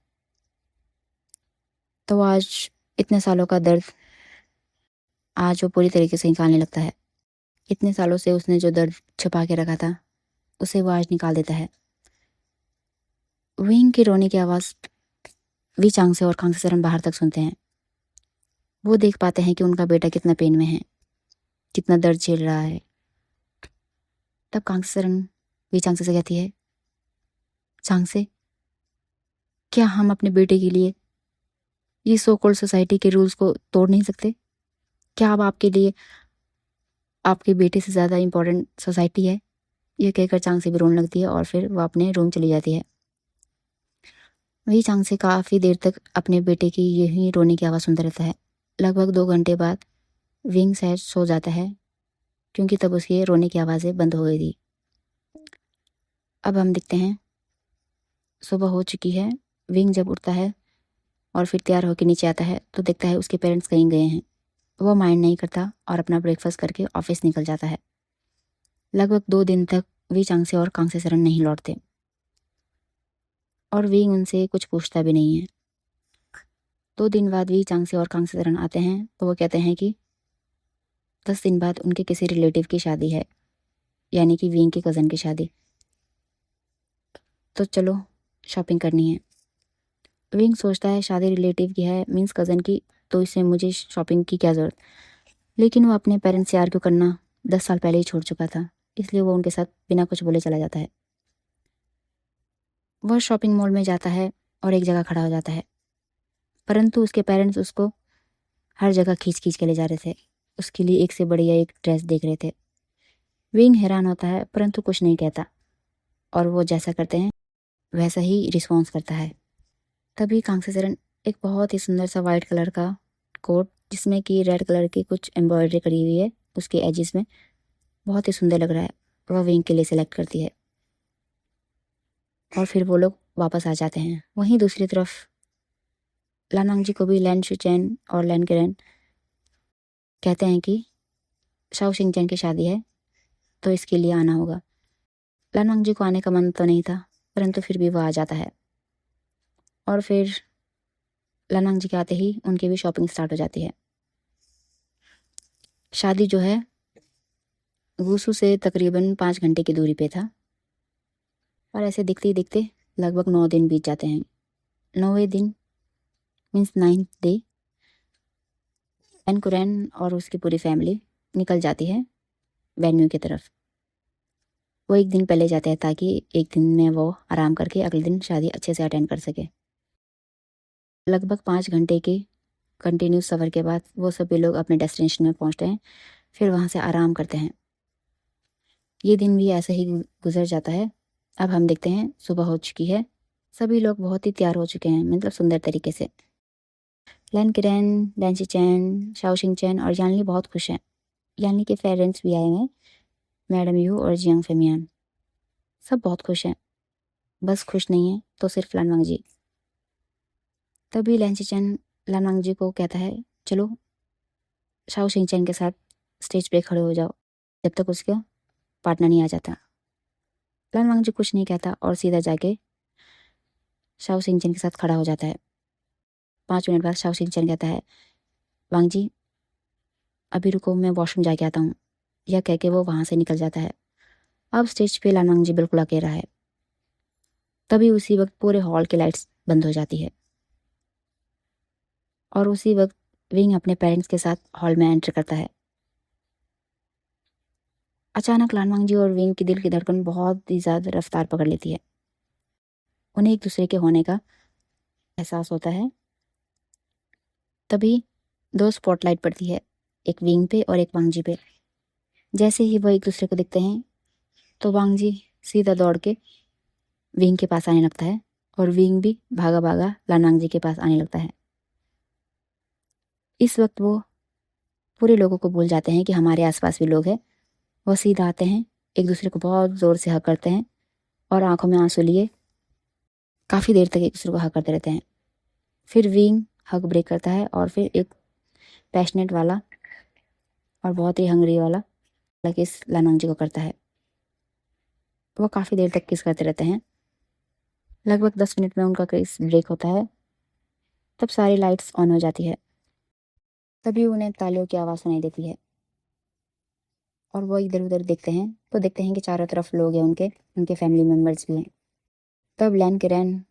तो आज इतने सालों का दर्द आज वो पूरी तरीके से निकालने लगता है। इतने सालों से उसने जो दर्द छुपा के रखा था उसे वो आज निकाल देता है। विंग की रोने की आवाज़ वी चांगसे और कांगसे सरन बाहर तक सुनते हैं। वो देख पाते हैं कि उनका बेटा कितना पेन में है, कितना दर्द झेल रहा है। तब कांगसे सरन वी चांगसे से कहती है, चांगसे, क्या हम अपने बेटे के लिए ये सो कॉल्ड सोसाइटी के रूल्स को तोड़ नहीं सकते? क्या अब आपके लिए आपके बेटे से ज़्यादा इम्पोर्टेंट सोसाइटी है? यह कहकर चांगसे भी रोने लगती है और फिर वह अपने रूम चली जाती है। वही चांगसे काफ़ी देर तक अपने बेटे की यही रोने की आवाज़ सुनता रहता है। लगभग 2 घंटे बाद विंग शायद सो जाता है, क्योंकि तब उसकी रोने की आवाज़ें बंद हो गई थी। अब हम देखते हैं सुबह हो चुकी है। विंग जब उठता है और फिर तैयार होकर नीचे आता है तो देखता है उसके पेरेंट्स कहीं गए हैं। वो माइंड नहीं करता और अपना ब्रेकफास्ट करके ऑफिस निकल जाता है। लगभग 2 दिन तक वी चांगसे और कांगसे सरन नहीं लौटते और विंग उनसे कुछ पूछता भी नहीं है। 2 दिन बाद वी चांगसे और कांगसे सरन आते हैं तो वो कहते हैं कि 10 दिन बाद उनके किसी रिलेटिव की शादी है, यानी कि विंग की कज़न की शादी, तो चलो शॉपिंग करनी है। विंग सोचता है शादी रिलेटिव की है, मीन्स कज़न की, तो इससे मुझे शॉपिंग की क्या ज़रूरत। लेकिन वो अपने पेरेंट्स से आर्ग्यू करना 10 साल पहले ही छोड़ चुका था, इसलिए वो उनके साथ बिना कुछ बोले चला जाता है। वह शॉपिंग मॉल में जाता है और एक जगह खड़ा हो जाता है, परंतु उसके पेरेंट्स उसको हर जगह खींच खींच के ले जा रहे थे, उसके लिए एक से बढ़िया एक ड्रेस देख रहे थे। विंग हैरान होता है परंतु कुछ नहीं कहता और वो जैसा करते हैं वैसा ही रिस्पॉन्स करता है। तभी कांगसेचरण एक बहुत ही सुंदर सा वाइट कलर का कोट जिसमें कि रेड कलर की कुछ एम्ब्रॉयडरी करी हुई है उसके एजेस में, बहुत ही सुंदर लग रहा है, वह विंग के लिए सेलेक्ट करती है और फिर वो लोग वापस आ जाते हैं। वहीं दूसरी तरफ लानांग जी को भी लैन शुचैन और लैन किरण कहते हैं कि शाओ शिंगचैन की शादी है तो इसके लिए आना होगा। लानांग जी को आने का मन तो नहीं था, परंतु फिर भी वह आ जाता है और फिर लानांग जी के आते ही उनकी भी शॉपिंग स्टार्ट हो जाती है। शादी जो है वुसू से तकरीबन 5 घंटे की दूरी पे था और ऐसे दिखते ही दिखते लगभग 9 दिन बीत जाते हैं। 9वें दिन means 9th day N Curran और उसकी पूरी फैमिली निकल जाती है वेन्यू की तरफ। वो एक दिन पहले जाते हैं ताकि एक दिन में वो आराम करके अगले दिन शादी अच्छे से अटेंड कर सके। लगभग 5 घंटे के कंटिन्यूस सफ़र के बाद वो सभी लोग अपने डेस्टिनेशन में पहुंचते हैं, फिर वहाँ से आराम करते हैं। ये दिन भी ऐसे ही गुजर जाता है। अब हम देखते हैं सुबह हो चुकी है, सभी लोग बहुत ही तैयार हो चुके हैं, मतलब सुंदर तरीके से। लैन किरैन, लैन शिचैन, शाओ शिंगचैन और यानली बहुत खुश हैं। यानली के पेरेंट्स भी आए हैं, मैडम यू और जियांग फेमियान, सब बहुत खुश हैं। बस खुश नहीं है तो सिर्फ लानवांग जी। तभी लैन शिचैन लानवांग जी को कहता है चलो शाओ शिंगचैन के साथ स्टेज पे खड़े हो जाओ जब तक उसका पार्टनर नहीं आ जाता। लानवांग जी कुछ नहीं कहता और सीधा जाके शाओ शिंगचैन के साथ खड़ा हो जाता है। 5 मिनट बाद शाओ शिंगचैन कहता है वांग जी अभी रुको, मैं वॉशरूम जाके आता हूँ। यह कह के वो वहाँ से निकल जाता है। अब स्टेज पे लानवांग जी बिल्कुल अकेला है। तभी उसी वक्त पूरे हॉल की लाइट्स बंद हो जाती है और उसी वक्त विंग अपने पेरेंट्स के साथ हॉल में एंटर करता है। अचानक लानवांग जी और विंग की दिल की धड़कन बहुत ही ज़्यादा रफ्तार पकड़ लेती है। उन्हें एक दूसरे के होने का एहसास होता है। तभी 2 स्पॉटलाइट पड़ती है, एक विंग पे और एक वांग जी पे। जैसे ही वह एक दूसरे को दिखते हैं तो वांग जी सीधा दौड़ के विंग के पास आने लगता है और विंग भी भागा भागा लानवांग जी के पास आने लगता है। इस वक्त वो पूरे लोगों को भूल जाते हैं कि हमारे आसपास भी लोग हैं। वो सीधा आते हैं, एक दूसरे को बहुत ज़ोर से हक करते हैं और आंखों में आंसू लिए काफ़ी देर तक एक दूसरे को हक करते रहते हैं। फिर विंग हक ब्रेक करता है और फिर एक पैशनेट वाला और बहुत ही हंगरी वाला किस लानवांग जी को करता है। वो काफ़ी देर तक किस करते रहते हैं। लगभग 10 मिनट में उनका किस ब्रेक होता है। तब सारी लाइट्स ऑन हो जाती है। तभी उन्हें तालियों की आवाज़ सुनाई देती है और वो इधर उधर देखते हैं तो देखते हैं कि चारों तरफ लोग हैं, उनके उनके फैमिली मेम्बर्स भी हैं। तब लैन किरैन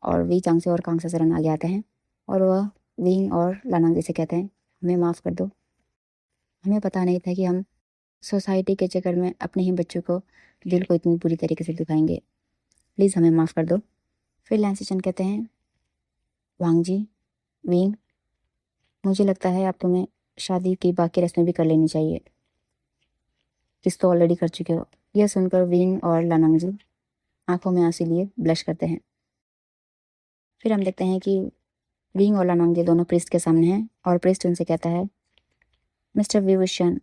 और वी चांगसे और कांगसे सरन आगे आते हैं और वह विंग और लानांग जी से कहते हैं हमें माफ़ कर दो, हमें पता नहीं था कि हम सोसाइटी के चक्कर में अपने ही बच्चों को दिल को इतनी बुरी तरीके से दुखाएंगे, प्लीज़ हमें माफ़ कर दो। फिर लैन शिचैन कहते हैं वांग जी, विंग, मुझे लगता है आप तुम्हें शादी की बाकी रस्में भी कर लेनी चाहिए, किस तो ऑलरेडी कर चुके हो। यह सुनकर विंग और लानांग जी आंखों में आंसू लिए ब्लश करते हैं। फिर हम देखते हैं कि विंग और लानांग जी दोनों प्रीस्ट के सामने हैं और प्रीस्ट उनसे कहता है मिस्टर विवुशन,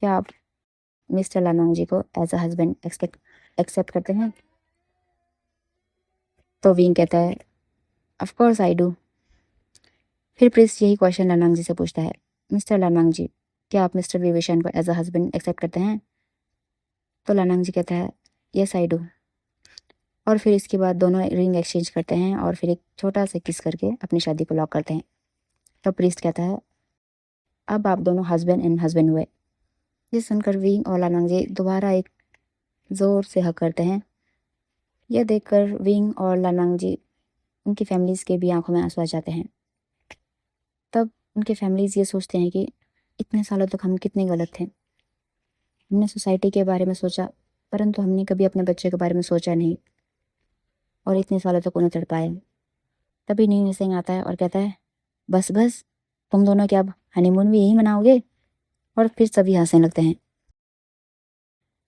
क्या आप मिस्टर लानांग जी को एज अ हस्बैंड एक्सेप्ट करते हैं? तो विंग कहता है ऑफ कोर्स आई डू। फिर प्रीस्ट यही क्वेश्चन लानांग जी से पूछता है मिस्टर लानांग जी, क्या आप मिस्टर विवुशन को एज अ हस्बैंड एक्सेप्ट करते हैं? तो लानंग जी कहता है यस आई डू। और फिर इसके बाद दोनों रिंग एक्सचेंज करते हैं और फिर एक छोटा सा किस करके अपनी शादी को लॉक करते हैं। तो प्रीस्ट कहता है अब आप दोनों हस्बैंड एंड हस्बैंड हुए। ये सुनकर विंग और लानंग जी दोबारा एक ज़ोर से हक करते हैं। यह देखकर विंग और लानंग जी उनकी फैमिलीज़ के भी आंखों में आंसू आ जाते हैं। तब उनके फैमिलीज़ ये सोचते हैं कि इतने सालों तक हम कितने गलत थे। हमने सोसाइटी के बारे में सोचा परंतु हमने कभी अपने बच्चे के बारे में सोचा नहीं और इतने सालों तक उन्हें तड़पाया। तभी न्यू सिंह आता है और कहता है बस बस, तुम दोनों क्या अब हनीमून भी यही मनाओगे। और फिर सभी हंसने लगते हैं।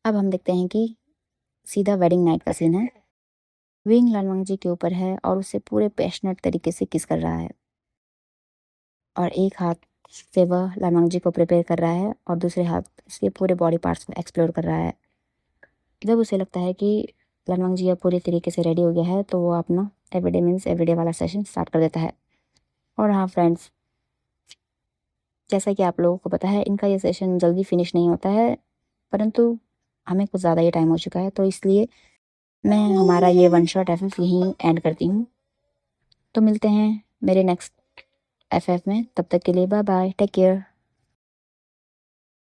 अब हम देखते हैं कि सीधा वेडिंग नाइट का सीन है। विंग लानवंग जी के ऊपर है और उसे पूरे पैशनेट तरीके से किस कर रहा है और एक हाथ से वह लानवंग जी को प्रिपेयर कर रहा है और दूसरे हाथ इसके पूरे बॉडी पार्ट्स को एक्सप्लोर कर रहा है। जब उसे लगता है कि लानवंग जी अब पूरी तरीके से रेडी हो गया है तो वो अपना एवरीडे मीन्स एवरीडे वाला सेशन स्टार्ट कर देता है। और हाँ फ्रेंड्स, जैसा कि आप लोगों को पता है इनका ये सेशन जल्दी फिनिश नहीं होता है परंतु हमें कुछ ज़्यादा ही टाइम हो चुका है तो इसलिए मैं हमारा ये वन शॉट एफ यहीं एंड करती हूँ। तो मिलते हैं मेरे नेक्स्ट एफ में, तब तक के लिए बाय बाय, टेक केयर।